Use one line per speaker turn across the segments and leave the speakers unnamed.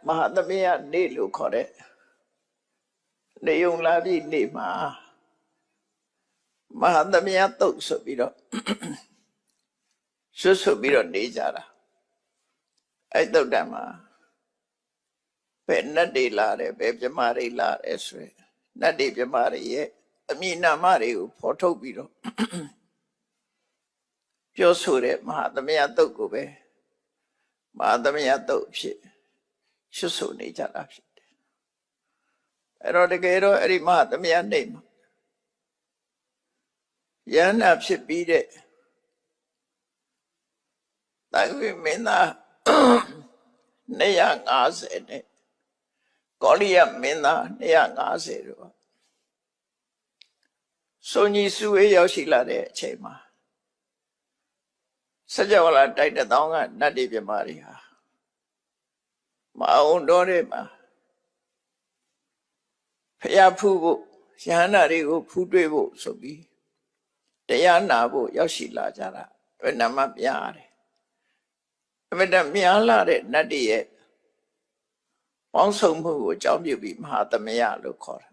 Mahatmaya ne lu kore ne yung labi ne ma Mahatmaya tok so biro so biro ne jara ai tok da ma pe nat de la de pe pyama de la de swe nat de pyama de ye ami nama de ko pho thok biro pyo so de Mahatmaya tok ko be Mahatmaya tok phit so ne jara phit Ero de kero eri Mahatmaya ne ma Yana phit bi de Tagwi Minna 250နဲ့ကောလိယမင်းသား250တို့စုံကြီးစုဝေးရောက်ရှိလာတဲ့အချိန်မှာစကြဝဠာတိုက်တဲ့တောင်းကနတ်တွေပြမာတွေဟာမအောင်တော်တဲ့မှာဖျားဖူးဖို့ရဟန္တာတွေကိုဖူးတွေ့ဖို့ဆိုပြီးတရားနာဖို့ရောက်ရှိလာကြတာဘယ်နှမပြရတယ်အမေတများလာတဲ့နတ်တွေရဲ့ပေါင်းစုံမှုကိုအကြောင်းပြုပြီးမဟာသမယလို့ခေါ်တာ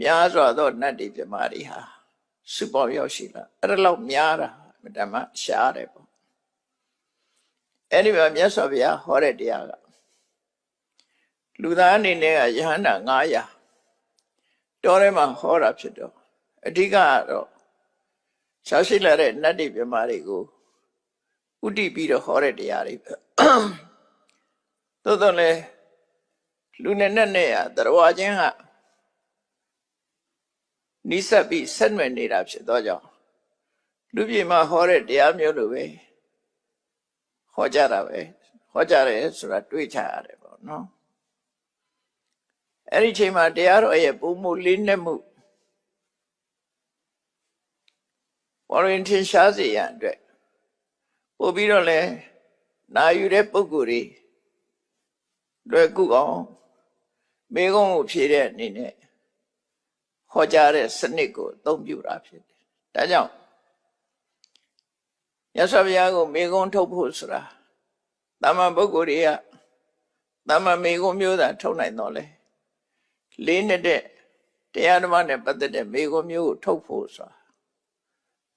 များစွာသောနတ်တွေပြမာတွေဟာစုပေါင်းရောက်ရှိလာအဲ့ဒါလောက်များတာအမေတမရှားတယ်ပေါ့အဲ့ဒီမှာမြတ်စွာဘုရားဟောတဲ့တရားကလူသားအနေနဲ့ကယဟန္တာ900တောထဲမှာဟောတာဖြစ်တော့အဓိကကတော့ရှားရှိလာတဲ့နတ်တွေပြမာတွေကိုဥတည်ပြီးတော့ဟောတဲ့တရားတွေပဲသို့တော်လည်းလူနဲ့နတ်နဲ့သရဝါချင်းကနိစ္စပြီးဆက်နွယ်နေတာဖြစ်သောကြောင့်လူပြေမှာဟောတဲ့တရားမျိုးလိုပဲဟောကြတာပဲဟောကြတယ်ဆိုတာတွေးချရတယ်ပေါ့နော်အဲ့ဒီချိန်မှာတရားတော်ရဲ့ပုံမှုလေးနက်မှုပေါ်ရင်ထင်ရှားစေရန်အတွက်ပို့ပြီးတော့လဲနာယူတဲ့ပုဂ္ဂိုလ်တွေလွယ်ကူအောင်မိကုံးကိုဖြည့်တဲ့အနေနဲ့ဟောကြားတဲ့စနစ်ကိုအသုံးပြုတာဖြစ်တယ်။ဒါကြောင့်မြတ်စွာဘုရားကိုမိကုံးထုတ်ဖို့ဆိုတာတာမန်ပုဂ္ဂိုလ်တွေကတာမန်မိကုံးမျိုးသာထုတ်နိုင်တော့လေလေးနဲ့တဲ့တရားဓမ္မနဲ့ပတ်သက်တဲ့မိကုံးမျိုးကိုထုတ်ဖို့ဆိုတာ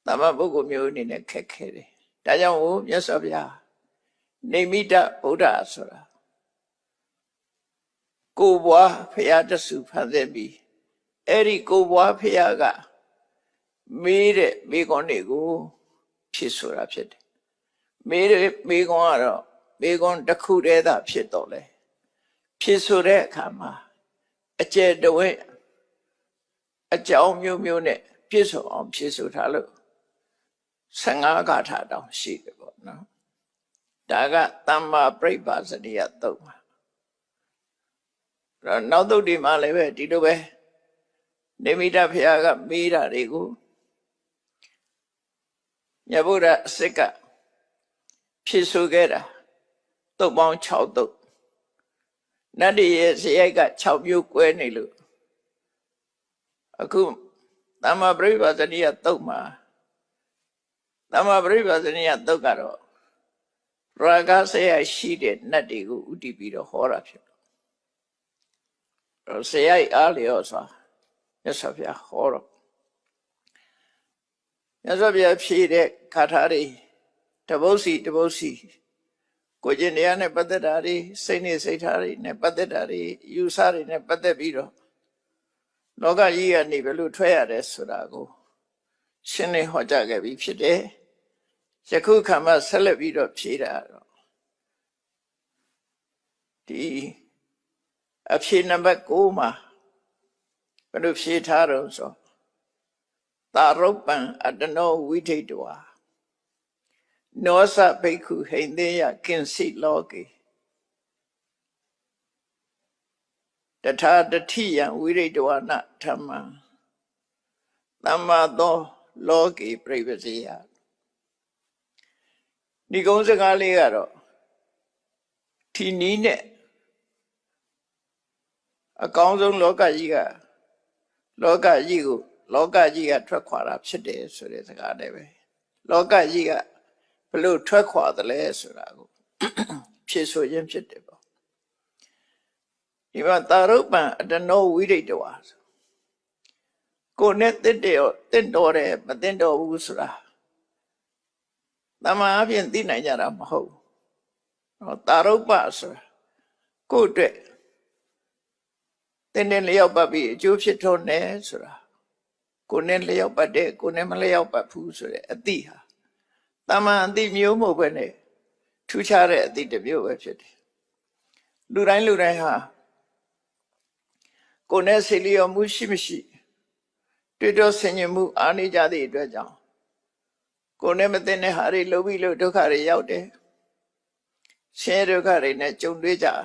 တာမန်ပုဂ္ဂိုလ်မျိုးအနေနဲ့ခက်ခဲတယ်။ဒါကြောင့်မြတ်စွာဘုရားနေမိတဗုဒ္ဓဆိုတာကိုဘွားဖရာတဆူဖန်ဆင်းပြီးအဲ့ဒီကိုဘွားဖရာကမေးတဲ့မိကွန်းတွေကိုဖြစ်ဆိုတာဖြစ်တယ်မေးတဲ့မိကွန်းကတော့မိကွန်းတစ်ခုတည်းသာဖြစ်တော့လေဖြစ်ဆိုတဲ့အခါမှာအကျယ်တဝဲအကြောင်းမျိုးမျိုးနဲ့ပြည့်စုံအောင်ဖြစ်ဆိုထားလို့15ဂါထာတောင်ရှိတယ်ပေါ့နော်ဒါကသမ္မာပရိပါဇနိယသုတ်မှာနောက်သုတ်ဒီမှာလည်းပဲဒီလိုပဲနေမိတဖရာကမေးတာတွေကိုမြတ်ဗုဒ္ဓအစစ်ကဖြစ်ဆိုခဲ့တာသုတ်ပေါင်း6သုတ်နတ်တွေရဲ့ဇယိုက်က6မျိုးကွဲနေလို့အခုသမ္မာပရိပါဇနိယသုတ်မှာသမ္မာပရိပါဇနိယသုတ်ကတော့ရာဂဆရာရှိတဲ့နတ်တွေကိုဥတည်ပြီးတော့ဟောတာဖြစ်တော့ဆရာအားလျော်စွာမြတ်စွာဘုရားဟောတော့မြတ်စွာဘုရားဖြည့်တဲ့ခါထာတွေတပုတ်စီကိုကျင့်တရားနဲ့ပတ်သက်တာတွေစိတ်နဲ့စိတ်ထားတွေနဲ့ပတ်သက်တာတွေယူဆတွေနဲ့ပတ်သက်ပြီးတော့လောကကြီးကနေဘယ်လိုထွက်ရတယ်ဆိုတာကိုရှင်းလင်းဟောကြားခဲ့ပြီးဖြစ်တယ်ယခုခါမှဆက်လက်ပြီးတော့ဖြေတာတော့ဒီအဖြေနံပါတ်9မှာဘယ်လိုဖြေထားတော့ဆိုသာရုပ္ပံအတနောဝိထိတဝါနောသဘိက္ခုဟိန္ဒေယကင်စီလောကေတထာတတိယံဝိရိတဝါနဓမ္မံသမ္မာသောလောကေပြိပစေယဒီကုန်းစကားလေးကတော့ဒီနီးနဲ့အကောင်းဆုံးလောကကြီးကထွက်ခွာတာဖြစ်တယ်ဆိုတဲ့စကားတွေပဲလောကကြီးကဘလို့ထွက်ခွာတယ်လဲဆိုတာကို ဖြည့်ဆိုခြင်းဖြစ်တယ်ပေါ့ဒီမှာသာရုပ္ပံအတနောဝိရိတဝါကိုယ်နဲ့တင့်တော်တယ်မတင့်တော်ဘူးဆိုတာတမန်အပြင်သိနိုင်ကြတာမဟုတ်ဘူးသာရုပ္ပဆိုတာကိုယ့်အတွက်တင်းလျောက်ပတ်ပြီးအကျိုးဖြစ်ထွန်းတယ်ဆိုတာကိုယ်နဲ့လျောက်ပတ်တယ်ကိုယ်နဲ့မလျောက်ပတ်ဘူးဆိုတဲ့အတိဟာတမန်အတိမျိုးမဟုတ်ပဲနဲ့ထူးခြားတဲ့အတိတစ်မျိုးပဲဖြစ်တယ်လူတိုင်းဟာကိုယ်နဲ့စိတ်လျော်မှုရှိမရှိတွေ့တော့ဆင်ញင်မှုအားနေကြသည့်အတွက်ကြောင့်ကိုယ်နဲ့မသိတဲ့ဟာတွေလုပ်ပြီးလို့ဒုက္ခတွေရောက်တယ်ဆင်းရဲဒုက္ခတွေနဲ့ကြုံတွေ့ကြတယ်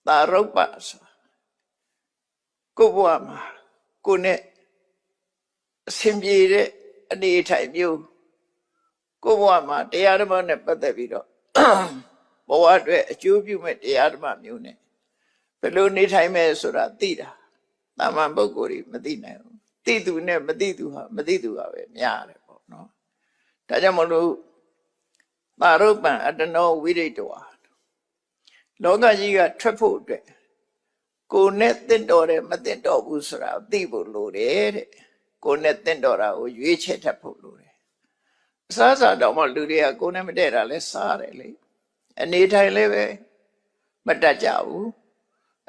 သာရုပ္ပဆိုကိုယ့်ဘဝမှာကိုယ်နဲ့အစဉ်ပြေတဲ့အနေအထိုင်မျိုးကိုယ့်ဘဝမှာတရားဓမ္မနဲ့ပတ်သက်ပြီးတော့ဘဝအတွက်အကျိုးပြုမဲ့တရားဓမ္မမျိုးနဲ့ဘယ်လိုနေထိုင်မဲ့ဆိုတာသိတာတာမန်ပုဂ္ဂိုလ်တွေမသိနိုင်ဘူးသိသူနဲ့မသိသူဟာမသိသူဟာပဲများတယ်ပေါ့နော်ဒါကြောင့်မလို့သာရုပ္ပံအတနောဝိရိတဝါလောကကြီးကထွက်ဖို့အတွက်ကိုယ်နဲ့တင့်တော်တယ်မတင့်တော်ဘူးဆိုတာသိဖို့လိုတယ်တဲ့ကိုယ်နဲ့တင့်တော်တာကိုရွေးချယ်တတ်ဖို့လိုတယ်အစားစားတော့မှလူတွေကကိုယ်နဲ့မတည့်တာလဲစားတယ်လေအနေထိုင်လည်းပဲမတတ်ကြဘူး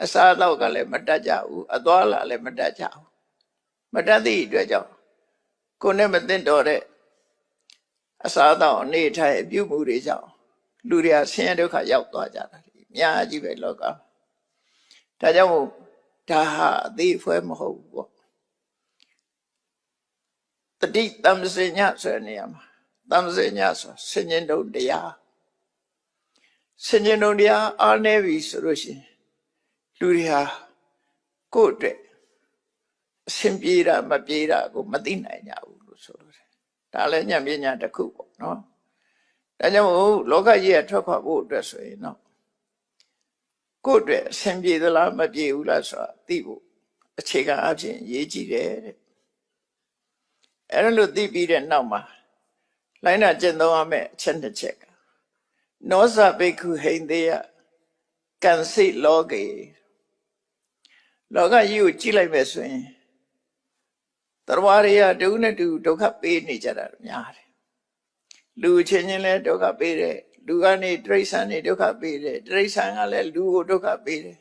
အစားအသောက်ကလည်းမတတ်ကြဘူးအသွားလာလည်းမတတ်ကြဘူးမတတ်သည့်အတွက်ကြောင့်ကိုယ်နဲ့မတင့်တော်တဲ့အစားအသောက်အနေထိုင်အပြုမှုတွေကြောင့်လူတွေကဆင်းရဲဒုက္ခရောက်သွားကြတာအများကြီးပဲလောကဒါကြောင့်မို့ဒါဟာအသေးအဖွဲမဟုတ်ဘူးပေါ့တတိတမ္ပစညဆိုတဲ့နေရာမှာတမ္ပစညဆိုဆင်ញင်တုံတရားဆင်ញင်တုံတရားအားနည်းပြီဆိုလို့ရှိရင်လူတွေဟာကိုယ့်အတွက်အစဉ်ပြေတာမပြေတာကိုမသိနိုင်ကြဘူးလို့ဆိုလို့တယ်ဒါလည်းဉာဏ်ပညာတစ်ခုပေါ့နော်ဒါကြောင့်မို့လောကကြီးကထွက်ခွာဖို့အတွက်ဆိုရင်တော့ကိုယ့်အတွက်အစဉ်ပြေသလားမပြေဘူးလားဆိုတာသိဖို့အခြေခံအဖြစ်ရေးကြည့်တယ်တဲ့အဲ့လိုသိပြီးတဲ့နောက်မှာလိုင်းနာကျင့်သုံးရမယ့်အချက်တစ်ချက်ကနောဇဘိက္ခုဟိန္ဒေယကံစိလောကေလောကကြီးကိုကြည့်လိုက်မယ်ဆိုရင်တရားတွေကဒုနဲ့တူဒုက္ခပေးနေကြတာများတယ်လူချင်းချင်းလည်းဒုက္ခပေးတယ်လူကနေတိရစ္ဆာန်တွေဒုက္ခပေးတယ်တိရစ္ဆာန်ကလည်းလူကိုဒုက္ခပေးတယ်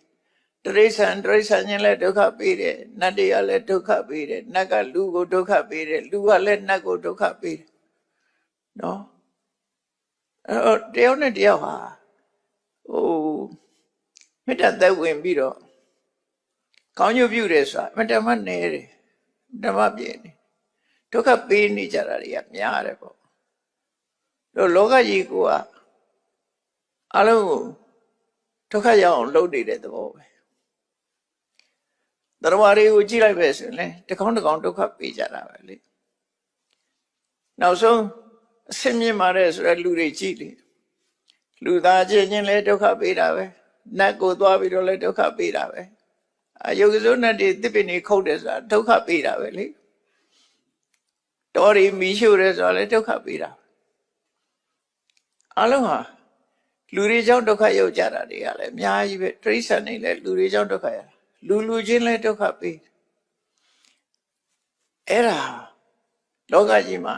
တိရစ္ဆာန်ချင်းလည်းဒုက္ခပေးတယ်နတ်တွေကလည်းဒုက္ခပေးတယ်နတ်ကလူကိုဒုက္ခပေးတယ်လူကလည်းနတ်ကိုဒုက္ခပေးတယ်နော်အဲ့တယောက်နဲ့တယောက်ဟာမေတ္တာသက်ဝင်ပြီးတော့ကောင်းကျိုးပြုတယ်ဆိုတာအမှန်တမ်းနေတယ်ဓမ္မပြည့်နေဒုက္ခပေးနေကြတာတွေကများတယ်ပေါ့လောကကြီးကအလုံးကိုဒုက္ခရောက်အောင်လုပ်နေတဲ့သဘောပဲတရားတွေကိုကြည့်လိုက်ပဲဆိုရင်လေတကောင်းဒုက္ခပေးကြတာပဲလေနောက်ဆုံးအစင်မြင့်မာတဲ့ဆိုရလူတွေကြည့်လေလူသားချင်းလည်းဒုက္ခပေးတာပဲနတ်ကိုသွားပြီးတော့လည်းဒုက္ခပေးတာပဲယုတ်စိုးနတ်တွေတစ်ပင်တွေခုတ်တယ်ဆိုတာဒုက္ခပေးတာပဲလေတော်ရီမီးရှို့တယ်ဆိုတာလည်းဒုက္ခပေးတာအလုံးဟာလူတွေကြောင့်ဒုက္ခရောက်ကြတာတွေကလည်းအများကြီးပဲတိရစ္ဆာန်တွေလည်းလူတွေကြောင့်ဒုက္ခရလူချင်းလည်းဒုက္ခပေးအဲ့ဒါလောကကြီးမှာ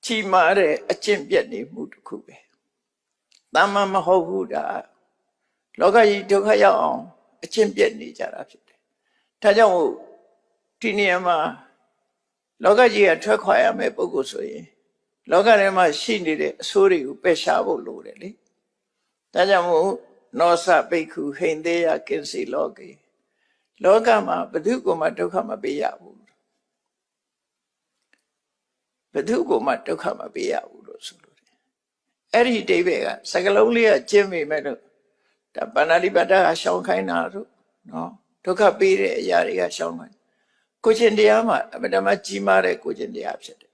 ကြီးမားတဲ့အကျင့်ပြတ်နေမှုတစ်ခုပဲတမန်မဟုတ်ဘူးဒါလောကကြီးဒုက္ခရောက်အောင်အကျင့်ပြတ်နေကြတာဖြစ်တယ်ဒါကြောင့်ဒီနေရာမှာလောကကြီးကထွက်ခွာရမယ့်ပုဂ္ဂိုလ်ဆိုရင်လောကထဲမှာရှိနေတဲ့အဆိုးတွေကိုပယ်ရှားဖို့လိုတယ်လေဒါကြောင့်မို့နောစဘိက္ခုဟိန္ဒေယကင်စီလောကေလောကမှာဘယ်သူကိုမှဒုက္ခမပေးရဘူးဘယ်သူကိုမှဒုက္ခမပေးရဘူးလို့ဆိုလို့တယ်အဲ့ဒီအဓိပ္ပာယ်ကစကလုံးလေးကကျင့်မိမဲ့လို့ဒါပါဏာတိပါဒကရှောင်ခိုင်းတာတို့နော်ဒုက္ခပေးတဲ့အရာတွေကရှောင်ခိုင်းကိုချင်းတရားမှာအမှန်တမ်းကြီးမားတဲ့ကိုချင်းတရားဖြစ်တယ်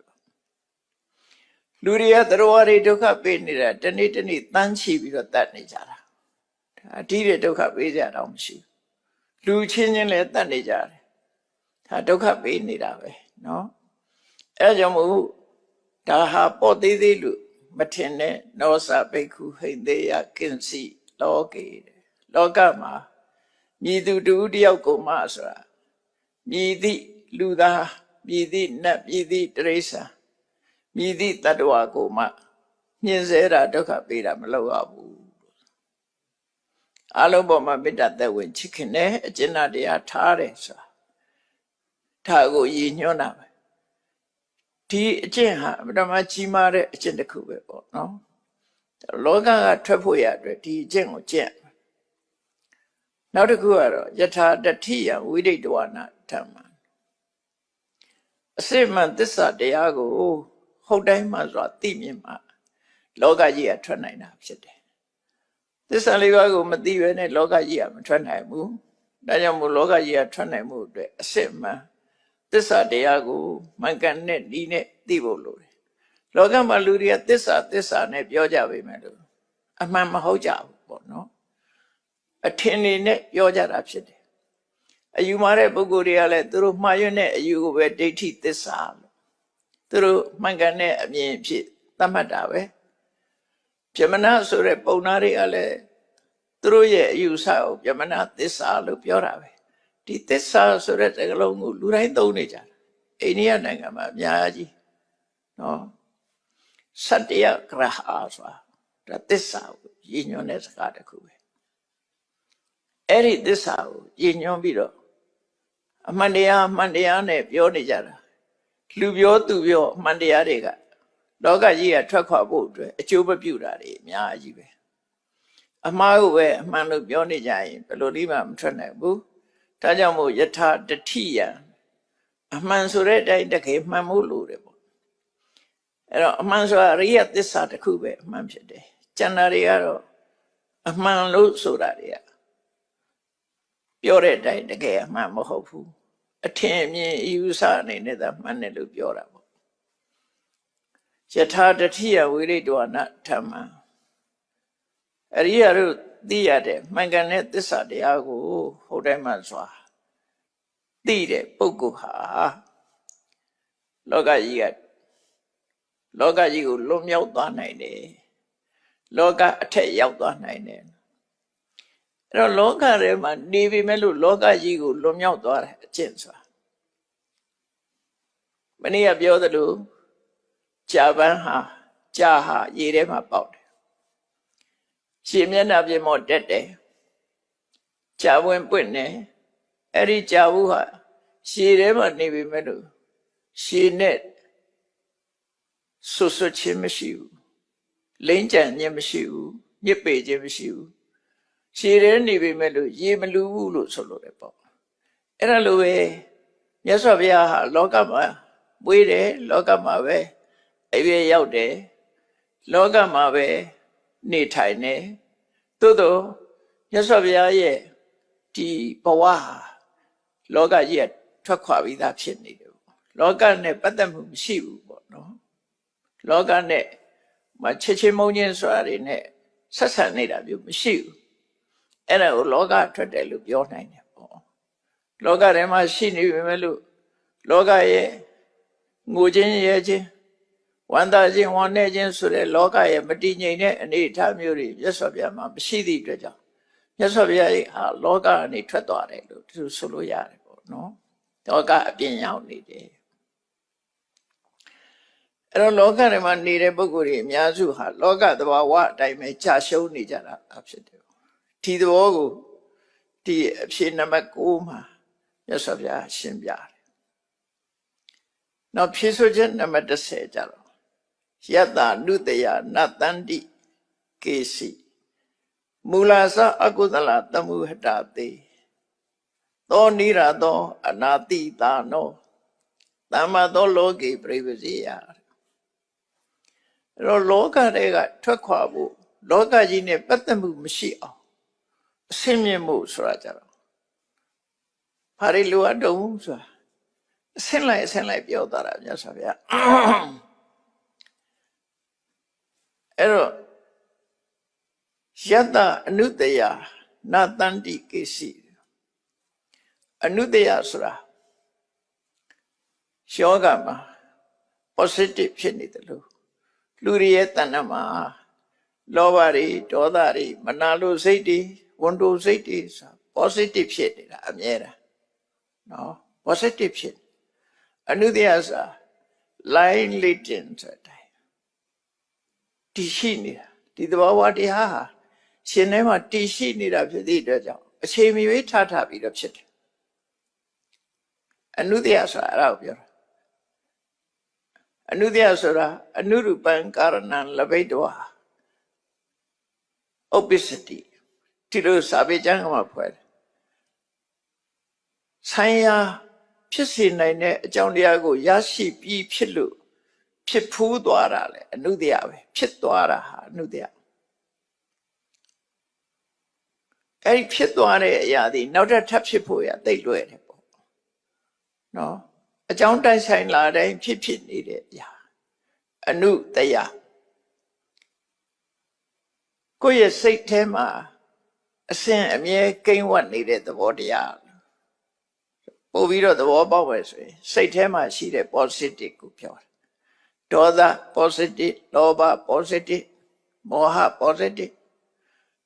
လူတွေကသရဝါတွေဒုက္ခပေးနေတာတနေ့တနေ့တန်းချီပြီးတော့တတ်နေကြတာအတိတဲ့ဒုက္ခပေးကြတော့မရှိဘူးလူချင်းချင်းလည်းတတ်နေကြတယ်ဒါဒုက္ခပေးနေတာပဲနော်အဲကြောင့်မို့ဒါဟာပေါ့သေးသေးလို့ မထင်နဲ့နောစဘိက္ခုဟိန္ဒေယကင်စီလောကေလောကမှာမြည်သူတူတယောက်ကိုမှဆိုတာမြည်သည့်လူသားမြည်သည့်နတ်မြည်သည့်တိရစ္ဆာန်မြည်သည့်တ attva ကိုမှညှင်းဆဲတာဒုက္ခပေးတာမလုပ်ရဘူးအလုံးပေါ်မှာမေတ္တာသက်ဝင်ချစ်ခင်တယ်အကျဉ်းတရားထားတယ်ဆိုတာထားကိုရည်ညွှန်းတာပဲဒီအကျင့်ဟာပထမကြီးမားတဲ့အကျင့်တစ်ခုပဲပေါ့နော်လောကကထွက်ဖို့ရအတွက်ဒီအကျင့်ကိုကျင့်နောက်တစ်ခုကတော့ယထာတတိယဝိရိတဝနာဓမ္မအစစ်မှန်သစ္စာတရားကိုဟုတ်တိုင်းမှစွာသိမြင်မှလောကကြီးကထွက်နိုင်တာဖြစ်တယ်သစ္စာလေးပါးကိုမသိဘဲနဲ့လောကကြီးကမထွက်နိုင်ဘူးဒါကြောင့်မို့လောကကြီးကထွက်နိုင်မှုအတွက်အစစ်မှန်သစ္စာတရားကိုမှန်ကန်တဲ့ဤနဲ့သိဖို့လိုတယ်လောကမှာလူတွေကသစ္စာနဲ့ပြောကြပေမဲ့လို့အမှန်မဟုတ်ကြဘူးပေါ့နော်အထင်နေနဲ့ပြောကြတာဖြစ်တယ်အယူမှားတဲ့ပုဂ္ဂိုလ်တွေကလည်းသူတို့မှားယွင်းတဲ့အယူကိုပဲဒိဋ္ဌိသစ္စာလို့သူတို့မှန်ကန်တဲ့အမြင်ဖြစ်သတ်မှတ်တာပဲပြမနာဆိုတဲ့ပုံနာတွေကလည်းသူတို့ရဲ့အယူဆကိုပြမနာသစ္စာလို့ပြောတာပဲဒီသစ္စာဆိုတဲ့စကားလုံးကိုလူတိုင်းသုံးနေကြတာအိန္ဒိယနိုင်ငံမှာအများကြီးနော်စတ္တယဂရဟာဆိုတာသစ္စာကိုရည်ညွှန်းတဲ့စကားတစ်ခုပဲအဲ့ဒီသစ္စာကိုရည်ညွှန်းပြီးတော့အမှန်တရားနဲ့ပြောနေကြတာလူပြောသူပြောအမှန်တရားတွေကလောကကြီးကထွက်ခွာဖို့အတွက်အကျိုးမပြုတာတွေအများကြီးပဲအမှားကိုပဲအမှန်လို့ပြောနေကြရင်ဘယ်လိုမှမထွက်နိုင်ဘူးဒါကြောင့်မို့ယထာတတိယအမှန်ဆိုတဲ့အတိုင်းတကယ်မှန်မှုလို့တယ်ပေါ့အဲ့တော့အမှန်ဆိုတာအရိယသစ္စာတစ်ခုပဲအမှန်ဖြစ်တယ်ကျန်တာတွေကတော့အမှန်လို့ဆိုတာတွေကပြောတဲ့အတိုင်းတကယ်အမှန်မဟုတ်ဘူးအထင်အမြင်အယူဆအနေနဲ့သာမှန်တယ်လို့ပြောတာပေါ့ယထာတတိယဝိရိတဝနာဓမ္မအရိယတို့သိရတဲ့မှန်ကန်တဲ့သစ္စာတရားကိုဟုတ်တိုင်းမှစွာသိတဲ့ပုဂ္ဂိုလ်ဟာလောကကြီးကိုလွန်မြောက်သွားနိုင်တယ်လောကအထက်ရောက်သွားနိုင်တယ်အဲ့တော့လောကထဲမှာနေပြီမဲ့လို့လောကကြီးကိုလွန်မြောက်သွားတဲ့အကျင့်ဆိုတာမနေ့ကပြောသလိုကြာပန်းဟာရေထဲမှာပေါက်တယ်ရှင်မျက်နှာပြင်ပေါ်တက်တယ်ကြာဝင်ပွင့်တယ်အဲ့ဒီကြာဘူးဟာရှည်ထဲမှာနေပြီမဲ့လို့ရှည်နဲ့ဆွဆွချင်းမရှိဘူးလိမ့်ကြံခြင်းမရှိဘူးညစ်ပေခြင်းမရှိဘူးရှည်ထဲနေပြီမဲ့လို့ရေမလူဘူးလို့ဆိုလို့တယ်ပေါ့အဲ့ဒါလိုပဲမြတ်စွာဘုရားဟာလောကမှာမွေးတယ်လောကမှာပဲအပြည့်ရောက်တယ်လောကမှာပဲနေထိုင်တယ်သို့တော့မြတ်စွာဘုရားရဲ့ဒီဘဝဟာလောကကြီးကထွက်ခွာပြီးသားဖြစ်နေတယ်ပေါ့လောကနဲ့ပတ်သက်မှုမရှိဘူးပေါ့နော်လောကနဲ့ချစ်ချင်းမုန်းချင်းဆိုတာတွေနဲ့ဆက်ဆံနေတာမျိုးမရှိဘူးအဲ့ဒါကိုလောကထွက်တယ်လို့ပြောနိုင်တယ်ပေါ့လောကထဲမှာရှိနေပြီမဲ့လို့လောကရဲ့ငိုခြင်းရဲခြင်းဝမ်းသာခြင်းဝမ်းနည်းခြင်းဆိုတဲ့လောကရဲ့မတည်ငြိမ်တဲ့အနေအထားမျိုးတွေမြတ်စွာဘုရားမှာမရှိသည့်အတွက်ကြောင့်မြတ်စွာဘုရားဟာလောကကနေထွက်သွားတယ်လို့သူဆိုလို့ရတယ်ပေါ့နော်လောကအပြင်ရောက်နေတယ်အဲ့တော့လောကထဲမှာနေတဲ့ပုဂ္ဂိုလ်တွေအများစုဟာလောကသဘာဝအတိုင်းပဲကြာရှုံးနေကြတာဖြစ်တယ်ဒီသဘောကိုဒီအဖြေနံပါတ်9မှာမြတ်စွာဘုရားရှင်းပြတယ်နောက်ဖြေဆိုချက်နံပါတ်10ကြတော့ယတ္တနုတယနတန္တိကေစီမူလာစအကုသလတမှုဟတတေသောနိရသောအနာတိတာနောသမ္မာသောလောကေပြိပစီယအဲ့တော့လောကတွေကထွက်ခွာဖို့လောကကြီးနဲ့ပတ်သက်မှုမရှိအောင်အစင်းမြင့်မှုဆိုတာကြတော့ဘာတွေလိုအပ်တုံးဆိုတာအစင်းလိုက်ပြောသွားတာမြတ်စွာဘုရားအဲ့တော့ယတ္တအနုတယနာတန္တိကေစီအနုတယဆိုတာယောဂမှာ positive ဖြစ်နေတယ်လို့ လူတွေရဲ့တဏ္ဍာမှာလောဘတွေဒေါသတွေမနာလိုစိတ်တွေဝန်တိုစိတ်တွေဆို positive ဖြစ်နေတာအမြဲတမ်းနော် positive ဖြစ်အနုတ္တယစာ line latent ဆိုတဲ့အတည်ရှိနေတာဒီသဘောဝတရားဟာရှင်ထဲမှာတည်ရှိနေတာဖြစ်သည့်အတွက်ကြောင့်အချိန်မရွေးထပြီးတော့ဖြစ်တယ်အနုတ္တယဆိုတာအဲ့ဒါကိုပြောတာအနုတ္တယဆိုတာအနုရူပံကာရဏံလဘိတဝါopacity ဒီလိုစာပေကျမ်းမှာဖွဲ့တယ်ဆိုင်ရာဖြစ်စေနိုင်တဲ့အကြောင်းတရားကိုရရှိပြီးဖြစ်လို့ဖြစ်ဖူးသွားတာလေအနုတ္တယပဲဖြစ်သွားတာဟာအနုတ္တယအဲ့ဒီဖြစ်သွားတဲ့အရာဒီနောက်ထပ်ဖြစ်ဖို့ရသိလွယ်တယ်ပေါ့နော်အကြောင်းတိုက်ဆိုင်လာတိုင်းဖြစ်နေတဲ့အရာအနုတ္တယကိုယ့်ရဲ့စိတ်ထဲမှာအစဉ်အမြဲကိန်းဝတ်နေတဲ့သဘောတရားပို့ပြီးတော့သဘောပေါက်ပဲဆိုရင်စိတ်ထဲမှာရှိတဲ့ positive ကိုပြောတယ်ဒေါသ positive လောဘ positive မောဟ positive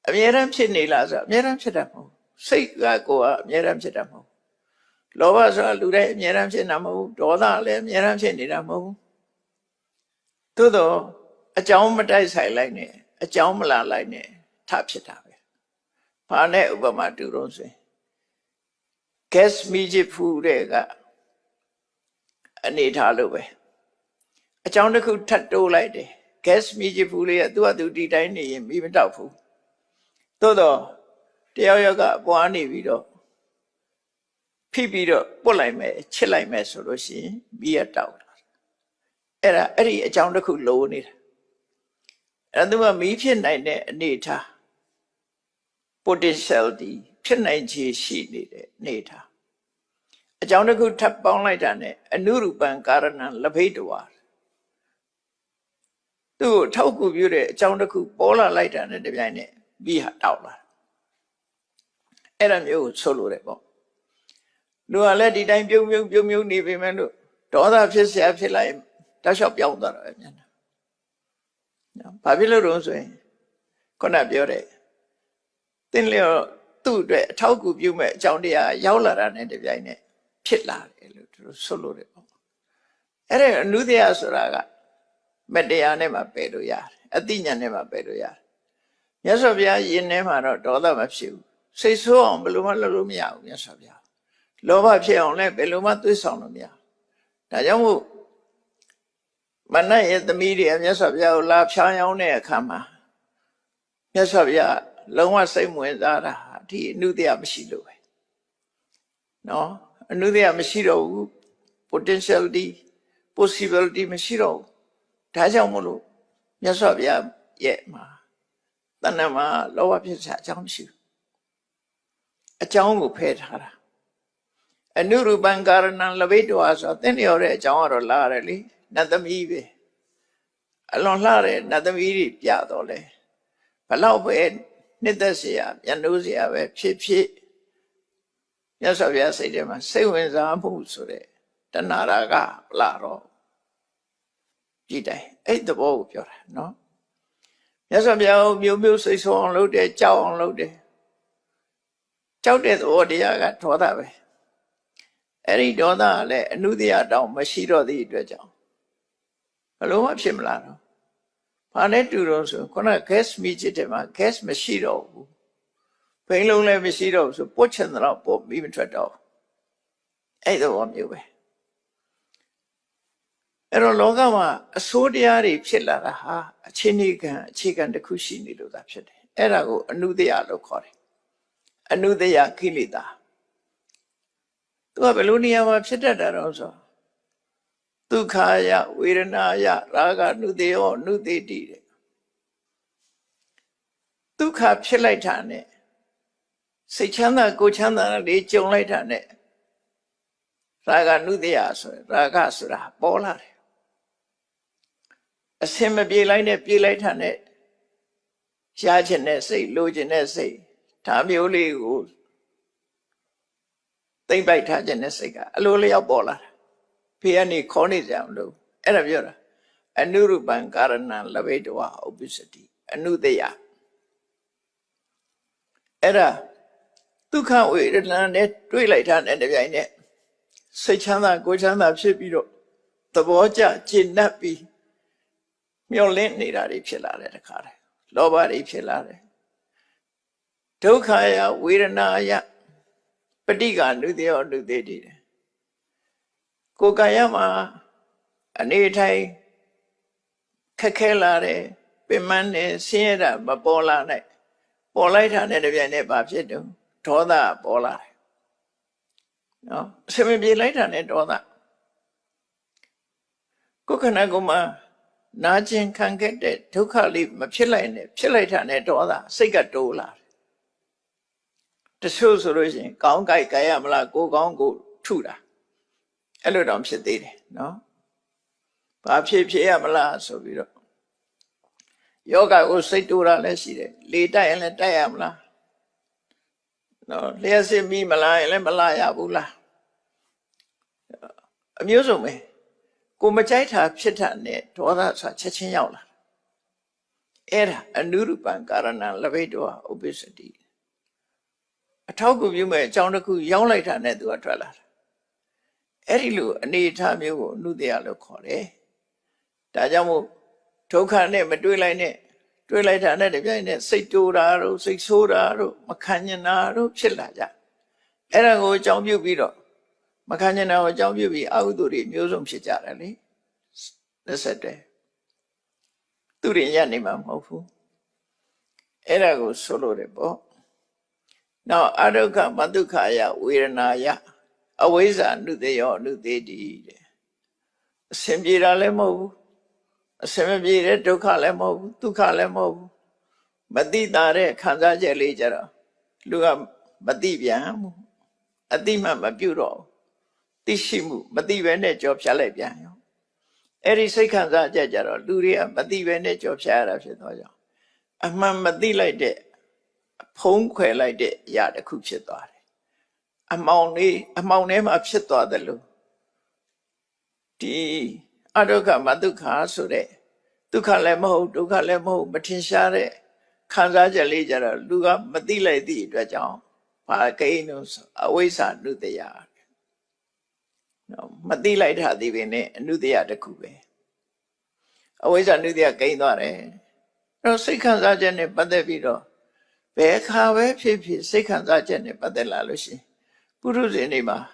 အမြဲတမ်းဖြစ်နေလားဆိုအမြဲတမ်းဖြစ်တာမဟုတ်စိတ်ကကိုယ်ကအမြဲတမ်းဖြစ်တာမဟုတ်လောဘဆိုတာလူတိုင်းအမြဲတမ်းဖြစ်နေတာမဟုတ်ဒေါသလည်းအမြဲတမ်းဖြစ်နေတာမဟုတ်သို့တော့အကြောင်းမတိုက်ဆိုင်လိုက်နဲ့အကြောင်းမလာလိုက်နဲ့ထဖြစ်တာပဲဘာနဲ့ဥပမာတူတော့ဆိုရင် gas မီးချစ်ဖူးတဲ့ကအနေထားလို့ပဲအကြောင်းတစ်ခုထပ်တိုးလိုက်တယ် gas မီးချစ်ဖူးလေးကသူ့အတူဒီတိုင်းနေရင်မီးမတောက်ဘူးသို့တော့တယောက်ယောက်ကပွားနေပြီးတော့ဖိပြီးတော့ပုတ်လိုက်မယ်ချစ်လိုက်မယ်ဆိုလို့ရှိရင်မီးရတောက်တာအဲ့ဒီအကြောင်းတစ်ခုလိုနေတာအဲ့ဒါကမီးဖြစ်နိုင်တဲ့အနေထား potential ဒီဖြစ်နိုင်ခြေရှိနေတဲ့အနေထားအကြောင်းတစ်ခုထပ်ပေါင်းလိုက်တာနဲ့အနုရူပံကာရဏံလဘိတဝါသူ့ကိုထောက်ကူပြုတဲ့အကြောင်းတစ်ခုပေါ်လာလိုက်တာနဲ့တပြိုင်နက်ပြီးဟာတောက်လာအဲ့ဒါမျိုးကိုဆိုလိုတယ်ပေါ့လူကလည်းဒီတိုင်းပြုံနေပေမဲ့လို့ဒေါသဖြစ်เสียဖြစ်လိုက်တောက်လျှောက်ပြောင်းသွားတာပဲမြန်တာနော်ဘာဖြစ်လို့တော့ဆိုရင်ခုနပြောတဲ့တင်းလျော်သူ့အတွက်အထောက်အကူပြုမဲ့အကြောင်းတရားရောက်လာတာနဲ့တပြိုင်နက်ဖြစ်လာတယ်လို့သူတို့ဆိုလို့တယ်ပေါ့အဲ့ဒါအနုတ္တယဆိုတာကမတရားနဲ့မှပယ်လို့ရတယ်အသိဉာဏ်နဲ့မှပယ်လို့ရတယ်မြတ်စွာဘုရားယင်ထဲမှာတော့ဒေါသမဖြစ်ဘူးစိတ်ဆိုးအောင်ဘယ်လိုမှလုပ်လို့မရဘူးမြတ်စွာဘုရားလောဘဖြစ်အောင်လည်းဘယ်လိုမှသွေးဆောင်လို့မရဒါကြောင့်မို့မနတ်ရဲ့သမီးတွေမြတ်စွာဘုရားကိုလာဖြားယောင်းတဲ့အခါမှာမြတ်စွာဘုရားလုံးဝစိတ်ဝင်စားတာဒီအနုတ္တယမရှိလို့ပဲနော်အနုတ္တယမရှိတော့ဘူး potentiality possibility မရှိတော့ဘူးဒါကြောင့်မို့လို့မြတ်စွာဘုရားရဲ့မှာတဏ္ဍမှာလောဘဖြစ်စရာအကြောင်းမရှိဘူးအကြောင်းကိုဖယ်ထားတာအနုရူပံကာရဏံလဘိတဝါဆိုသင်လျော်တဲ့အကြောင်းကတော့လာရတယ်လေနတ်သမီးပဲအလွန်လှတဲ့နတ်သမီးတွေပြတော့လေဘလောက်ပဲနှစ်သက်เสียမျက်နှိုးเสียပဲဖြစ်မြတ်စွာဘုရားစိတ်ထဲမှာစိတ်ဝင်စားမှုဆိုတဲ့တဏှာရာကလာတော့ကြည့်တယ်အဲ့သဘောကိုပြောတာနော်မြတ်စွာဘုရားမျိုးစိတ်ဆိုးအောင်လုပ်တယ်ကြောက်အောင်လုပ်တယ်ကြောက်တဲ့သဘောတရားကဒေါသပဲအဲ့ဒီဒေါသကလည်းအနုတ္တယတောင်မရှိတော့သည့်အတွက်ကြောင့်ဘယ်လိုမှဖြစ်မလာတော့ဘာနဲ့တူတော့ဆိုခုန gas မီးချစ်တယ်မှာ gas မရှိတော့ဘူးဘိန်းလုံးလည်းမရှိတော့ဘူးဆိုပုတ်ချင်တော့ပုတ်ပြီးမထွက်တော့အဲ့သဘောမျိုးပဲအဲ့တော့လောကမှာအဆိုးတရားတွေဖြစ်လာတာဟာအခြေခံတစ်ခုရှိနေလို့သာဖြစ်တယ်အဲ့ဒါကိုအနုတ္တယလို့ခေါ်တယ်အနုတ္တယကိလေသာသူကဘယ်လိုနေရာမှာဖြစ်တတ်တာတော့ဆိုဒုက္ခယဝေဒနာယရာဂနုတေယောနုတေတိတဲ့ဒုက္ခဖြစ်လိုက်တာနဲ့စိတ်ချမ်းသာကိုယ်ချမ်းသာလေးကြုံလိုက်တာနဲ့ရာဂနုတေယဆိုရာဂဆိုတာပေါ်လာတယ်အစင်မပြေလိုက်နဲ့ပြေလိုက်တာနဲ့ရှားခြင်းနဲ့စိတ်လိုခြင်းနဲ့စိတ်ဒါမျိုးလေးကိုသိမ့်ပိုက်ထားခြင်းနဲ့စိတ်ကအလိုလျောက်ပေါ်လာတာဖေကနေခေါ်နေကြအောင်လို့အဲ့ဒါပြောတာ Anurupan Karana Lavedwa Obesity, Anudeya. Era Tuka waited land at twilight and the Vine. Sechana Gojana Shipiro, the Boja, Chinapi, Mjolin Nidari Pilare the car, Lobari Pilare. Tokaya, Wiranaya, Patiga knew they or do they did. Kokayama, Anitai, Kakelare, Pimane, Sierra, Babola, Polita, and the Vienne Babsedo, Toda, Bola. No, 7 years later, and Toda. Kokanaguma, Najin can get it, Tukali, Mapchila, Chilata, and Toda, Sigatola. The shows origin, Gongai Kayamla, go gongo, Tuda. Elodom said, no? Papshi Piamala, so we don't. Yoga will say to Ralesi, later and Tayamla. No, let's say me Malay, Malaya Bula. Amuse me. Kumachita Chitane, to others such a Chinola. Era a Nurupan Karana Lavedua obesity. A talk of you may Jonaku young later net to a trailer. Erilu, a neat time you knew the other core. Tajamu Tokane, Maduline, Twilight and Edivine, Saturaro, Sixuraro, Macanyanaro, Chilaja. Erago Jambu Vido. Macanyana Jambu be outdoor museum Chijarali. The Saturday. Turianimam Hofu. Erago solo rebo. Now Adoka Madukaya, Wiranaya. Always knew they all knew they did. Simbira Lemo. Semibire Dukalemo, Dukalemo, Badidare, Kanzaja Ledger, Luga Badibiam, Adima Maburo, Tishimu, Badivene job Shalebian. Eri Sekanza Jajaro, Luria, Badivene job Shara Shetoya. A man Badila de Ponque like de Yada Kuchetore. A mounty, a mountain of Cheto the Lu. Adoka Maduka Sure, Dukalemo, Matinshare, Kanzaja Ledger, Luga, Madila di Drajan, Parcanos, Awesa knew the yard. No, Madila had even knew the other Kube. Awesa knew the Gainore. No, Sekanzajan, but the Vido. Bekave, Pipi, Sekanzajan, but the Lalushi. Puruzinima.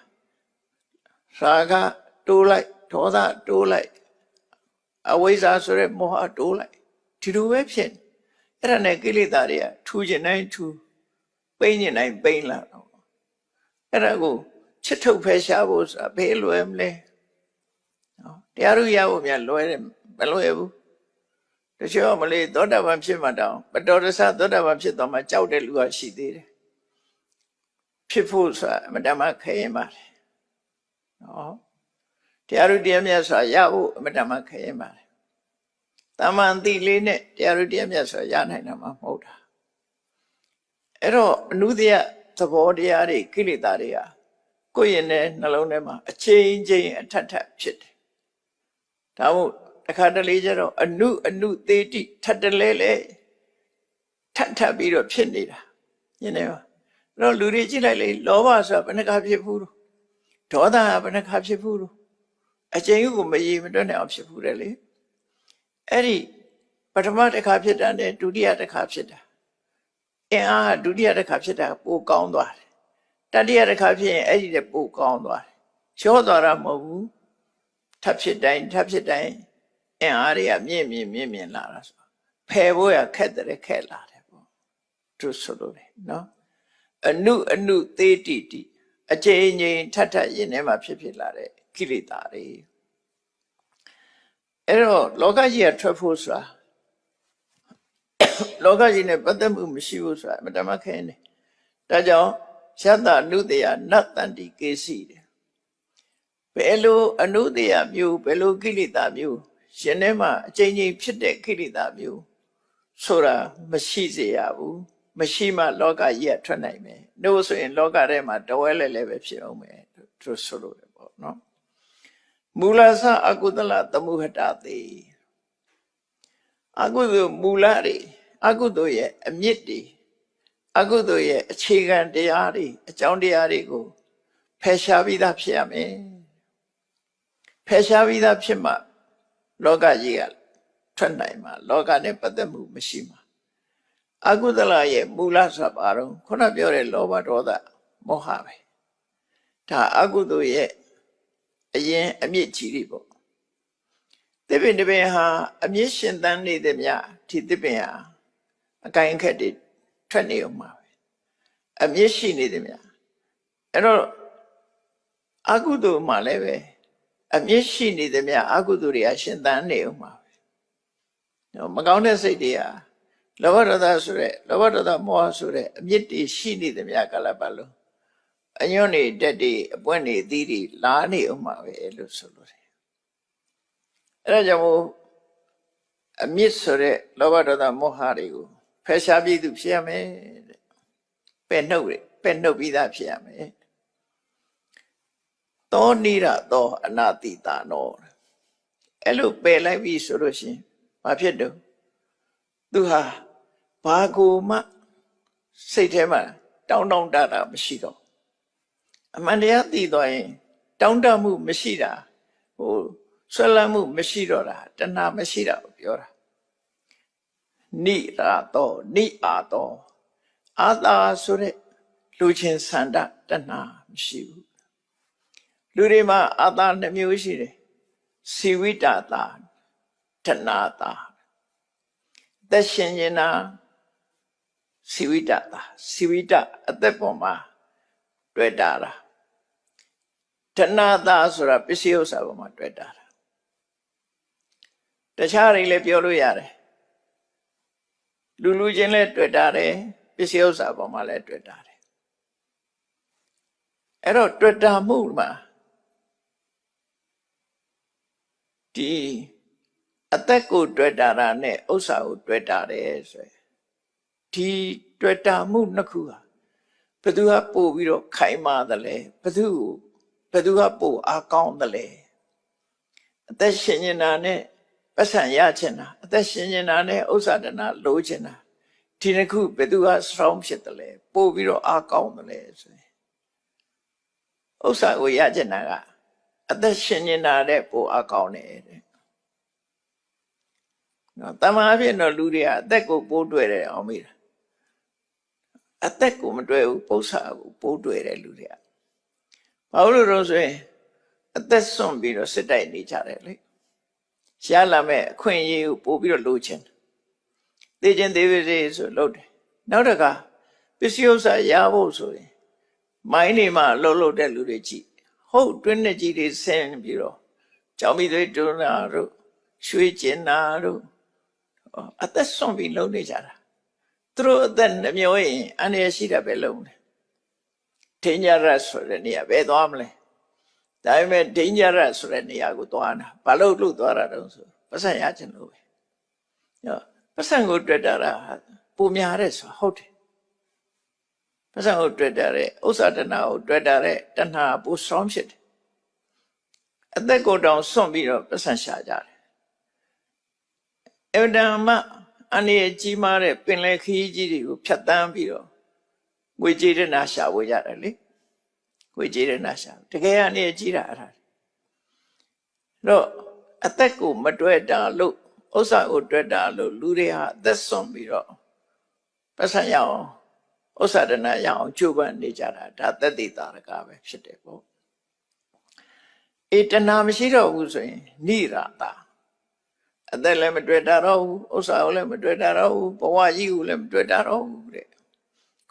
Saga, do like. Toda do like always answer Moha do like to do webshin. Era Negilidaria, 292, Bainine Bainla. Era go, Chito Peshavos, a pale emle. The Aruya will lower Beloebu. The show Malay, Doda Vamshima down, but daughter said Doda Vamshit on my child, Lua she did. People, Madame came at. Tiarudiamia Yahu, Madame Kayama. Tamanti Line, Tiarudiamia Yanama Moda. Ero Nudia, Tabodiari, Kilidaria, Koyene, Nalonema, a change and tata shit. Tamu, a catalegero, a new 30, tatalele, tata biro chinida. You know, no Lurigi, Lovas up and a capsule. Toda up and a capsule. A change may even don't have Shipurelli. Eddie, but a matter captured and do the other captured. Do the other captured, book on that. Daddy had a capture, Eddie the book on that. Show the Ramu, taps it down, and Aria, me, and Laras. Pay away a cat that a cat lad. True, so no? A new 30, a change in Tata in Emma Pipilare. Kilitari. Ero, Logaji Trafusa. Logaji ne Badamu Mishusa, Madame Kane. Dajo, Shada knew they are not anti Kesi. Pelu, a new they are mu, Pelu Kilita mu, Shenema, changing Pite Kilita mu, Sora, Mashizi Abu, Mashima Loga yet Traname. No so in Logarema, Doelle Levesiome, to solo, no? Mulasa Agudala Tamuhatati. အကုသိုလ်မူလတွေအကုသိုလ်ရဲ့အမြစ်တွေအကုသိုလ်ရဲ့အခြေခံတရားတွေအကြောင်းတရားတွေကိုဖယ်ရှားပြီးသားဖြစ်ရမယ်ဖယ်ရှားပြီးသားဖြစ်မှလောကကြီးကထွက်နိုင်မှာလောကနဲ့ပတ်သက်မှုမရှိမှာအကုသလရဲ့မူလဆိုတာဘာတော့ခုနပြောတဲ့လောဘဒေါသမောဟပဲဒါအကုသိုလ်ရဲ့အရင်အမြင့်ကြီးတွေပေါ့သစ်ပင်တစ်ပင်ဟာအမြင့်ရှင်သန်နေသည်များဒီသစ်ပင်ဟာအကိုင်အခက်တွေထွက်နေအောင်ပါပဲအမြင့်ရှိနေသည်များအဲ့တော့အကုသိုလ်မှလည်းပဲအမြင့်ရှိနေသည်များအကုသိုလ်တွေကရှင်သန်နေအောင်ပါပဲမကောင်းတဲ့စိတ်တွေကလောဘဒေါသဆိုတဲ့လောဘဒေါသမောဟဆိုတဲ့အမြင့်တွေရှိနေသည်များကလည်းပါလို့အညွန့်နေတက်တွေအပွင့်နေသီးတွေလာနေအောင်ပါပဲလို့ဆိုလို့တယ်အဲ့ဒါကြောင့်မို့အမြင့်ဆိုတဲ့လောဘဒေါသမောဟတွေကိုဖယ်ရှားပြီးသူဖြစ်ရမယ်တဲ့ပယ်နှုတ်ပြီးသားဖြစ်ရမယ်သောနိရသောအနာတိတာနောအဲ့လိုပယ်လိုက်ပြီဆိုလို့ရှိရင်ဘာဖြစ်တော့သူဟာဘာကိုမှစိတ်ထဲမှာတောင်းတတာမရှိတော့အမှန်တရားသိသွားရင်တောင်းတမှုမရှိတာဆွဲလန်းမှုမရှိတော့တာတဏှာမရှိတာကိုပြောတာနိရာသောနိအာသောအာသာဆိုတဲ့လူချင်းဆန္ဒတဏှာမရှိဘူးလူတွေမှာအာသာနှမျိုးရှိတယ်စီဝိတသာတဏှာသာသက်ရှင်နေတာစီဝိတသာစီဝိတအသက်ပေါ်မှာတွေ့တာလားတဏှာသာဆိုတာပစ္စည်းဥစ္စာပေါ်မှာတွေ့တာလားတခြားတွေလည်းပြောလို့ရတယ်လူချင်းလည်းတွေ့တာတယ်ပစ္စည်းဥစ္စာပေါ်မှာလည်းတွေ့တာတယ်အဲ့တော့တွေ့တာမှုမှာဒီအသက်ကိုတွေ့တာနဲ့ဥစ္စာကိုတွေ့တာတယ်ဆိုရင်ဒီတွေ့တာမှုနှစ်ခုဟာဘယ်သူကပို့ပြီးတော့ခိုင်မာတယ်လဲဘယ်သူကပို့အားကောင်းတယ်လဲအသက်ရှင်နေတာနဲ့ပတ်စံရချင်တာအသက်ရှင်နေတာနဲ့ဥစ္စာတဏလိုချင်တာဒီနှစ်ခုဘယ်သူက strong ဖြစ်တယ်လဲပို့ပြီးတော့အားကောင်းတယ်လဲဆိုရင်ဥစ္စာကိုရချင်တာကအသက်ရှင်နေတာနဲ့ပို့အားကောင်းတယ်တဲ့နော်တမန်အဖြစ်တော့လူတွေကအသက်ကိုပိုးတွေ့တယ်အောင်မိတာအသက်ကိုမတွေ့ဘူးပု္ပ္ပာကိုပိုးတွေ့တယ်လူတွေကဘာလို့လဲဆိုရင်အသက်စွန့်ပြီးတော့စစ်တိုက်နေကြတယ်လေရှားလာမဲ့အခွင့်အရေးကိုပို့ပြီးတော့လိုချင်သိချင်းသေးပါစေဆိုလို့တယ်နောက်တစ်ခါပစ္စည်းဥစ္စာရဖို့ဆိုရင်မိုင်းတွေမှာလှုပ်တဲ့လူတွေကြည့်ဟုတ်တွင်းနဲ့ကြီးတွေဆင်းပြီးတော့ကြောင်မီတွေတွန်းတာတို့ရွှေကျင်တာတို့အသက်စွန့်ပြီးလုပ်နေကြတာသူတို့အသက်နှမျောရင်အန္တရာယ်ရှိတာပဲလုံးတယ် dangerous ဆိုတဲ့နေရာပဲသွားမလဲဒါပေမဲ့ dangerous ဆိုတဲ့နေရာကိုသွားတာဘာလို့လှုပ်သွားတာတုံးဆိုပတ်စံရချင်လို့ပဲပတ်စံကိုတွေ့တာပုံများတဲ့ဆိုဟုတ်တယ်ပတ်စံကိုတွေ့တာတဲ့ဥစ္စာတဏှာကိုတွေ့တာတဲ့တဏှာပူဆောင်းဖြစ်တယ်အသက်ကိုတောင်စွန့်ပြီးတော့ပတ်စံရှာကြတယ်အဗဒမအန္တရာယ်ကြီးမားတဲ့ပင်လယ်ခရီးကြီးတွေကိုဖြတ်တန်းပြီးတော့ငွေကြေးရနာရှာဝေကြတယ်လေငွေကြေးရနာရှာတကယ်အန္တရာယ်ကြီးတာအဲ့ဒါတော့အသက်ကိုမတွေ့တာလို့ဥစ္စာကိုတွေ့တာလို့လူတွေဟာအသက်စွန့်ပြီးတော့ပတ်စံရအောင်ဥစ္စာတဏရအောင်ကြိုးပမ်းနေကြတာဒါသက်သေတာရကပဲဖြစ်တယ်ပေါ့တဏမရှိတော့ဘူးဆိုရင်နိရာတာအသက်လည်းမတွေ့တာတော့ဘူးဥစ္စာကိုလည်းမတွေ့တာတော့ဘူးဘဝကြီးကိုလည်းမတွေ့တာတော့ဘူးတဲ့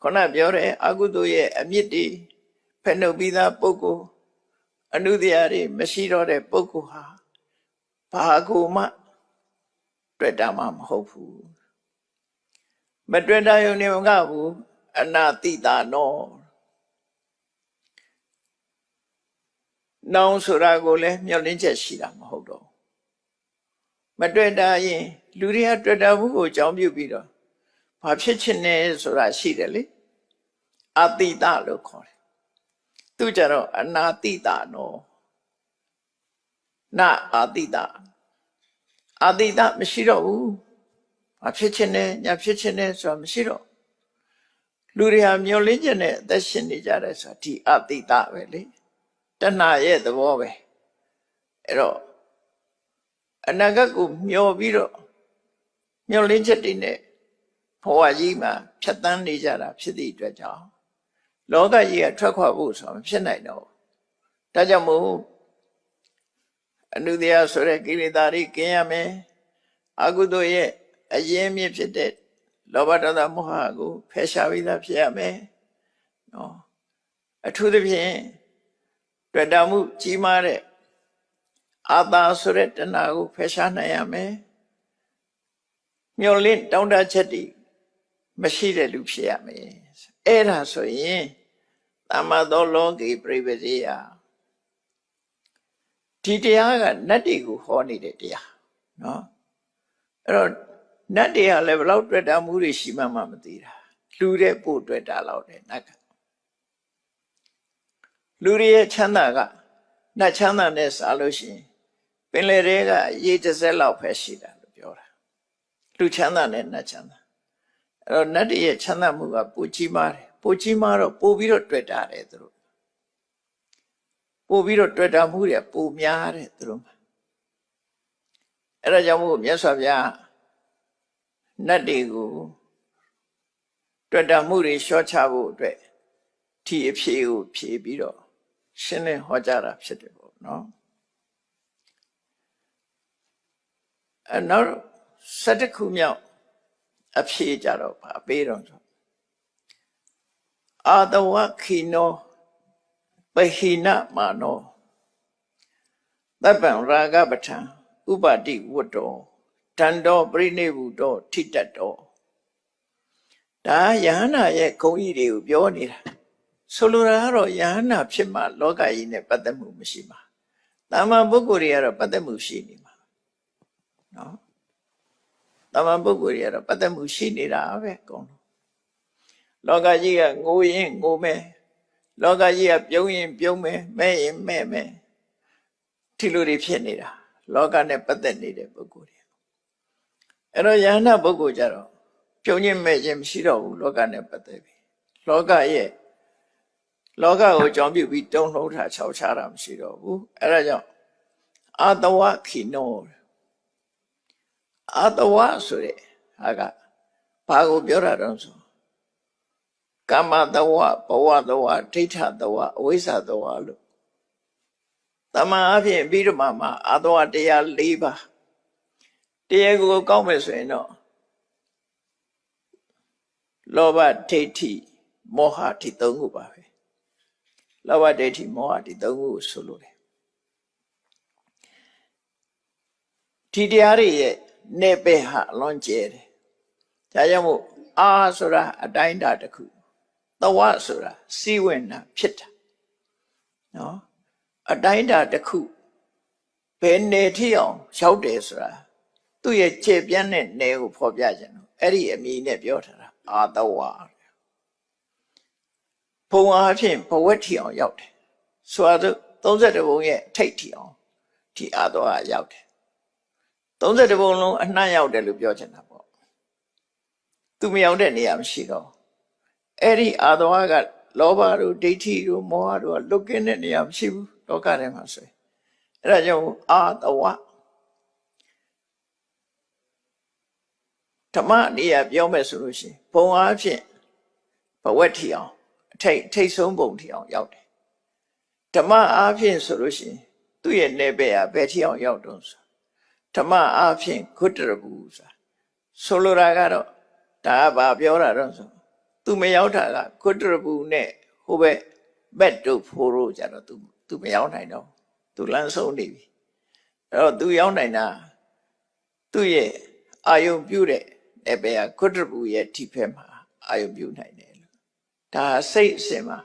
ခုနပြောတဲ့အကုသိုလ်ရဲ့အမြစ်တွေဖယ်နှုတ်ပြီးသားပုဂ္ဂိုလ်အနုတ္တရာတွေမရှိတော့တဲ့ပုဂ္ဂိုလ်ဟာဘာကိုမှတွေ့တာမှမဟုတ်ဘူးမတွေ့တာရုံနဲ့မကဘူးအနာတိတာနောနောင်ဆိုတာကိုလည်းမျှော်လင့်ချက်ရှိတာမဟုတ်တော့မတွေ့တာရင်လူတွေကတွေ့တာဘူးကိုအကြောင်းပြုပြီးတော့ဘာဖြစ်ချင်လဲဆိုတာရှိတယ်လေအတိတလို့ခေါ်တယ်သူကြတော့အနာတိတနောနအာတိတမရှိတော့ဘူး ဘာဖြစ်ချင်တယ်ညာဖြစ်ချင်တယ်ဆိုတာမရှိတော့လူတွေဟာမျောလင်းချက်နဲ့အသက်ရှင်နေကြတယ်ဆိုတာဒီအတိတပဲလေတဏှာရဲ့သဘောပဲအဲ့တော့အနာဂတ်ကိုမျောပြီးတော့မျောလင်းချက်တွေနဲ့ဘဝကြီးမှာဖြတ်တန်းနေကြတာဖြစ်သည့်အတွက်ကြောင့်လောကကြီးကထွက်ခွာဖို့ဆိုတာမဖြစ်နိုင်တော့ဒါကြောင့်မို့အနုတ္တယဆိုတဲ့ကိလေသာတွေကင်းရမယ်အကုသိုလ်ရဲ့အရင်းမြစ်ဖြစ်တဲ့လောဘဒေါသမောဟကိုဖယ်ရှားပြီးသားဖြစ်ရမယ်နော်အထူးသဖြင့်တွေ့တာမှုကြီးမားတဲ့အာသာဆိုတဲ့တဏှာကိုဖယ်ရှားနိုင်ရမယ်မျောလင့်တောင်းတချက်တွေမရှိတဲ့လူဖြစ်ရမယ်အဲ့ဒါဆိုရင်သမ္မာသောလောကေပြိပဇေယဒီတရားကနတ်တွေကိုဟောနေတဲ့တရားနော်အဲ့တော့နတ်တွေကလည်းဘလောက်တွေ့တာမှုတွေရှိမှမသိတာလူတဲ့ပို့တွေ့တာလောက်တယ်နတ်ကလူတွေရဲ့ချမ်းသာကနတ်ချမ်းသာနဲ့စားလို့ရှိရင်ပင်လယ်တွေကရေတစ်စက်လောက်ပဲရှိတာလို့ပြောတာလူချမ်းသာနဲ့နတ်ချမ်းသာအဲ့တော့နတ်တွေရဲ့ချမ်းသာမှုကပိုကြီးမားတယ်ပိုကြီးမားတော့ပိုပြီးတော့တွေ့တာတယ်သူတို့ပို့ပြီးတော့တွေ့တာမှုတွေပိုများတယ်သူတို့မှာအဲ့ဒါကြောင့်မို့မြတ်စွာဘုရားနတ်တွေကိုတွေ့တာမှုတွေလျှော့ချဖို့အတွက်ဒီအဖြေကိုဖြေပြီးတော့ရှင်းလင်းဟောကြားတာဖြစ်တယ်ပေါ့နော်နောက်7ခုမြောက်အဖြေကြတော့ဗာပေးတော့ဆိုအာတဝခိနောပဟိနမာနောသဗ္ဗံရာဂပဋ္ဌံဥပတိဝတ္တောတန္တောပရိနိဗ္ဗုတောထိတတ်တောဒါယဟနာရဲ့ဂုဏ်ကြီးတွေကိုပြောနေတာဆိုလိုတာကတော့ယဟနာဖြစ်မှလောကကြီးနဲ့ပတ်သက်မှုမရှိမှာတာမန်ပုဂ္ဂိုလ်တွေကတော့ပတ်သက်မှုရှိနေမှာနော်တာမန်ပုဂ္ဂိုလ်တွေကတော့ပတ်သက်မှုရှိနေတာပဲအကုန်လုံးလောကကြီးကငိုရင်ငိုမယ်လောကကြီးကပြုံးရင်ပြုံးမယ်မဲ့ရင်မဲ့မယ်ဒီလိုတွေဖြစ်နေတာလောကနဲ့ပတ်သက်နေတဲ့ပုဂ္ဂိုလ်တွေအဲ့တော့ယဟနာပုဂ္ဂိုလ်ကြတော့ပြုံးခြင်းမဲ့ခြင်းမရှိတော့ဘူးလောကနဲ့ပတ်သက်ပြီလောကကိုအကြောင်းပြုပြီးတုံ့လှုပ်တာခြောက်ခြားတာမရှိတော့ဘူးအဲ့ဒါကြောင့်အာတဝခိနောအာတဝဆိုတဲ့ဟာကဘာကိုပြောတာတော့ဆိုကာမတဝဘဝတဝဒိဋ္ဌတဝအဝိဇ္ဇတဝလို့တမန်အဖြစ်ပြီးတော့မှအာတဝတရား၄ပါးတရားကိုကောက်မယ်ဆိုရင်တော့လောဘဒိဋ္ဌိမောဟဒီ၃ခုပါပဲလောဘဒိဋ္ဌိမောဟဒီ၃ခုကိုဆိုလို့တယ်ဒီတရားတွေရဲ့နေပယ်ဟာအလွန်ကျဲတယ်ဒါကြောင့်မို့အာဆိုတာအတိုင်းအတာတစ်ခုတဝဆိုတာစီးဝင်တာဖြစ်တာနော်အတိုင်းအတာတစ်ခုဘယ်နေထိအောင်ရောက်တယ်ဆိုတာသူ့ရဲ့ခြေပြန်းတဲ့နေကိုဖော်ပြခြင်းတော့အဲ့ဒီအမည်နဲ့ပြောထားတာအာတဝဘုံအားဖြင့်ဘဝထီအောင်ရောက်တယ်ဆိုတော့32ဘုံရဲ့ထိတ်ထီအောင်ဒီအာတဝရောက်တယ်32ဘုံလုံးအနှံ့ရောက်တယ်လို့ပြောချင်တာပေါ့သူမရောက်တဲ့နေရာမရှိတော့အဲ့ဒီအာတဝကလောဘတို့ဒိဋ္ဌိတို့မောဟတို့လွတ်ကင်းတဲ့နေရာမရှိဘူးလောကထဲမှာဆိုရင်အဲ့ဒါကြောင့်အာတဝဓမ္မနေရာပြောမယ်ဆိုလို့ရှိရင်ဘုံအားဖြင့်ဘဝထီအောင်ထိတ်ဆုံးဘုံထီအောင်ရောက်တယ်ဓမ္မအားဖြင့်ဆိုလို့ရှိရင်သူ့ရဲ့နေပယ်ဟာဘယ်ထီအောင်ရောက်တော့ဆိုဓမ္မအားဖြင့်ဂုတ္တရဘူးဆိုလိုတာကတော့ဒါကဘာပြောတာတော့ဆိုသူမရောက်တာကဂုတ္တရဘူးနဲ့ဟိုဘက်ဘက်တို့ဖိုးတို့ကြတော့သူမရောက်နိုင်တော့သူလမ်းဆုံးနေပြီအဲ့တော့သူရောက်နိုင်တာသူ့ရဲ့အာယုံပြုတဲ့နေပယ်ကဂုတ္တရဘူးရဲ့ထိဖက်မှာအာယုံပြုနိုင်တယ်လို့ဒါစိတ်အစဉ်မှာ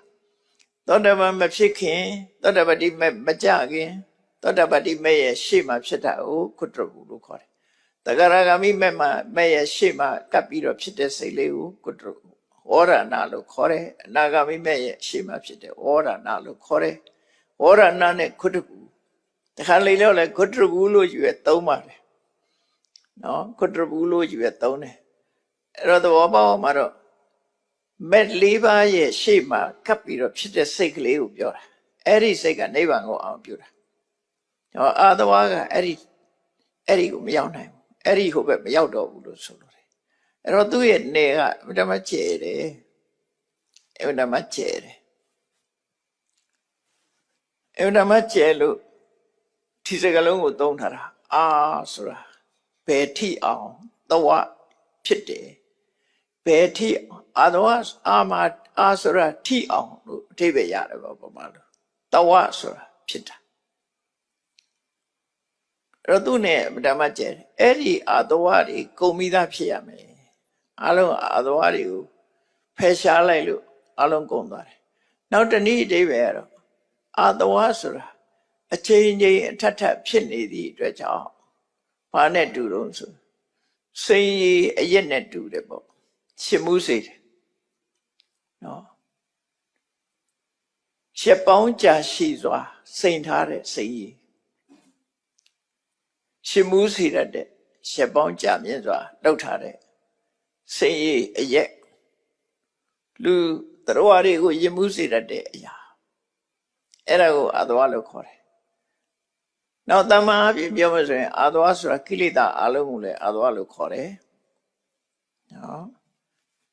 သောတပန်မဖြစ်ခင်သောတပတိမကြခင်သောတပတိမဲ့ရဲ့ရှေ့မှာဖြစ်တာကိုဂုတ္တရဘူးလို့ခေါ်တယ်တဂရဂမိမဲ့ရဲ့ရှေ့မှာကပ်ပြီးတော့ဖြစ်တဲ့စိတ်လေးကိုဂုတ္တရဘူးဝရဏလို့ခေါ်တယ်အနာဂမိမဲ့ရဲ့ရှေ့မှာဖြစ်တဲ့ဝရဏလို့ခေါ်တယ်ဝရဏနဲ့ဂုတ္တရဘူးတခါလေတော့လေဂုတ္တရဘူးလို့ယူရသုံးပါတယ် နော်ကွတရဘူးလို့ကြီးပဲသုံးတယ်အဲ့တော့သဘောပေါက်မှာတော့မက်၄ပါးရဲ့ရှေ့မှာကပ်ပြီးတော့ဖြစ်တဲ့စိတ်ကလေးကိုပြောတာအဲ့ဒီစိတ်ကနိဗ္ဗာန်ကိုအောင်ပြုတာဟောအာသဝါကအဲ့ဒီကိုမရောက်နိုင်ဘူးအဲ့ဒီဟိုဘက်မရောက်တော့ဘူးလို့ဆိုလို့တယ်အဲ့တော့သူ့ရဲ့နေကအမှန်တမ်းကျဲတယ်အမှန်တမ်းကျဲတယ်အမှန်တမ်းကျဲလို့ဒီစကလုံးကိုသုံးထားတာအာဆိုတာဘယ်ထိအောင်သဝဖြစ်တယ်ဘယ်ထိအာသဝအာမအာဆိုတာထိအောင်လို့အဓိပ္ပာယ်ရတယ်ပေါ့ပမာလို့သဝဆိုတာဖြစ်တာအဲ့တော့သူနဲ့ဓမ္မကျဲအဲ့ဒီအာသဝတွေကုန်ပြီးသားဖြစ်ရမယ်အလုံးအာသဝတွေကိုဖယ်ရှားလိုက်လို့အလုံးကုန်သွားတယ်နောက်တနည်းအဓိပ္ပာယ်ကတော့အာသဝဆိုတာအချိန်ချင်းအထက်ထပ်ဖြစ်နေသည့်အတွက်ကြောင့်ဘာနဲ့တူတော့ဆိုစိတ်ရည်အရက်နဲ့တူတယ်ပေါ့ရှစ်မှုစေတယ်နော်ရှစ်ပေါင်းကြာရှိစွာစိန်ထားတဲ့စိတ်ရည်ရှစ်မှုစေတတ်တဲ့ရှစ်ပေါင်းကြာမြင့်စွာလှုပ်ထားတဲ့စိတ်ရည်အရက်လူတရားတွေကိုယဉ်မှုစေတတ်တဲ့အရာအဲ့ဒါကိုအာသဝလို့ခေါ်တယ်နောက်တမန်အပြင်ပြောမှဆိုရင်အာသဝဆိုတာကိလေသာအလုံးကိုလည်းအာသဝလို့ခေါ်တယ်နော်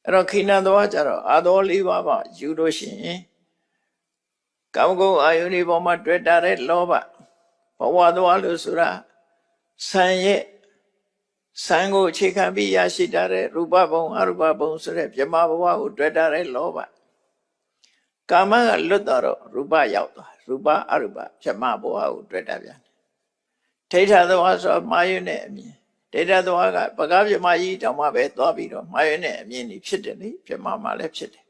အဲ့တော့ခိဏသဝကြတော့အာသဝ၄ပါးပါယူလို့ရှိရင်ကာမဂုဏ်အာယုန်ဒီပေါ်မှာတွေ့တာတဲ့လောဘဘဝသဝလို့ဆိုတာဆံရဲ့ဆံကိုအခြေခံပြီးရရှိတာတဲ့ရူပဘုံအရူပဘုံဆိုတဲ့ဗြဟ္မာဘဝကိုတွေ့တာတဲ့လောဘကာမကလွတ်တော့ရူပရောက်သွားရူပအရူပဗြဟ္မာဘဝကိုတွေ့တာပြန်ဒိဋ္ဌသဝဆိုမာယွန်းနဲ့အမြင်ဒိဋ္ဌသဝကပကားဗြဟ္မာကြီးတောင်မှပဲသွားပြီးတော့မာယွန်းနဲ့အမြင်ကြီးဖြစ်တယ်လေဗြဟ္မာမှာလည်းဖြစ်တယ်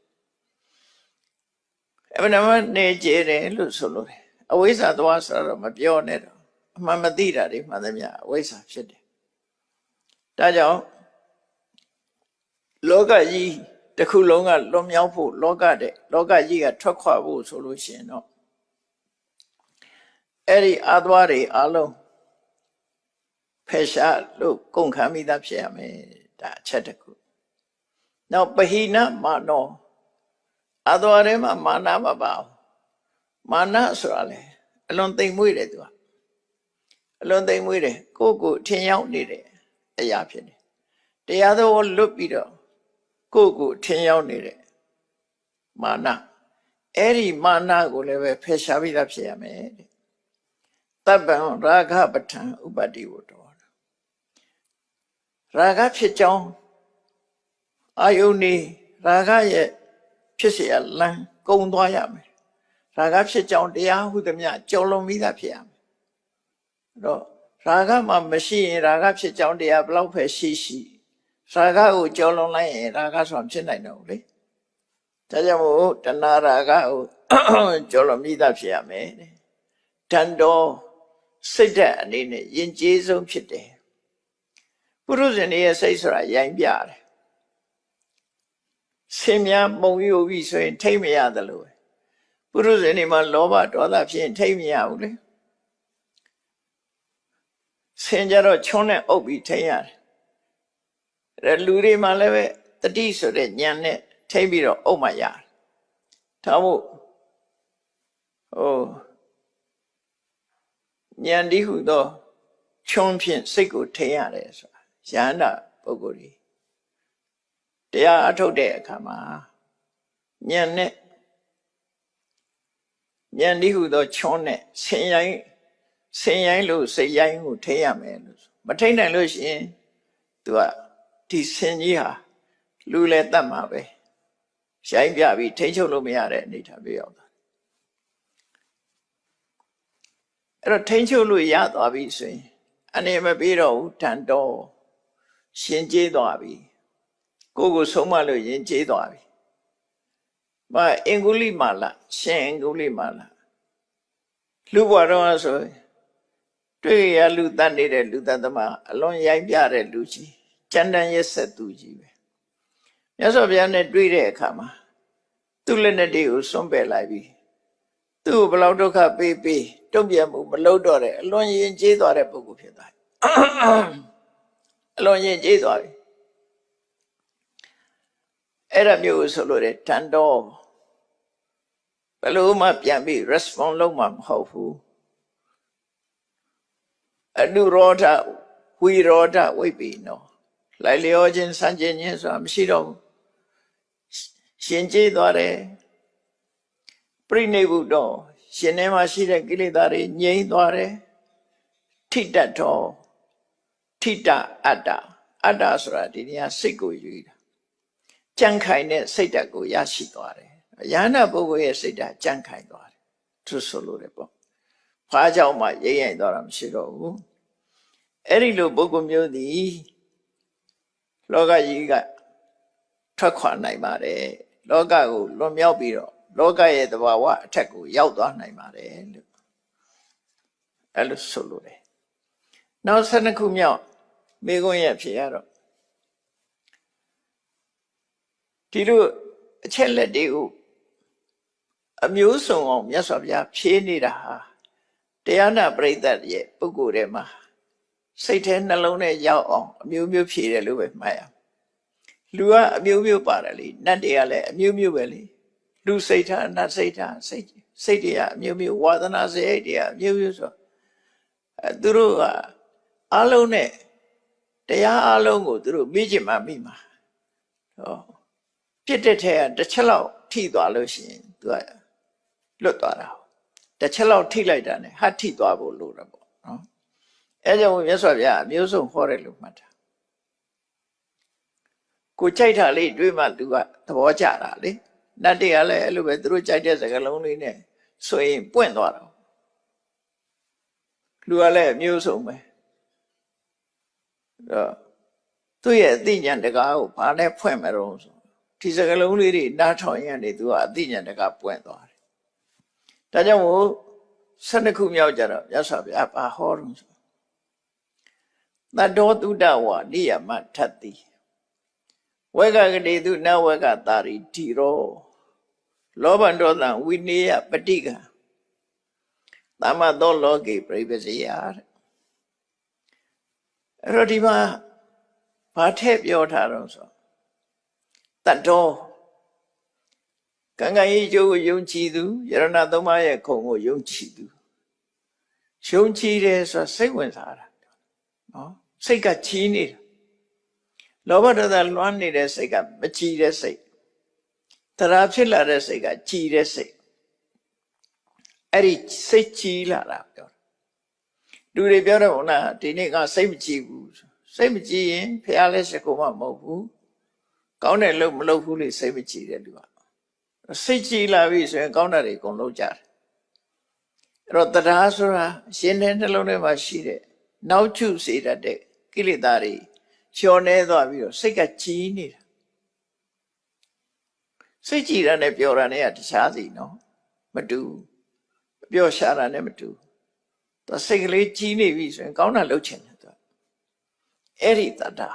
အဲ့ဒါမှနေကြတယ်လို့ဆိုလို့တယ်အဝိဇ္ဇာသဝဆိုတော့မပြောနဲ့တော့အမှန်မသိတာတွေမှန်သမျှအဝိဇ္ဇာဖြစ်တယ်ဒါကြောင့်လောကကြီးတစ်ခုလုံးကလွန်မြောက်ဖို့လောကကြီးကထွက်ခွာဖို့ဆိုလို့ရှိရင်တော့အဲ့ဒီအာသဝတွေအလုံးဖယ်ရှားလို့ကုန်ခံမိသားဖြစ်ရမယ်ဒါအချက်တစ်ခုနောက်ပဟိနမာနောအာသဝထဲမှာမာနမပါဘူးမာနဆိုတာလေအလွန်သိမ်မွေ့တယ်သူကအလွန်သိမ်မွေ့တယ်ကိုယ့်ကိုထင်ရောက်နေတဲ့အရာဖြစ်တယ်တရားတော်လွတ်ပြီးတော့ကိုယ့်ကိုထင်ရောက်နေတဲ့မာနအဲ့ဒီမာနကိုလည်းပဲဖယ်ရှားပြီးသားဖြစ်ရမယ်တဲ့တပ္ပံရာဂပဋ္ဌံဥပတ္တိဝတ္တောရာဂဖြစ်ကြောင်းအာယုန်နေရာဂရဲ့ဖြစ်เสียလမ်းကုံသွားရမယ်ရာဂဖြစ်ကြောင်းတရားဟုသမျှကြော်လွန်ပြီးသားဖြစ်ရမယ်အဲ့တော့ရာဂမှာမရှိရင်ရာဂဖြစ်ကြောင်းတရားဘယ်လောက်ပဲရှိရာဂကိုကြော်လွန်လိုက်ရင်ရာဂဆိုတာဖြစ်နိုင်တော့ဘူးလေဒါကြောင့်မို့တဏှာရာဂကိုကြော်လွန်ပြီးသားဖြစ်ရမယ်တဲ့တန်တော်စိတ်ဓာတ်အနေနဲ့ယဉ်ကျေးဆုံးဖြစ်တယ်ပုရုဇဉ်ရဲ့စိတ်ဆိုတာရိုင်းပြတယ်ဆင်းများပုံယူပြီးဆိုရင်ထိမ့်မရတယ်လို့ပုရုဇဉ်တွေမှာလောဘဒေါသဖြစ်ရင်ထိမ့်မရဘူးလေဆင်းကြတော့ချွန်းနဲ့အုပ်ပြီးထိမ့်ရတယ်လူတွေမှာလည်းပဲတတိဆိုတဲ့ဉာဏ်နဲ့ထိမ့်ပြီးတော့အုပ်မှရတယ်ဒါမို့ဉာဏ်ဒီဟုသောချွန်းဖြင့်စိတ်ကိုထိမ့်ရတယ်ဆိုတာယန္တာပုဂ္ဂိုလ်ကြီးတရားအထုတ်တဲ့အခါမှာဉာဏ်နဲ့ဉာဏ်ဒီဟုသောချွန်းနဲ့ဆင်ရိုင်းလို့စိတ်ရိုင်းကိုထိမ့်ရမယ်လို့မထိမ့်နိုင်လို့ရှိရင်သူကဒီဆင်ကြီးဟာလူလဲတတ်မှာပဲရိုင်းပြပြီးထိမ့်ချုပ်လို့မရတဲ့အနေထားပြောရောက်တာအဲ့တော့ထိမ့်ချုပ်လို့ရသွားပြီဆိုရင်အနေမပေးတော့ဘူးတန်တော်ရှင်ကျေးသွားပြီကိုယ်ကိုဆုံးမလို့ရင်ကျေးသွားပြီအင်္ဂုလိမာလရှင်အင်္ဂုလိမာလလူဘဝတော့ဆိုတွေ့ရလူတတ်နေတဲ့လူတတ်သမားအလွန်ရိုင်းပြတဲ့လူကြီးကြမ်းတမ်းရက်ဆက်သူကြီးပဲမြတ်စွာဘုရားနဲ့တွေ့တဲ့အခါမှာသူ့လက်နဲ့တွေကိုစွန့်ပယ်လိုက်ပြီးသူ့ကိုဘလောက်ဒုက္ခပေးတုံ့ပြန်မှုမလုပ်တော့တဲ့အလွန်ရင်ကျေးသွားတဲ့ပုဂ္ဂိုလ်ဖြစ်သွားတယ် အလွန်ရင်ကျေးသွားပြီအဲ့ဒါမျိုးဆိုလို့တဲ့တန်တော့ဘယ်လိုမှပြန်ပြီး respond လုပ်မှာမဟုတ်ဘူးအနုရောဓဝိရောဓဝိပိနောလိုက်လျောခြင်းစံကျင်ခြင်းဆိုတာမရှိတော့ဘူးရှင်ကျေးသွားတယ်ပြိနိဗ္ဗုဒ္ဓရှင်ထဲမှာရှိတဲ့ကိလေသာတွေငြိမ်းသွားတယ်ထိတတ်တော်ထိတအတ္တအတ္တဆိုတာဒီနေရာစိတ်ကိုယူတာကြံ့ခိုင်တဲ့စိတ်ဓာတ်ကိုရရှိသွားတယ်ယန္နာပုဂ္ဂိုလ်ရဲ့စိတ်ဓာတ်ကြံ့ခိုင်သွားတယ်သူဆိုလို့တယ်ပေါ့ဘာကြောင့်မှရိမ့်ရိုင်သွားတာမရှိတော့ဘူးအဲ့ဒီလိုပုဂ္ဂိုလ်မျိုးသည်လောကကြီးကထွက်ခွာနိုင်ပါတယ်လောကကိုလွန်မြောက်ပြီးတော့လောကရဲ့သဘာဝအထက်ကိုရောက်သွားနိုင်ပါတယ်လို့အဲ့လိုဆိုလို့တယ်နောက်12ခုမြောက်မိဂုံးရဲ့ဖြေရတော့ဒီလိုအချက်လက်တွေကိုအမျိုးစုံအောင်မြတ်စွာဘုရားဖြေနေတာဟာတရားနာပရိသတ်ရဲ့ပုဂ္ဂိုလ်တွေမှာစိတ်ထဲနှလုံးထဲရောက်အောင်အမျိုးမျိုးဖြေတယ်လို့ပဲမှတ်ရလူကအမျိုးမျိုးပါတယ်လေနတ်တွေကလည်းအမျိုးမျိုးပဲလေလူစိတ်ထားနတ်စိတ်ထားစိတ်တွေကအမျိုးမျိုးဝါသနာစိတ်တွေကအမျိုးမျိုးဆိုသူတို့ကအလုံးနဲ့တရားအလုံးကိုသူတို့မိချင်မှမိမှာဟောပြစ်တဲ့ထဲကတစ်ချက်လောက်ထိသွားလို့ရှိရင်သူကလွတ်သွားတာတစ်ချက်လောက်ထိလိုက်တာနဲ့ဟာထိသွားဖို့လိုတယ်ပေါ့နော်အဲကြောင့်မြတ်စွာဘုရားအမျိုးစုံဟောတယ်လို့မှတ်တာကိုကြိုက်တာလေးတွေးမှသူကသဘောကျတာလေနတ်တွေကလည်းအဲ့လိုပဲသူတို့ကြိုက်တဲ့စကားလုံးလေးနဲ့ဆိုရင်ပွင့်သွားတာလူကလည်းအမျိုးစုံပဲသူ့ရဲ့အသိဉာဏ်တကားကိုဘာနဲ့ဖွင့်မလို့ဆိုဒီစကားလုံးလေးတွေနားထောင်ရင်သူကအသိဉာဏ်တကားပွင့်သွားတယ်ဒါကြောင့်မို့12ခုမြောက်ကြတော့မြတ်စွာဘုရားဘာဟောတော့ဆိုသတ္တောတုဒ္ဒဝါနိယမထတ္တိဝေကဂတိတုနဝေကတာရိတိရောလောဘဒေါသဝိနည်းပဋိကသမသောလောကေပြိပစီယတဲ့အဲ့တော့ဒီမှာဘာထည့်ပြောထားတော့ဆိုတတ္တောကံကံဤကျိုးကိုယုံကြည်သူယရဏသုံးပါးရဲ့ခုံကိုယုံကြည်သူယုံကြည်တယ်ဆိုစိတ်ဝင်စားတာနော်စိတ်ကချီးနေတာလောဘဒေါသလွှမ်းနေတဲ့စိတ်ကမကြည်တဲ့စိတ်တရားဖြစ်လာတဲ့စိတ်ကကြည်တဲ့စိတ်အဲ့ဒီစိတ်ကြည်လာတာပြောလူတွေပြောတော့ဟုတ်လားဒီနေ့ကစိတ်မကြည်ဘူးစိတ်မကြည်ရင်ဖះလဲရှိခိုးမှမဟုတ်ဘူးကောင်းတဲ့လို့မလုပ်ဘူးလေစိတ်မကြည်တဲ့လူကစိတ်ကြည်လာပြီဆိုရင်ကောင်းတာတွေအကုန်လုပ်ကြတယ်အဲ့တော့တရားဆိုတာရှင်တဲ့နှလုံးထဲမှာရှိတဲ့နောက်ချုပ်စေတတ်တဲ့ကိလေသာတွေလျှော်နေသွားပြီးတော့စိတ်ကကြည်နေတာစိတ်ကြည်တာနဲ့ပျော်တာနဲ့ကတခြားစီနော်မတူပျော်ရှားတာနဲ့မတူသူစိတ်ကလေးကြည်နေပြီဆိုရင်ကောင်းတာလုပ်ချင်တယ်သူအဲ့ဒီတတ္တာ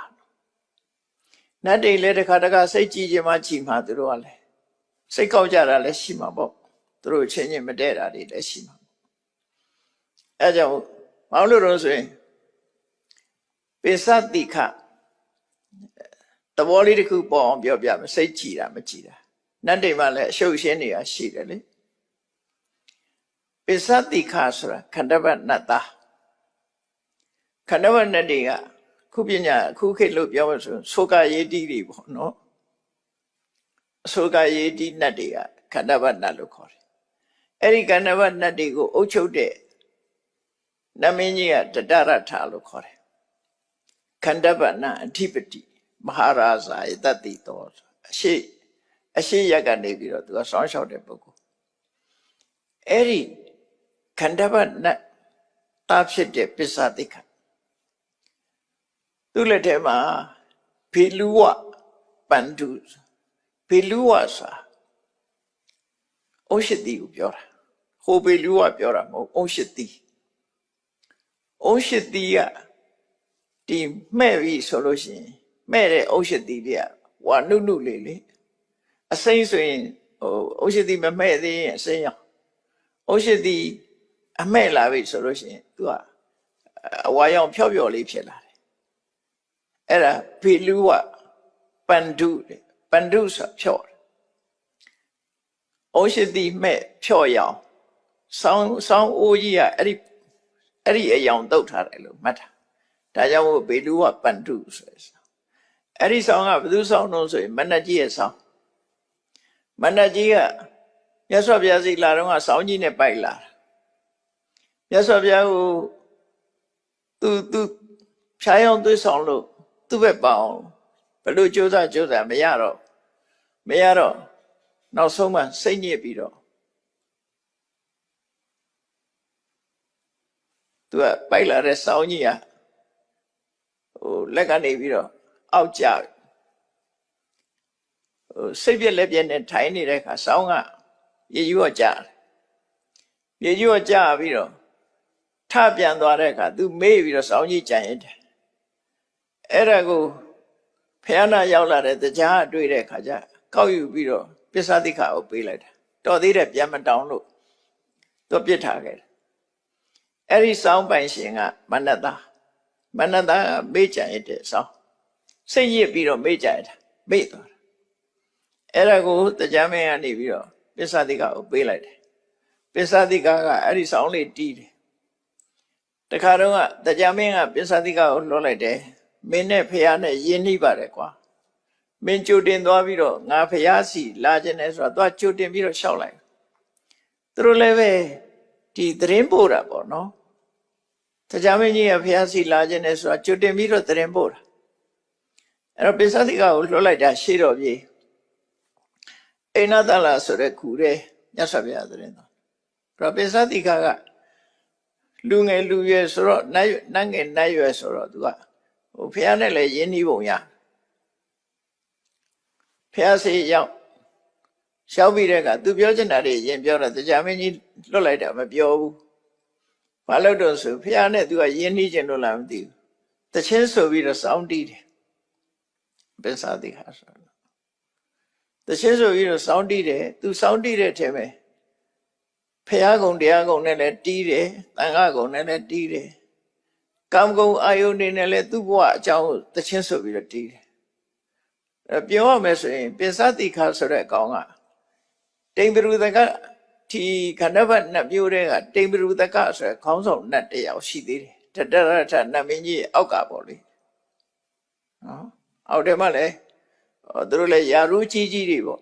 နတ်တွေလည်းတစ်ခါတခါစိတ်ကြည်ခြင်းမှကြည်မှသူတို့ကလည်းစိတ်ကောက်ကြတာလည်းရှိမှာပေါ့သူတို့ချင်းချင်းမတည့်တာတွေလည်းရှိမှာအဲကြောင့်ဘာလို့လို့ဆိုရင်ပိစတိခသဘောလေးတစ်ခုပေါ်အောင်ပြောပြမယ်စိတ်ကြည်တာမကြည်တာနတ်တွေမှလည်းအရှုပ်ရှင်းနေတာရှိတယ်လေပိစတိခဆိုတာခန္ဓာဘနတ္တခန္ဓာဘနတ်တွေကခုပညာခုခေတ်လို့ပြောလို့ဆိုဆိုကယေတိတွေပေါ့နော်အဆိုကယေတိနတ်တွေကခန္ဓာဘနတ်လို့ခေါ်တယ်အဲ့ဒီခန္ဓာဘနတ်တွေကိုအုပ်ချုပ်တဲ့နမင်းကြီးကတတရထလို့ခေါ်တယ်ခန္ဓာဘနအဓိပတိမဟာရာဇာယတတိတောအရှိရက်ကနေပြီးတော့သူကဆောင်းလျှောက်တဲ့ပုဂ္ဂိုလ်အဲ့ဒီခန္ဓာဘနတာဖြစ်တဲ့ပစ္စတိခသူ့လက်ထဲမှာဖေလူဝပန္တုဖေလူဝစာဩရှိတိကိုပြောတာဟိုဖေလူဝပြောတာမဟုတ်ဩရှိတိဩရှိတိကဒီမဲ့ပြီဆိုလို့ရှိရင်မဲ့တဲ့ဩရှိတိတွေကဝါနုနုလေးလေအစိမ့်ဆိုရင်ဩရှိတိမမဲ့သေးရင်အစိမ့်ရောက်ဩရှိတိအမဲ့လာပြီဆိုလို့ရှိရင်သူကအဝါရောင်ဖြော့ဖြော့လေးဖြစ်လာတယ် အဲ့ဒါဖေလူဝပန္ဓုတဲ့ပန္ဓုဆိုဖြော့ဩရှိတိမဲ့ဖြော့ရအောင်ဆောင်းအိုးကြီးကအဲ့ဒီအယောင်တုတ်ထားတယ်လို့မှတ်တာဒါကြောင့်မို့ဖေလူဝပန္ဓုဆိုအဲ့ဒီဆောင်းကဘယ်သူဆောင်းတော့ဆိုရင်မဏ္ဍကြီးရဲ့ဆောင်းမဏ္ဍကြီးကမြတ်စွာဘုရားစီလာတော့ကဆောင်းကြီးနဲ့ပိုက်လာမြတ်စွာဘုရားကိုသူဖြားအောင်သွေးဆောင်လို့သူ့ဘက်ပါအောင်ဘလို့ကြိုးစားမရတော့နောက်ဆုံးမှစိတ်ညစ်ပြီးတော့သူကပိုက်လာတဲ့ဆောင်းကြီးကလက်ကနေပြီးတော့အောက်ကျစိတ်ပြက်လက်ပြက်နဲ့ထိုင်နေတဲ့အခါဆောင်းကရေယူတော့ကျပြီးတော့ထပြန်သွားတဲ့အခါသူမေ့ပြီးတော့ဆောင်းကြီးကြံရင်တယ်အဲ့ဒါကိုဖះနာရောက်လာတဲ့တရားအတွေ့တဲ့အခါကျကောက်ယူပြီးတော့ပစ္ဆတိခါကိုပေးလိုက်တာတော်သေးတယ်ပြန်မတောင်းလို့သူပြစ်ထားခဲ့တယ်အဲ့ဒီဆောင်းပိုင်ရှင်ကမနတကမေ့ကြံရတဲ့ဆောင်းစိတ်ရစ်ပြီးတော့မေ့ကြရတာမေ့သွားတာအဲ့ဒါကိုတရားမင်းကနေပြီးတော့ပစ္ဆတိခါကိုပေးလိုက်တယ်ပစ္ဆတိခါကအဲ့ဒီဆောင်းလေးတီးတယ်တခါတော့ကတရားမင်းကပစ္ဆတိခါကိုလွှတ်လိုက်တယ်မင်းနဲ့ဖះနဲ့ယဉ်နှိပါတယ်ကွာမင်းကြိုတင်သွားပြီးတော့ငါဖះစီလာခြင်းနဲ့ဆိုတော့သူကကြိုတင်ပြီးတော့ရှောက်လိုက်သူတို့လည်းပဲဒီသတင်းပို့တာပေါ့နော်တရားမင်းကြီးကဖះစီလာခြင်းနဲ့ဆိုတော့ကြိုတင်ပြီးတော့သတင်းပို့တာအဲ့တော့ပစ္ဆတိကကိုလွှတ်လိုက်တာရှေ့တော်ပြေအိနာတလာဆိုတဲ့ခုတဲ့မြတ်စွာဘုရားသတင်းတော်အဲ့တော့ပစ္ဆတိကလူငယ်လူရွယ်ဆိုတော့နတ်ငယ်နတ်ရွယ်ဆိုတော့သူကဖះနဲ့လည်းယဉ်နှီးပုံရဖះစီရောက်ရှောက်ပြီးတဲ့ကသူပြောချင်တာတွေရင်ပြောတော့တရားမင်းကြီးလွတ်လိုက်တာမပြောဘူးဘာလို့တော့ဆိုဖះနဲ့သူကယဉ်နှီးခြင်းလို့လားမသိဘူးတချင်းဆိုပြီးတော့စောင်းတီးတယ်ပစ္ဆတိခါဆိုတော့တချင်းဆိုပြီးတော့စောင်းတီးတယ်သူစောင်းတီးတဲ့ထဲမှာဖះကုံတရားကုံနဲ့လည်းတီးတယ်တန်ခါကုံနဲ့လည်းတီးတယ်ကံကုံအာယုန်နေနဲ့လည်းသူ့ဘဝအကြောင်းတချင်းဆိုပြီးတော့တီးတယ်ပြောရမယ်ဆိုရင်ပစ္ဆတိခါဆိုတဲ့အကောင်ကတိမ်ပရုသကဒီခန္ဓာဘတ်နှစ်မျိုးတွေကတိမ်ပရုသကဆိုတဲ့ခေါင်းဆောင်နတ်တယောက်ရှိသေးတယ်တတရထနတ်မင်းကြီးအောက်ကပေါ့လေနော်အောက်ထဲမှာလည်းသူတို့လည်းယာရုကြီးတွေပေါ့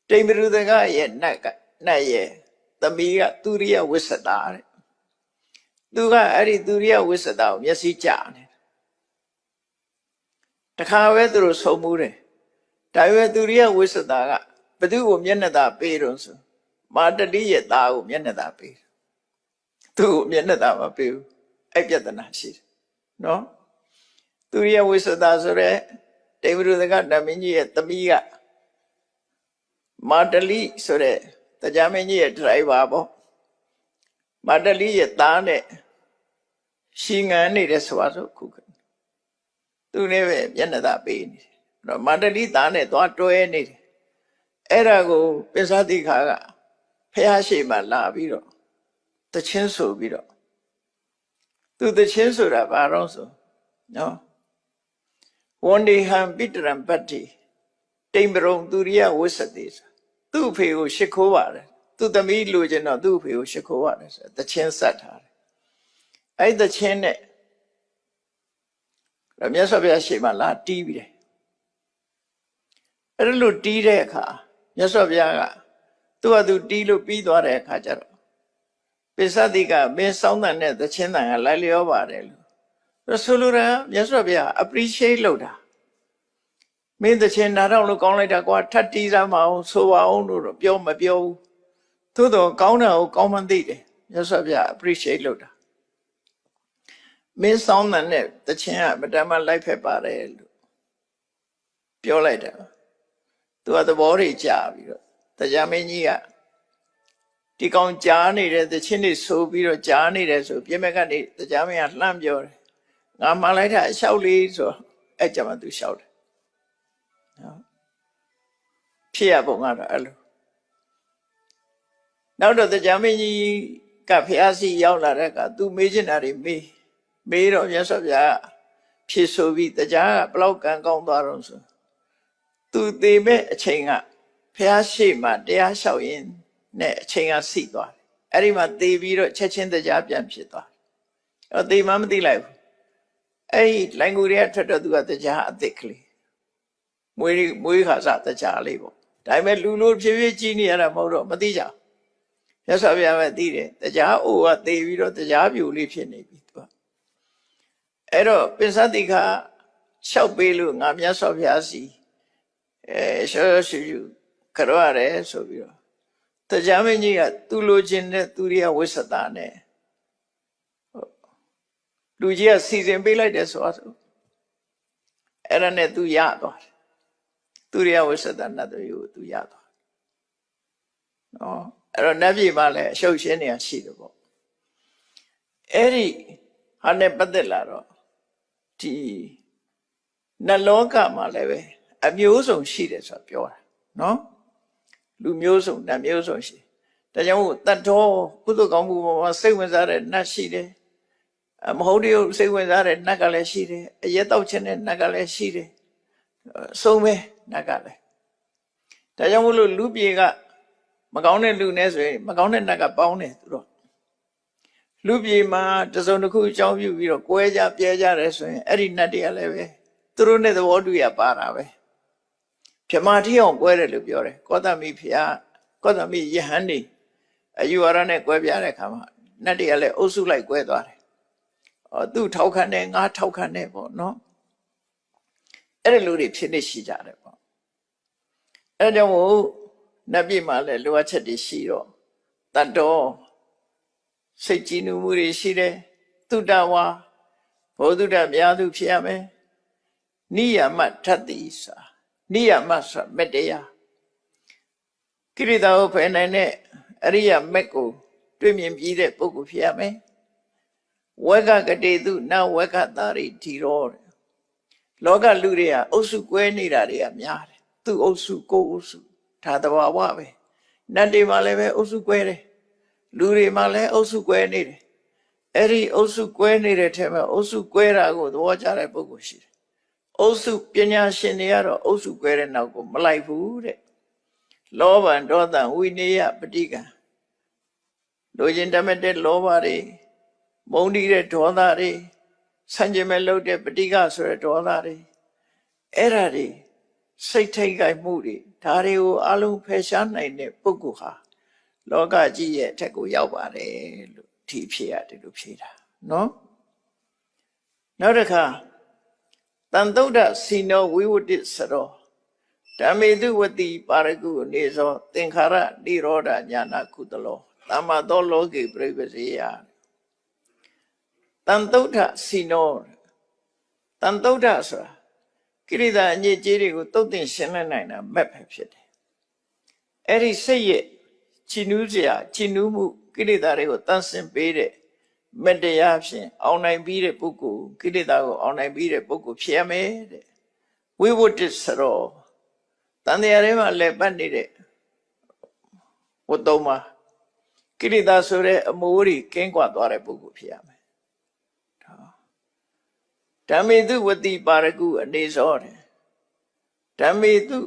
တိမ်ပရုသကရဲ့နတ်ရဲ့သမီးကသူရိယဝိသတာတဲ့သူကအဲ့ဒီသူရိယဝိသတာကိုမျက်စိကျနေတခါပဲသူတို့ဆုံးမှုတယ်ဒါပေမဲ့သူရိယဝိသတာကဘသူ့ကိုမျက်နှာသာပေးတော့ဆိုမာတတိရဲ့သားကိုမျက်နှာသာပေးသူ့ကိုမျက်နှာသာမပေးဘူးအဲ့ပြဿနာရှိတယ်နော်သူရိယဝိသတာဆိုရဲတေဝရုသကဓမ္မင်းကြီးရဲ့သမီးကမာတလိဆိုတဲ့တရားမင်းကြီးရဲ့ဒရိုင်ဘာပေါ့မာတလိရဲ့သားနဲ့ရှင်ငံနေတဲ့ဆိုတော့ခုသူနဲ့ပဲမျက်နှာသာပေးနေတယ်အဲ့တော့မာတလိသားနဲ့သွားတွဲနေတယ်အဲ့ဒါကိုပစ္ဆတိခါကဖះရှိမှလာပြီးတော့တချင်းဆိုပြီးတော့သူတချင်းဆိုတာဘာတော့ဆိုနော်ဝန္ဒီဟံပိတရံပတ္တိတိမ်ပရုံသူရိယဝိသတိသူ့ဖေကိုရှ िख ိုးပါတယ်သူ့သမီးလိုချင်တော့သူ့ဖေကိုရှ िख ိုးပါတယ်ဆိုတချင်းဆက်ထားတယ်အဲ့တချင်းနဲ့မြတ်စွာဘုရားရှိမှလာတီးပြီးတယ်အဲ့လိုတီးတဲ့အခါမြတ်စွာဘုရားကသူ့ဟာသူတီးလို့ပြီးသွားတဲ့အခါကျတော့ပိဿတိကမင်းစောင်းတန်တဲ့သချင်းတန်ကလိုက်လျောပါတယ်လို့ဆိုလိုတာမြတ်စွာဘုရား appreciate လုပ်တာမင်းသချင်းနာတော့လို့ကောင်းလိုက်တာကွာထပ်တီးစားမအောင်ဆိုပါအောင်လို့တော့ပြောမပြောဘူးသို့တော့ကောင်းတာကိုကောင်းမှသိတယ်မြတ်စွာဘုရား appreciate လုပ်တာမင်းစောင်းတန်တဲ့သချင်းကမတမ်းမလိုက်ဖက်ပါတယ်လို့ပြောလိုက်တာသူကသဘောတွေကြာပြီးတော့တရားမင်းကြီးကဒီကောင်ကြားနေတဲ့သချင်းတွေဆိုပြီးတော့ကြားနေတယ်ဆိုပြင်မဲ့ကနေတရားမင်းကလှမ်းပြောတယ်ငါမှလိုက်တာအလျှောက်လေးဆိုအဲ့ကြမှာသူလျှောက်တယ်နော်ဖြစ်ရပုံကတော့အဲ့လိုနောက်တော့တရားမင်းကြီးကဖះစီရောက်လာတဲ့အခါသူမေးချင်တာတွေမေးတော့မြတ်စွာဘုရား ဖြည့်ဆိုပြီးတရားကဘလောက်ကံကောင်းသွားတော့ဆိုသူသေးမဲ့အချိန်ကဖះရှိမှတရားလျှောက်ရင်နဲ့အချိန်ကစီသွားတယ်အဲ့ဒီမှာသေပြီးတော့ချက်ချင်းတရားပြန်ဖြစ်သွားတယ်သေမှမသိလိုက်ဘူးအဲ့ဒီလိုင်ကူတွေကထွက်တော့သူကတရားအသစ်ကလေးမွေးခါစားတရားလေးပေါ့ဒါပေမဲ့လူလို့ဖြည်းဖြည်းကြီးနေရတာမဟုတ်တော့မသိကြဘူးမြတ်စွာဘုရားပဲသိတယ်တရားအိုကသေပြီးတော့တရားပြူလေးဖြစ်နေပြီသူကအဲ့တော့ပင်စတိခါလျှောက်ပေးလို့ငါမြတ်စွာဘုရားစီရှောရှုခရရတယ်ဆိုပြီးတော့တရားမင်းကြီးကသူလိုချင်တဲ့သူရိယဝိသတာနဲ့လူကြီးကစီစဉ်ပေးလိုက်တယ်ဆိုတော့အဲ့ဒါနဲ့သူရသွားတယ်သူရိယဝိသတာနတ်တွေကိုသူရသွားနော်အဲ့တော့နတ်ပြည်မှာလည်းအရှုပ်ရှင်းနေရရှိတယ်ပေါ့အဲ့ဒီဟာနဲ့ပတ်သက်လာတော့ဒီနတ်လောကမှာလည်းပဲအမျိုးစုံရှိတယ်ဆိုတာပြောတာနော်လူမျိုးစုံနတ်မျိုးစုံရှိဒါကြောင့်တတ်တော်ကုသိုလ်ကောင်းမှုပေါ်မှာစိတ်ဝင်စားတဲ့နတ်ရှိတယ်မဟုတ်တဲ့စိတ်ဝင်စားတဲ့နတ်ကလည်းရှိတယ်အရက်တောက်ခြင်းတဲ့နတ်ကလည်းရှိတယ်ဆုံးပဲနတ်ကလည်းဒါကြောင့်မို့လို့လူပြေကမကောင်းတဲ့လူနဲ့ဆိုရင်မကောင်းတဲ့နတ်ကပေါင်းတယ်သူတို့လူပြေမှာတစုံတစ်ခုအကြောင်းပြုပြီးတော့ကွဲကြပြဲကြတယ်ဆိုရင်အဲ့ဒီနတ်တွေကလည်းပဲသူတို့နဲ့သဘောတူရပါတာပဲပြမတိအောင်ကွဲတယ်လို့ပြောတယ်ကောသမိဖျားကောသမိယဟန်နေအယူဝါဒနဲ့ကွဲပြားတဲ့ခါမှာနတ်တွေကလည်းအုပ်စုလိုက်ကွဲသွားတယ်သူထောက်ခံတယ်ငါထောက်ခံတယ်ပေါ့နော်အဲ့ဒီလူတွေဖြစ်နေရှိကြတယ်ပေါ့အဲ့ကြောင့်မို့နတ်ပြည်မှာလည်းလိုအပ်ချက်တွေရှိတော့တတ်တော်စိတ်ကြည်နူမှုတွေရှိတယ်သုတဝါဘောဓုတများသူဖြစ်ရမယ်နိယမထတ္တိစာနိယမဆိုမတရားကိရိတာကိုဖယ်နိုင်တဲ့အရိယမက်ကိုတွေ့မြင်ပြီးတဲ့ပုဂ္ဂိုလ်ဖြစ်ရမယ်ဝေကကတိတုနဝေကတာရိဓီရောလောကလူတွေကအုပ်စုကွဲနေတာတွေကများတယ်သူအုပ်စုကိုယ်အုပ်စုဒါတဘာဝပဲနတ်တွေမှာလည်းပဲအုပ်စုကွဲတယ်လူတွေမှာလည်းအုပ်စုကွဲနေတယ်အဲ့ဒီအုပ်စုကွဲနေတဲ့ထဲမှာအုပ်စုကွဲတာကိုသဘောကျတဲ့ပုဂ္ဂိုလ်ရှိတယ်အုပ်စုပညာရှင်တွေကတော့အုပ်စုကွဲတဲ့နောက်ကိုမလိုက်ဘူးတဲ့လောဘဒေါသဝိနည်းပဋိကံလိုချင်တတ်မဲ့တဲ့လောဘတွေမုန်းတီးတဲ့ဒေါသတွေဆန့်ကျင်မဲ့လုပ်တဲ့ပဋိကဆိုတဲ့ဒေါသတွေအဲ့ဓာတွေစိတ်ထိတ်ခိုက်မှုတွေဒါတွေကိုအလုံးဖယ်ရှားနိုင်တဲ့ပုဂ္ဂိုလ်ဟာလောကကြီးရဲ့အထက်ကိုရောက်ပါတယ်လို့ဒီဖြစ်ရတယ်လို့ဖြေတာနော်နောက်တစ်ခါတန်တုဒ္ဒစီနောဝိဝတ္တိစရောဓမ္မေတုဝတိပါရကုနေသောသင်္ခါရနိရောဓညာနာကုသလောသမ္မာသောလောကေပြိပစေယတန်တုဒ္ဒစီနောတန်တုဒ္ဒဆိုတာကိရိတာအညစ်အကြေးတွေကိုတုတ်တင်ရှင်းလင်းနိုင်တာမက်ပဲဖြစ်တယ်အဲ့ဒီစိတ်ရဲ့ချီနူးစရာချီနူးမှုကိရိတာတွေကိုတန်ဆင်ပေးတဲ့မတရားဖြင့်အောင်နိုင်ပြီးတဲ့ပုဂ္ဂိုလ်ကိလေသာကိုအောင်နိုင်ပြီးတဲ့ပုဂ္ဂိုလ်ဖြစ်ရမယ်တဲ့ဝိဝတ္တစရောတန်တရားထဲမှာလည်းပတ်နေတဲ့ဝတ္တုံမှာကိလေသာဆိုတဲ့အမိုးတွေကင်းကွာသွားတဲ့ပုဂ္ဂိုလ်ဖြစ်ရမယ်ဓမ္မေတုဝတိပါရကုအနေစောတယ်ဓမ္မေတု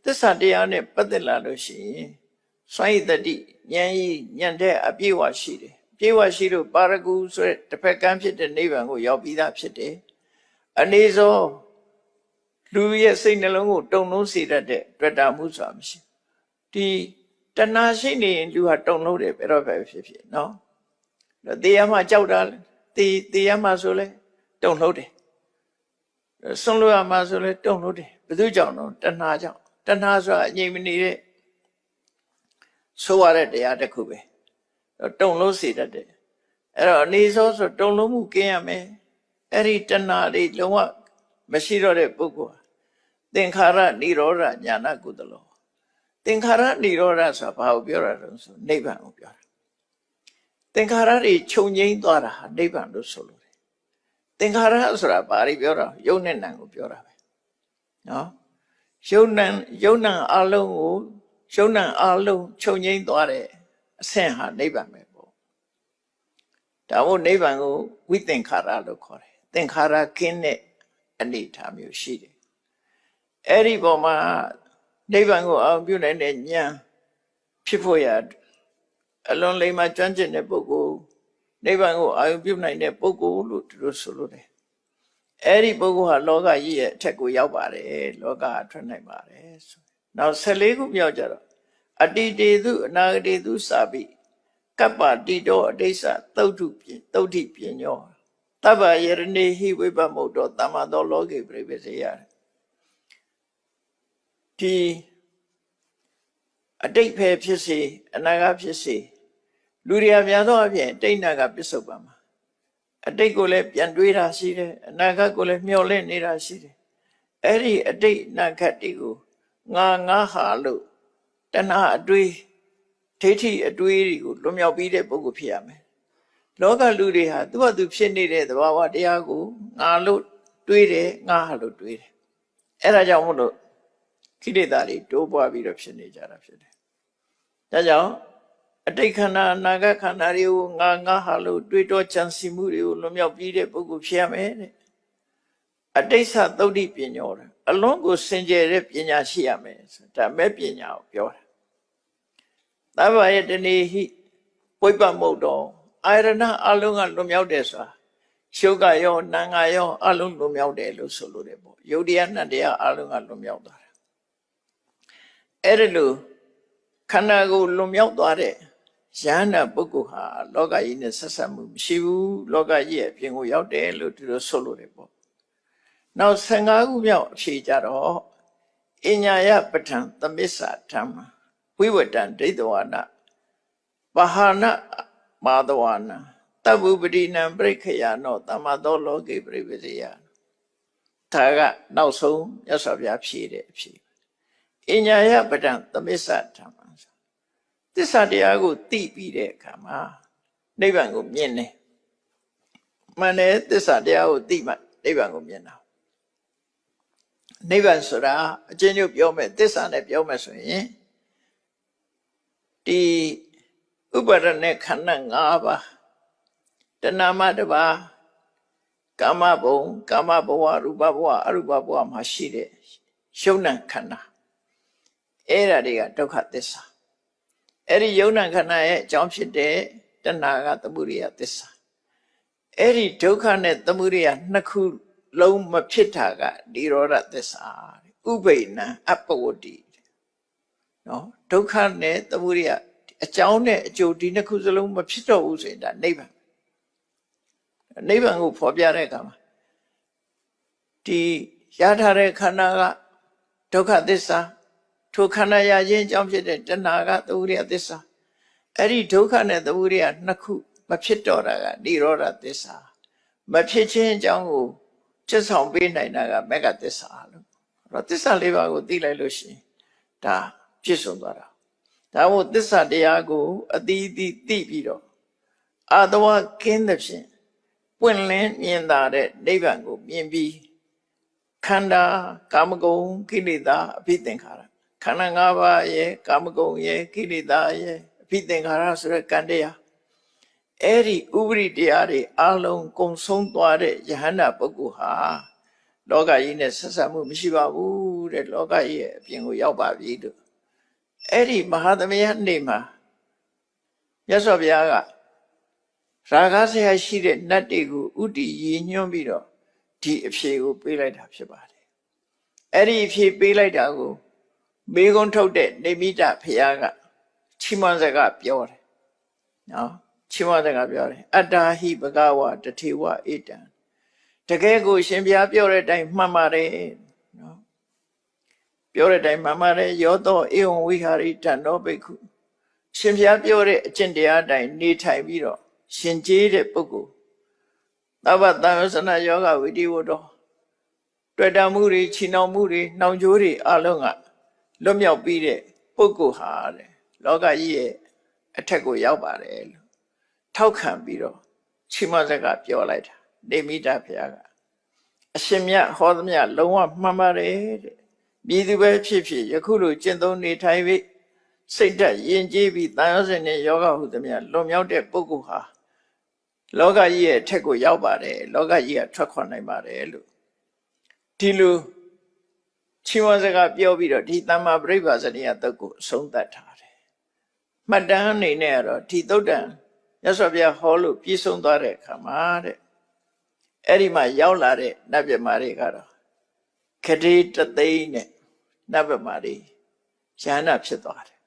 သစ္စာတရားနဲ့ပတ်သက်လာလို့ရှိရင်စွန့်ရည်တတိဉာဏ်ဤဉာဏ်တဲ့အပြည့်အဝရှိတယ်ပြေဝရှိလို့ပါရဂုဆိုတဲ့တစ်ဖက်ကမ်းဖြစ်တဲ့နိဗ္ဗာန်ကိုရောက်ပြီးသားဖြစ်တယ်အနေစောလူရဲ့စိတ်နှလုံးကိုတုန်လုံးစေတတ်တဲ့တွေ့တာမှုဆိုတာမရှိဒီတဏှာရှိနေရင်လူဟာတုန်လို့တယ်ဘယ်တော့ပဲဖြစ်ဖြစ်နော်တရားမှကြောက်တာတရားမှဆိုလဲတုန်လို့တယ်ဆွန့်လို့ရမှဆိုလဲတုန်လို့တယ်ဘယ်သူကြောင့်တော့တဏှာကြောင့်တဏှာဆိုတာအငြိမ်မနေတဲ့ဆိုရတဲ့တရားတစ်ခုပဲတုံလို့စေတတ်တယ်အဲ့တော့အနေစောဆိုတုံလို့မှုကင်းရမယ်အဲ့ဒီတဏှာတွေလုံးဝမရှိတော့တဲ့ပုဂ္ဂိုလ်သင်္ခါရနိရောဓညာနာကုသလောသင်္ခါရနိရောဓဆိုတာဘာကိုပြောတာလဲဆိုနိဗ္ဗာန်ကိုပြောတာသင်္ခါရတွေချုပ်ငြိမ်းသွားတာဟာနိဗ္ဗာန်လို့ဆိုလို့တယ်သင်္ခါရဆိုတာဘာတွေပြောတာယုံနဲ့နံကိုပြောတာပဲနော်ယုံနံအလုံးကိုယုံနံအလုံးချုပ်ငြိမ်းသွားတဲ့အဆင့်ဟာနိဗ္ဗာန်ပဲပေါ့ဒါမို့နိဗ္ဗာန်ကိုဝိသင်္ခါရလို့ခေါ်တယ်သင်္ခါရကင်းတဲ့ အနေထားမျိုးရှိတယ်အဲ့ဒီပေါ်မှာနိဗ္ဗာန်ကိုအောင်ပြုနိုင်တဲ့ဉာဏ်ဖြစ်ဖို့ရအလွန်လိမ္မာကျွမ်းကျင်တဲ့ပုဂ္ဂိုလ်နိဗ္ဗာန်ကိုအာရုံပြုနိုင်တဲ့ပုဂ္ဂိုလ်လို့သူတို့ဆိုလို့တယ်အဲ့ဒီပုဂ္ဂိုလ်ဟာလောကကြီးရဲ့အထက်ကိုရောက်ပါတယ်လောကထွက်နိုင်ပါတယ်ဆိုနောက်14ခုမြောက်ကြတော့အတ္တိတေသူအနာဂတေသူစပိကပ္ပတိတောအဋ္ဌိစသုတ်တိပညောတဗ္ဗယရဏိဟိဝိပမုတ်တောတမ္မသောလောကေပြိပစေယဒီအတိတ်ဖယ်ဖြစ်စေအနာဂတ်ဖြစ်စေလူတွေအများသောအဖြစ်တိတ်နာကပစ္စုပန်မှာအတိတ်ကိုလည်းပြန်တွေးတာရှိတယ်အနာဂတ်ကိုလည်းမျှော်လင့်နေတာရှိတယ်အဲ့ဒီအတိတ်အနာဂတ်တွေကိုငါဟာလို့တဏှာအတွေးဒိဋ္ဌိအတွေးတွေကိုလွန်မြောက်ပြီးတဲ့ပုဂ္ဂိုလ်ဖြစ်ရမယ်လောကလူတွေဟာသူ့ဟာသူဖြစ်နေတဲ့သဘာဝတရားကိုငါလို့တွေးတယ်ငါဟာလို့တွေးတယ်အဲ့ဒါကြောင့်မို့လို့ခိလေသာတွေတိုးပွားပြီးတော့ဖြစ်နေကြတာဖြစ်တယ်ဒါကြောင့်အတိတ်ခန္ဓာအနာဂတ်ခန္ဓာတွေကိုငါဟာလို့တွေးတောကြံစည်မှုတွေကိုလွန်မြောက်ပြီးတဲ့ပုဂ္ဂိုလ်ဖြစ်ရမယ်တဲ့အတိစ္ဆသုတ်တိပညောတယ်အလွန်ကိုစင်ကြယ်တဲ့ပညာရှိရမယ်ဒါမဲ့ပညာကိုပြောတာသဗ္ဗယတနေဟိဝိပမုတ်တော်အာရဏအလုံးကလွန်မြောက်တယ်ဆိုတာရှုကရောနာငါရောအလုံးလွန်မြောက်တယ်လို့ဆိုလို့တယ်ပေါ့ယုတ်တရားနဲ့တရားအလုံးကလွန်မြောက်သွားတယ်အဲ့ဒါလို့ခန္ဓာကိုလွန်မြောက်သွားတဲ့ယန္နာပုဂ္ဂိုလ်ဟာလောကကြီးနဲ့ဆက်ဆက်မှုမရှိဘူးလောကကြီးရဲ့အပြင်ကိုရောက်တယ်လို့သူတို့ဆိုလို့တယ်ပေါ့နောက်15ခုမြောက်အဖြေကြတော့အညာယပဋ္ဌံသမစ္ဆာဓမ္မဝိဝတံဒိဋ္ဌဝါနပဟာနမာသဝနာတဗ္ဗုပတိနံပြိခယနောတမ္မသောလောကေပြိပစေယဒါကနောက်ဆုံးမြတ်စွာဘုရားဖြေတဲ့အဖြေအညာယပဋ္ဌံသမစ္ဆာဓမ္မသစ္စာတရားကိုသိပြီးတဲ့အခါမှာနိဗ္ဗာန်ကိုမြင်တယ်မှန်တယ်သစ္စာတရားကိုသိမှနိဗ္ဗာန်ကိုမြင်တာနိဗ္ဗာန်ဆိုတာအချင်းချင်းပြောမယ်သစ္စာနဲ့ပြောမယ်ဆိုရင်ဒီဥပါဒနဲ့ခန္ဓာ5ပါးတဏမတပါးကာမဘုံကာမဘဝရူပဘဝအရူပဘဝမှာရှိတဲ့ယုံ nant ခန္ဓာအဲ့ဒါတွေကဒုက္ခသစ္စာအဲ့ဒီယုံ nant ခန္ဓာရဲ့အကြောင်းဖြစ်တဲ့တဏှာကသမုဒိယသစ္စာအဲ့ဒီဒုက္ခနဲ့သမုဒိယနှစ်ခုလုံးမဖြစ်တာကនិရောဓသစ္စာဥပိ္ပနံအပဝတ္တိနော်ဒုက္ခနဲ့သမုဒိယအကြောင်းနဲ့အကျိုးဒီနှစ်ခုစလုံးမဖြစ်တော့ဘူးဆိုရင်ဒါနိဗ္ဗာန်ကိုဖော်ပြတဲ့အခါမှာဒီရထားတဲ့ခန္ဓာကဒုက္ခသစ္စာထိုခန္ဓာရခြင်းအကြောင်းဖြစ်တဲ့တဏှာကသမုဒိယသစ္စာအဲ့ဒီဒုက္ခနဲ့သမုဒိယနှစ်ခုမဖြစ်တော့တာကនិရောဓသစ္စာမဖြစ်ခြင်းအကြောင်းကိုကျက်ဆောင်ပေးနိုင်တာကမဂ္ဂသစ္စာလို့အဲ့တော့သစ္စာ၄ပါးကိုသိလိုက်လို့ရှိရင်ဒါပြည့်စုံသွားတာဒါမို့သစ္စာတရားကိုအတိအသီးသိပြီးတော့အာတဝကင်းတဲ့ဖြင့်ပွင့်လင်းမြင်သာတဲ့နိဗ္ဗာန်ကိုမြင်ပြီးခန္ဓာကာမဂုဏ်ကိလေသာအဘိသင်္ခါရခန္ဓာ၅ပါးရဲ့ကာမဂုဏ်ရဲ့ကိလေသာရဲ့အဘိသင်္ခါရဆိုတဲ့ကံတရားအဲ့ဒီဥပရိတရားတွေအလုံးကုံဆုံးသွားတဲ့ယဟန္တာပုဂ္ဂိုလ်ဟာလောကကြီးနဲ့ဆက်ဆံမှုမရှိပါဘူးတဲ့လောကကြီးရဲ့အပြင်ကိုရောက်ပါပြီလို့အဲ့ဒီမဟာသမယနေ့မှာမြတ်စွာဘုရားကရာဂဆရာရှိတဲ့နတ်တွေကိုဥတီရည်ညွှန်းပြီးတော့ဒီအဖြေကိုပေးလိုက်တာဖြစ်ပါတယ်အဲ့ဒီအဖြေပေးလိုက်တာကိုမေခွန်းထုတ်တဲ့နေမိတဘုရားကချီးမွမ်းစကားပြောတယ်နော်ချီးမွမ်းစကားပြောတယ်အတ္တာဟိဘဂဝတထေဝဧတံတကယ်ကိုရှင်ဘုရားပြောတဲ့အတိုင်းမှန်ပါတယ်နော်ပြောတဲ့အတိုင်းမှန်ပါတယ်ယောသောဧဝံဝိဟာရိတံသောဘိက္ခုရှင်ဘုရားပြောတဲ့အကျင့်တရားအတိုင်းနေထိုင်ပြီးတော့ရှင်ကျေးတဲ့ပုဂ္ဂိုလ်သဗ္ဗတံယောစနယောဂဝိတိဝတ္တောတွေ့တာမှုတွေချီနှောင်မှုတွေနှောင်ကြိုးတွေအလုံးကလွတ်မြောက်ပြီးတဲ့ပုဂ္ဂိုလ်ဟာတဲ့လောကကြီးရဲ့အထက်ကိုရောက်ပါတယ်လို့ထောက်ခံပြီးတော့ချီးမွမ်းစကားပြောလိုက်တာနေမိတဘုရားကအရှင်မြတ်ဟောသမျှလုံးဝမှန်ပါတယ်တဲ့မြည်သူပဲဖြစ်ဖြစ်ယခုလိုကျင့်သုံးနေထိုင်ပြီးစိတ်ဓာတ်ယဉ်ကျေးပြီးတန်ရုံးစင်နဲ့ယောဂဟုသမျှလွန်မြောက်တဲ့ပုဂ္ဂိုလ်ဟာလောကကြီးရဲ့အထက်ကိုရောက်ပါတယ်လောကကြီးကထွက်ခွာနိုင်ပါတယ်လို့ ဒီလိုချီးမွမ်းစကားပြောပြီးတော့ဒီသမ္မာပရိစ္ဆာစနိယသုတ်ကိုအဆုံးသတ်ထားတယ်မှတ်တမ်းအနေနဲ့ကတော့ဒီသုတ်တံမြတ်စွာဘုရားဟောလို့ပြည့်စုံသွားတဲ့အခါမှာတဲ့အဲ့ဒီမှာရောက်လာတဲ့နတ်မြတ်မာတွေကတော့ခတိတသိန်းနဲ့နတ်မြတ်မာတွေယဟန္တာဖြစ်သွားတယ်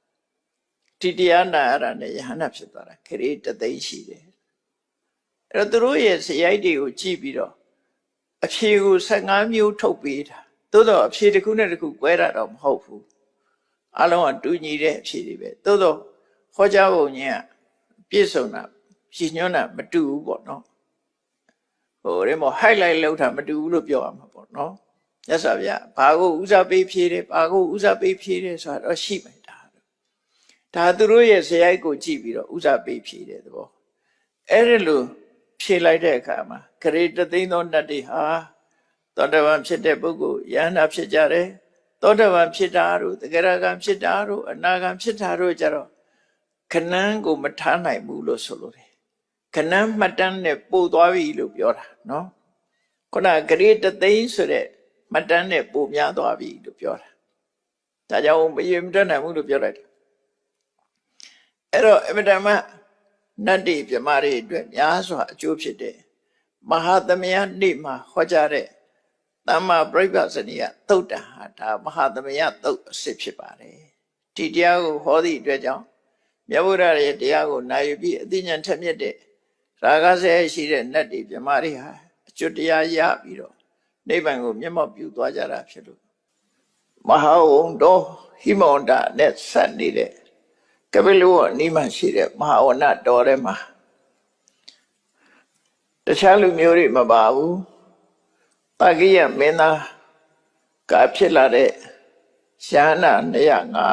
ဒီတရားနာရတာနဲ့ယဟန္တာဖြစ်သွားတာခတိတသိန်းရှိတယ်အဲ့တော့သူတို့ရဲ့စရိုက်တွေကိုကြည့်ပြီးတော့အဖြေကို15မျိုးထုတ်ပေးတာသို့တော့အဖြေတစ်ခုနဲ့တစ်ခုကွဲတာတော့မဟုတ်ဘူးအလုံးကတူညီတဲ့အဖြေတွေပဲသို့တော့ဟောကြားပုံကြီးကပြည့်စုံတာရည်ညွှန်းတာမတူဘူးပေါ့နော်ဟိုရဲမော highlight လုပ်တာမတူဘူးလို့ပြောရမှာပေါ့နော်မြတ်စွာဘုရားဘာကိုဥစားပေးဖြေတယ်ဘာကိုဥစားပေးဖြေတယ်ဆိုတာတော့ရှိမယ်ဒါသူတို့ရဲ့ဇယိုက်ကိုကြည့်ပြီးတော့ဥစားပေးဖြေတယ်သဘောအဲ့ဒီလိုဖြေလိုက်တဲ့အခါမှာဂရေတသိန်းသောနတ်တွေဟာသောတပန်ဖြစ်တဲ့ပုဂ္ဂိုလ်ယန္တာဖြစ်ကြတယ်သောတပန်ဖြစ်တာတို့တဂရကံဖြစ်တာတို့အနာကံဖြစ်တာတို့ကြတော့ခဏန်းကိုမထားနိုင်ဘူးလို့ဆိုလို့တယ်ခဏန်းမှတ်တမ်းနဲ့ပို့သွားပြီလို့ပြောတာနော်ခုနဂရေတသိန်းဆိုတဲ့မှတ်တမ်းနဲ့ပို့များသွားပြီလို့ပြောတာဒါကြောင့်မရေမတွက်နိုင်ဘူးလို့ပြောလိုက်တယ်အဲ့တော့အမတမနတ်တိပြမတွေအတွက်များစွာအကျိုးဖြစ်တယ်မဟာသမယနေ့မှာဟောကြားတဲ့သမ္မာပရိစ္ဆာစနိယသုတ်တံဟာဒါမဟာသမယသုတ်အစစ်ဖြစ်ပါတယ်ဒီတရားကိုဟောသည့်အတွက်ကြောင့်မြတ်ဗုဒ္ဓရဲ့တရားကိုနာယူပြီးအသိဉာဏ်ထက်မြက်တဲ့ရာဂဆဲရှိတဲ့နတ်တိပြမတွေဟာအကျွတ်တရားရပြီးတော့နိဗ္ဗာန်ကိုမျက်မှောက်ပြုသွားကြတာဖြစ်လို့မဟာဝုံတော်ဟိမဝန္တာနဲ့ဆက်နေတဲ့ကပိလဝအနီးမှာရှိတဲ့မဟာဝနတော်ထဲမှာတခြားလူမျိုးတွေမပါဘူးပါကိယမင်းသားကဖြစ်လာတဲ့ရှားနာ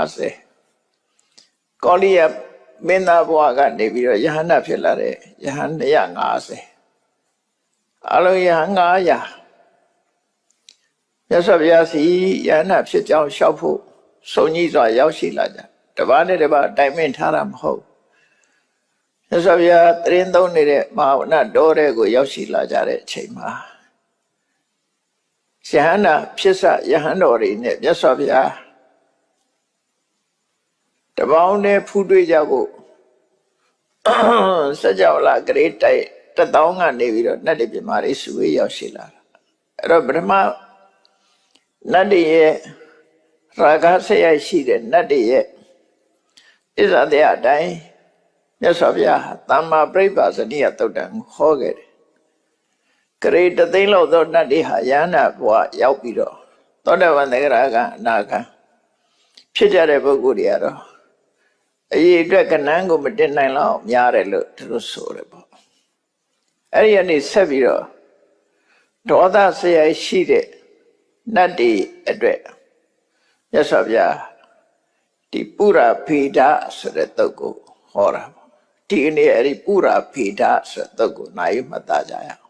250ကောလိယမင်းသားဘဝကနေပြီးတော့ယဟန္တာဖြစ်လာတဲ့ယဟန်250အလုံးယဟန်900မြတ်စွာဘုရားစီယဟန္တာဖြစ်ကြောင်းလျှောက်ဖို့စုံကြီးစွာရောက်ရှိလာကြတပါးနဲ့တပါးတိုင်ပင်ထားတာမဟုတ်မြတ်စွာဘုရားတရင်သုံးနေတဲ့မဟာဝနတော်တွေကိုရောက်ရှိလာကြတဲ့အချိန်မှာယဟန္တာဖြစ်စယဟန်တော်တွေနဲ့မြတ်စွာဘုရားတပေါင်းနဲ့ဖူးတွေ့ကြဖို့စကြဝဠာဂရေတိုက်1000ကနေပြီးတော့နတ်တွေပြမာတွေစုဝေးရောက်ရှိလာတာအဲ့တော့ပထမနတ်တွေရဲ့ရာဂဆက်ရရှိတဲ့နတ်တွေရဲ့ဣဇာတဲ့အတိုင်းမြတ်စွာဘုရားသမ္မာပရိစ္ဆာစနိယသုတ်တံဟောခဲ့တယ်ဂရေတသိန်းလောက်သောနတ်တွေဟာယန္တာဘဝရောက်ပြီးတော့သောတပန်တဂရကအနာကံဖြစ်ကြတဲ့ပုဂ္ဂိုလ်တွေကတော့အရေးအတွက်ကဏ္ဍကိုမတင်နိုင်လောက်များတယ်လို့သူတို့ဆိုတယ်ပေါ့အဲ့ဒီကနေဆက်ပြီးတော့ဒေါသဆရာရှိတဲ့နတ်တွေအတွက်မြတ်စွာဘုရားဒီပုရဖေဒဆိုတဲ့သုတ်ကိုဟောတာပေါ့ဒီနေ့အဲ့ဒီပုရဖေဒဆိုတဲ့သုတ်ကိုနိုင်မှတ်သားကြရအောင်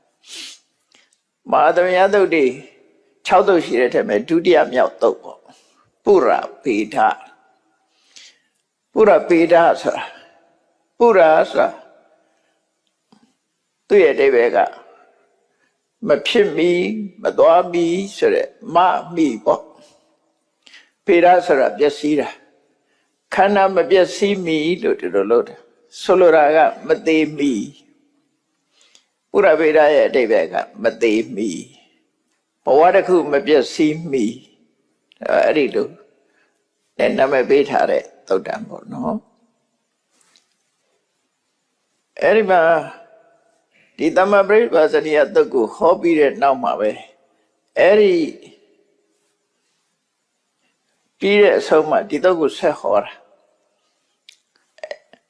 မဟာသမယသုတ်တွေ6သုတ်ရှိတဲ့ထက်မဲ့ဒုတိယမြောက်သုတ်ပေါ့ပုရဖေဒပုရဖေဒဆိုတာပုရဆိုတာသူ့ရဲ့အဓိပ္ပာယ်ကမဖြစ်မီမသွားမီဆိုတဲ့မမိပေါ့ဖေဒဆိုတာပျက်စီးတာခန္ဓာမပျက်စီးမီလို့ဒီလိုလို့ဆိုလိုတာကမသေးမီပုရဖေဒရဲ့အဓိပ္ပာယ်ကမသေးမီဘဝတစ်ခုမပျက်စီးမီအဲ့ဒီလိုနဲ့နာမည်ပေးထားတဲ့သုတ်တံပေါ့နော်အဲ့ဒီမှာဒီသမ္မာပရိစ္ဆာစနိယသုတ်ကိုဟောပြီးတဲ့နောက်မှာပဲအဲ့ဒီပြီးတဲ့အဆုံးမှာဒီသုတ်ကိုဆက်ဟောတာ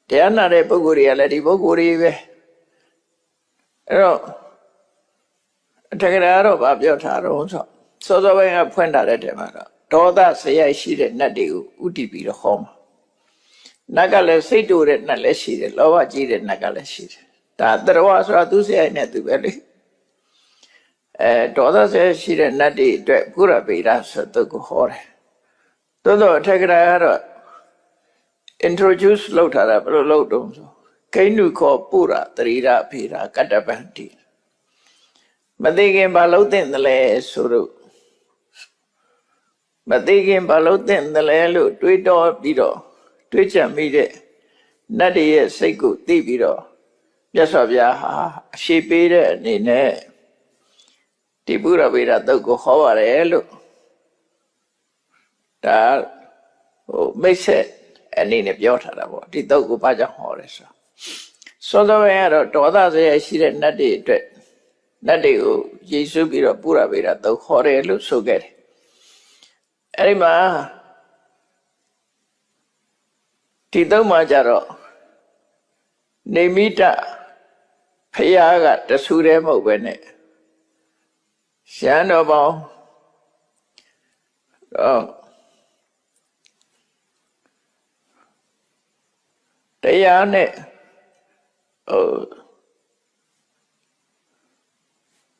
တရားနာတဲ့ပုဂ္ဂိုလ်တွေကလည်းဒီပုဂ္ဂိုလ်တွေပဲအဲ့တော့အထက်ကရာတော့ဗာပြောထားတော့စောစောပိုင်းကဖွင့်ထားတဲ့တဲမှာတော့ဒေါသဆရာရှိတဲ့နတ်တွေကိုဥတည်ပြီးတော့ဟောမှာနတ်ကလည်းစိတ်တူတဲ့နတ်လည်းရှိတယ်လောဘကြီးတဲ့နတ်ကလည်းရှိတယ်ဒါတရဝဆိုတာသူဆရာနဲ့သူပဲလေဒေါသဆရာရှိတဲ့နတ်တွေအတွက်ပုရပေဒဆိုတဲ့ကိုဟောတယ်သို့တော့အထက်ကရာကတော့ introduce လုပ်ထားတာဘယ်လိုလုပ်တော့ဆိုကိဏုခောပုရတရိရဖေဒကတ္တပန္တိမသိခင်ဘာလုပ်တဲ့လဲဆိုတော့ မသိခင်ဘာလို့သင့်တယ်လဲလို့တွေးတောပြီးတော့တွေးကြံမိတဲ့နတ်တွေရဲ့စိတ်ကိုသိပြီးတော့မြတ်စွာဘုရားဟာအရှိပေးတဲ့အနေနဲ့ဒီပုရဗေဒသုတ်ကိုဟောပါတယ်လို့ဒါမိတ်ဆက်အနေနဲ့ပြောထားတာပေါ့ဒီသုတ်ကိုဘာကြောင့်ဟောလဲဆိုစောစောပိုင်းကတော့ဒေါသစရိုက်ရှိတဲ့နတ်တွေအတွက်နတ်တွေကိုရည်စူးပြီးတော့ပုရဗေဒသုတ်ဟောတယ်လို့ဆိုခဲ့တယ်အဲ့ဒီမှာဒီသုတ်မှာကြတော့နေမိတဖယားကတဆူတည်းမဟုတ်ပဲနဲ့ရှမ်းတော်ပေါင်းတရားနဲ့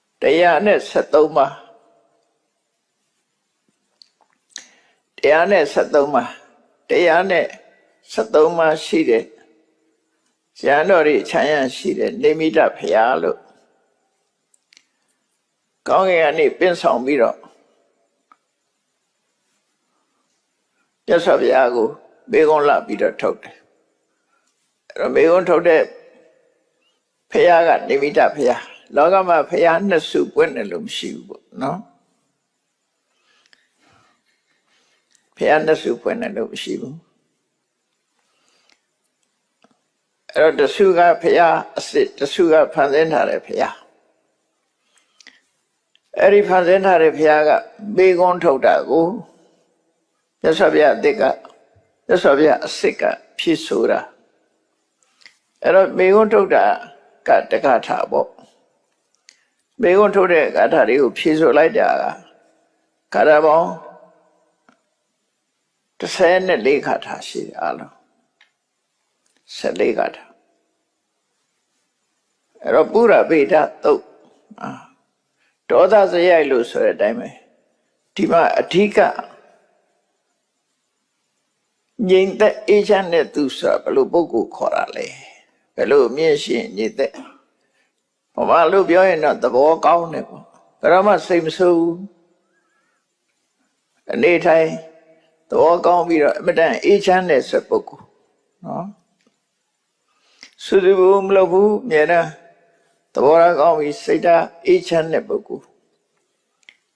173ပါ173ပါရှိတဲ့ရဟန်းတော်တွေခြံရရှိတဲ့နေမိတဖယားလို့ကောင်းကင်ကနေပင့်ဆောင်ပြီးတော့မြတ်စွာဘုရားကိုမေခွန်းလာပြီးတော့ထုတ်တယ်အဲ့တော့မေခွန်းထုတ်တဲ့ဖယားကနေမိတဖယားလောကမှာဖယားနှစ်စုပွင့်တယ်လို့မရှိဘူးပေါ့နော်ဖယားနှစ်စုပွင့်တယ်လို့မရှိဘူးအဲ့တော့တဆူကဖယားအစစ်တဆူကဖန်ဆင်းထားတဲ့ဖယားအဲ့ဒီဖန်ဆင်းထားတဲ့ဘုရားကမေခွန်းထုတ်တာကိုမြတ်စွာဘုရားအစ်ကမြတ်စွာဘုရားအစစ်ကဖြည့်ဆိုတာအဲ့တော့မေခွန်းထုတ်တာကတက္ကထာပေါ့မေခွန်းထုတ်တဲ့ဂါထာတွေကိုဖြည့်ဆိုလိုက်တာကဂါထာပေါင်း14ဂါထာရှိတယ်အားလုံး14ဂါထာအဲ့တော့ပုရဗေဒသုတ်ဒေါသစရိုက်လို့ဆိုတဲ့အတိုင်းပဲဒီမှာအဓိကငြိမ်သက်အေးချမ်းတဲ့သူဆိုတာဘယ်လိုပုဂ္ဂိုလ်ခေါ်တာလဲဘယ်လိုမြင့်ရှင်ငြိမ်သက်ဘာမှလို့ပြောရင်တော့သဘောကောင်းတယ်ပေါ့ဘယ်တော့မှစိတ်မဆိုးဘူးအနေထိုင်သဘောကောင်းပြီးတော့အမတန်အေးချမ်းတဲ့ဆိုပုဂ္ဂိုလ်နော်စူးစူးဘူးမလုပ်ဘူးအမြဲတမ်းသဘောထားကောင်းပြီးစိတ်ဓာတ်အေးချမ်းတဲ့ပုဂ္ဂိုလ်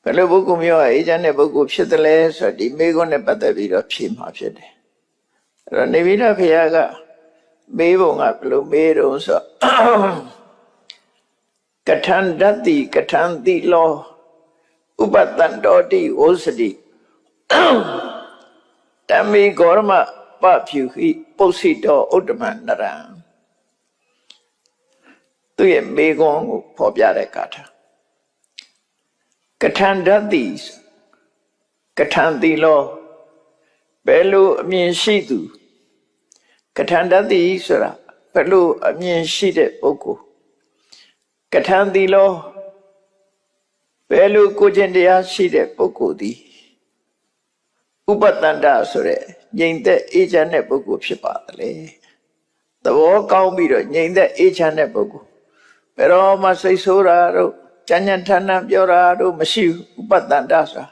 ဘယ်လိုပုဂ္ဂိုလ်မျိုးအေးချမ်းတဲ့ပုဂ္ဂိုလ်ဖြစ်တယ်လဲဆိုတော့ဒီမေခွန်းနဲ့ပတ်သက်ပြီးတော့ဖြေမှာဖြစ်တယ်အဲ့တော့နေမိတဖယားကမေးပုံကဘယ်လိုမေးတုံးဆိုကထံဒတ္တိကထံတိလောဥပတန္တောတိဝစတိတမေဂေါရမပဖြူဟိပုစိတောဥဒ္ဓမနရံသူရဲ့မေခွန်းကိုဖော်ပြတဲ့ဂါထာကထံဒတ္တိကထံတိလောဘယ်လိုအမြင်ရှိသူကထံဒတ္တိဆိုတာဘယ်လိုအမြင်ရှိတဲ့ပုဂ္ဂိုလ်ကထံတိလောဘယ်လိုကိုကျင့်တရားရှိတဲ့ပုဂ္ဂိုလ်သည်ဥပတန္တဆိုတဲ့ငြိမ်သက်အေးချမ်းတဲ့ပုဂ္ဂိုလ်ဖြစ်ပါတယ်လေသဘောကောင်းပြီးတော့ငြိမ်သက်အေးချမ်းတဲ့ပုဂ္ဂိုလ်ဘယ်တော့မှစိတ်ဆိုးတာတို့ကြမ်းကြမ်းထန်ထန်ပြောတာတို့မရှိဘူးဥပတန္တဆိုတာ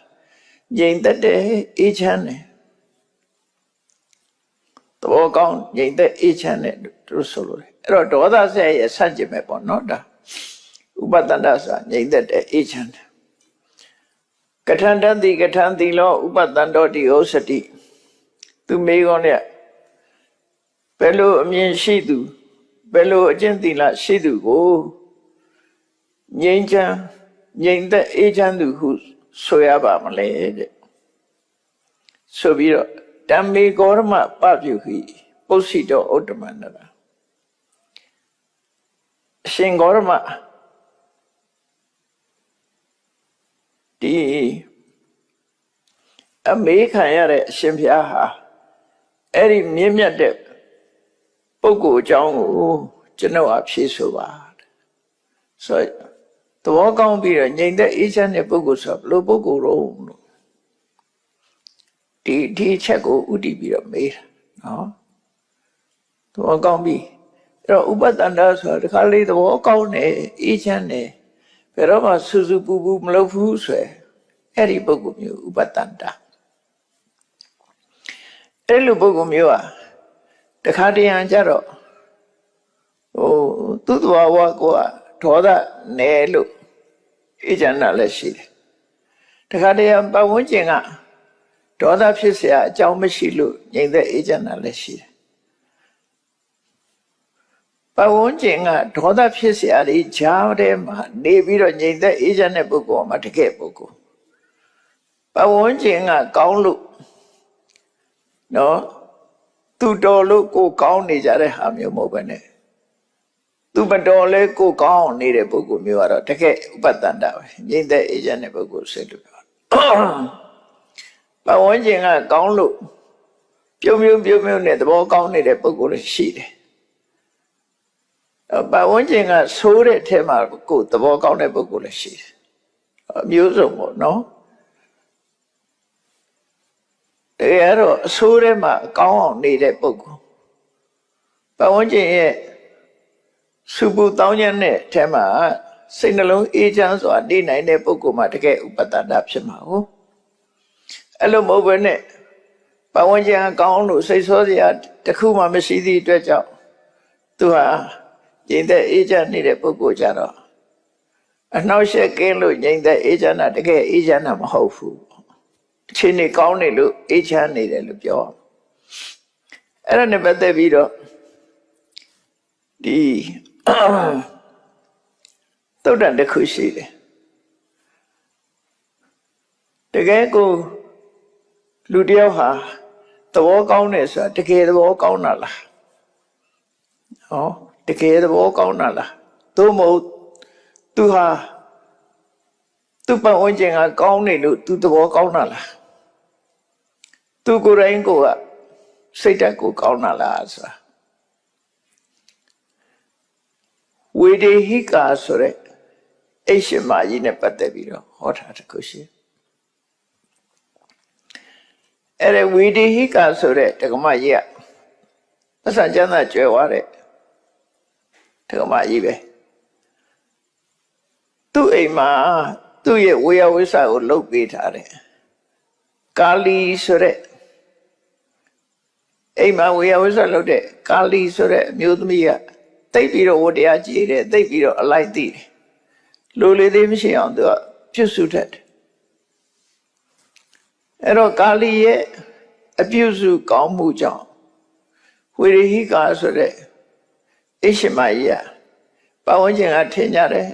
ငြိမ်သက်တဲ့အေးချမ်းတယ်သဘောကောင်းငြိမ်သက်အေးချမ်းတဲ့တို့ဆိုလို့အဲ့တော့ဒေါသဆက်ရဲ့ဆန့်ကျင်ပဲပေါ့နော်ဒါဥပတန္တဆိုတာငြိမ်သက်တဲ့အေးချမ်းတယ်ကထံတတိကထံတိလောဥပတန္တောတိဩစတိသူမေးကောင်းတဲ့ဘယ်လိုအမြင်ရှိသူဘယ်လိုအကျင့်သီလရှိသူကိုငြိမ်းချမ်းငြိမ်သက်အေးချမ်းသူဟုဆိုရပါမလဲတဲ့ဆိုပြီးတော့တမေဂေါရမပပြုဟိပုစိတောဥဒ္ဓမနရအရှင်ဂေါရမဒီအမေခံရတဲ့အရှင်ဘုရားဟာအဲ့ဒီမြင့်မြတ်တဲ့ပုဂ္ဂိုလ်အကြောင်းကိုကျွန်တော်အဖြေဆိုပါဆိုသဘောကောင်းပြီးတော့ငြိမ်သက်အေးချမ်းတဲ့ပုဂ္ဂိုလ်ဆိုဘယ်လိုပုဂ္ဂိုလ်တော့လို့ဒီချက်ကိုဥတည်ပြီးတော့မေးတာနော်သဘောကောင်းပြီအဲ့တော့ဥပတန္တဆိုတာဒီခါလေးသဘောကောင်းတယ်အေးချမ်းတယ်ဘယ်တော့မှဆူဆူပူပူမလုပ်ဘူးဆိုအဲ့ဒီပုဂ္ဂိုလ်မျိုးဥပတန္တ အဲ့လိုပုဂ္ဂိုလ်မျိုးอ่ะတခါတရံကြတော့သူ့သဘာဝကိုဒေါသနယ်လို့အေးချမ်းတာလည်းရှိတယ်တခါတရံပတ်ဝန်းကျင်ကဒေါသဖြစ်เสียအကြောင်းမရှိလို့ငြိမ်သက်အေးချမ်းတာလည်းရှိတယ်ပတ်ဝန်းကျင်ကဒေါသဖြစ်เสียတွေကြားထဲမှာနေပြီးတော့ငြိမ်သက်အေးချမ်းတဲ့ပုဂ္ဂိုလ်မှာတကယ်ပုဂ္ဂိုလ်ပတ်ဝန်းကျင်ကကောင်းလို့နော်သူတော်လို့ကိုကောင်းနေကြတဲ့ဟာမျိုးမဟုတ်ပဲနဲ့သူမတော်လဲကိုကောင်းနေတဲ့ပုဂ္ဂိုလ်မျိုးကတော့တကယ်ဥပတ္တန္တပဲငြိမ်သက်အေးချမ်းတဲ့ပုဂ္ဂိုလ်စိတ်လို့ပြောပတ်ဝန်းကျင်ကကောင်းလို့ပြုံးနဲ့သဘောကောင်းနေတဲ့ပုဂ္ဂိုလ်လည်းရှိတယ်ပတ်ဝန်းကျင်ကဆိုးတဲ့အထက်မှာကိုသဘောကောင်းတဲ့ပုဂ္ဂိုလ်လည်းရှိတယ်အမျိုးစုံပေါ့နော်တကယ်တော့အဆိုးထဲမှာကောင်းအောင်နေတဲ့ပုဂ္ဂိုလ်ပတ်ဝန်းကျင်ရဲ့စုပူတောင်းကျမ်းတဲ့အထက်မှာစိတ်နှလုံးအေးချမ်းစွာနေနိုင်တဲ့ပုဂ္ဂိုလ်မှာတကယ်ဥပတ္တန္တဖြစ်မှာဟုတ်အဲ့လိုမဟုတ်ဘဲနဲ့ပတ်ဝန်းကျင်ကကောင်းလို့စိတ်ဆိုးစရာတခုမှမရှိသည့်အတွက်ကြောင့်သူဟာငြိမ်သက်အေးချမ်းနေတဲ့ပုဂ္ဂိုလ်ကြတော့အနှောက်အယှက်ကင်းလို့ငြိမ်သက်အေးချမ်းတာတကယ်အေးချမ်းတာမဟုတ်ဘူးအချိန်နေကောင်းနေလို့အေးချမ်းနေတယ်လို့ပြောအဲ့ဒါနဲ့ပတ်သက်ပြီးတော့ဒီသုတ္တန်တစ်ခုရှိတယ်တကယ်ကိုလူတယောက်ဟာသဘောကောင်းတယ်ဆိုတာတကယ်သဘောကောင်းတာလားဟောတကယ်သဘောကောင်းတာလားသို့မဟုတ်သူဟာသူ့ပတ်ဝန်းကျင်ကကောင်းနေလို့သူသဘောကောင်းတာလားသူကိုယ်တိုင်ကိုကစိတ်ဓာတ်ကိုကောင်းတာလားဆိုတာဝေဒေဟိကာဆိုတဲ့အိရှင်မကြီးနဲ့ပတ်သက်ပြီးတော့ဟောထားတစ်ခုရှိအဲ့ဒါဝေဒေဟိကာဆိုတဲ့ဒကမကြီးကပတ်စံကျမ်းသာကြွယ်ဝတဲ့ဒကမကြီးပဲသူ့အိမ်မှာသူ့ရဲ့ဝေယဝိဆကိုလှုပ်ပေးထားတယ်ကာလီဆိုတဲ့အိမ်မှာဝေယဝိဆလှုပ်တဲ့ကာလီဆိုတဲ့အမျိုးသမီးကတိတ်ပြီးတော့ဝတရားကြည်တယ်တိတ်ပြီးတော့အလိုက်သိတယ်လူလေးသေးမရှိအောင်သူကပြုစုတတ်တယ်အဲ့တော့ကာလီရဲ့အပြုစုကောင်းမှုကြောင့်ဝေရဟိကာဆိုတဲ့အိရှင်မကြီးကပတ်ဝန်းကျင်ကထင်ကြတယ်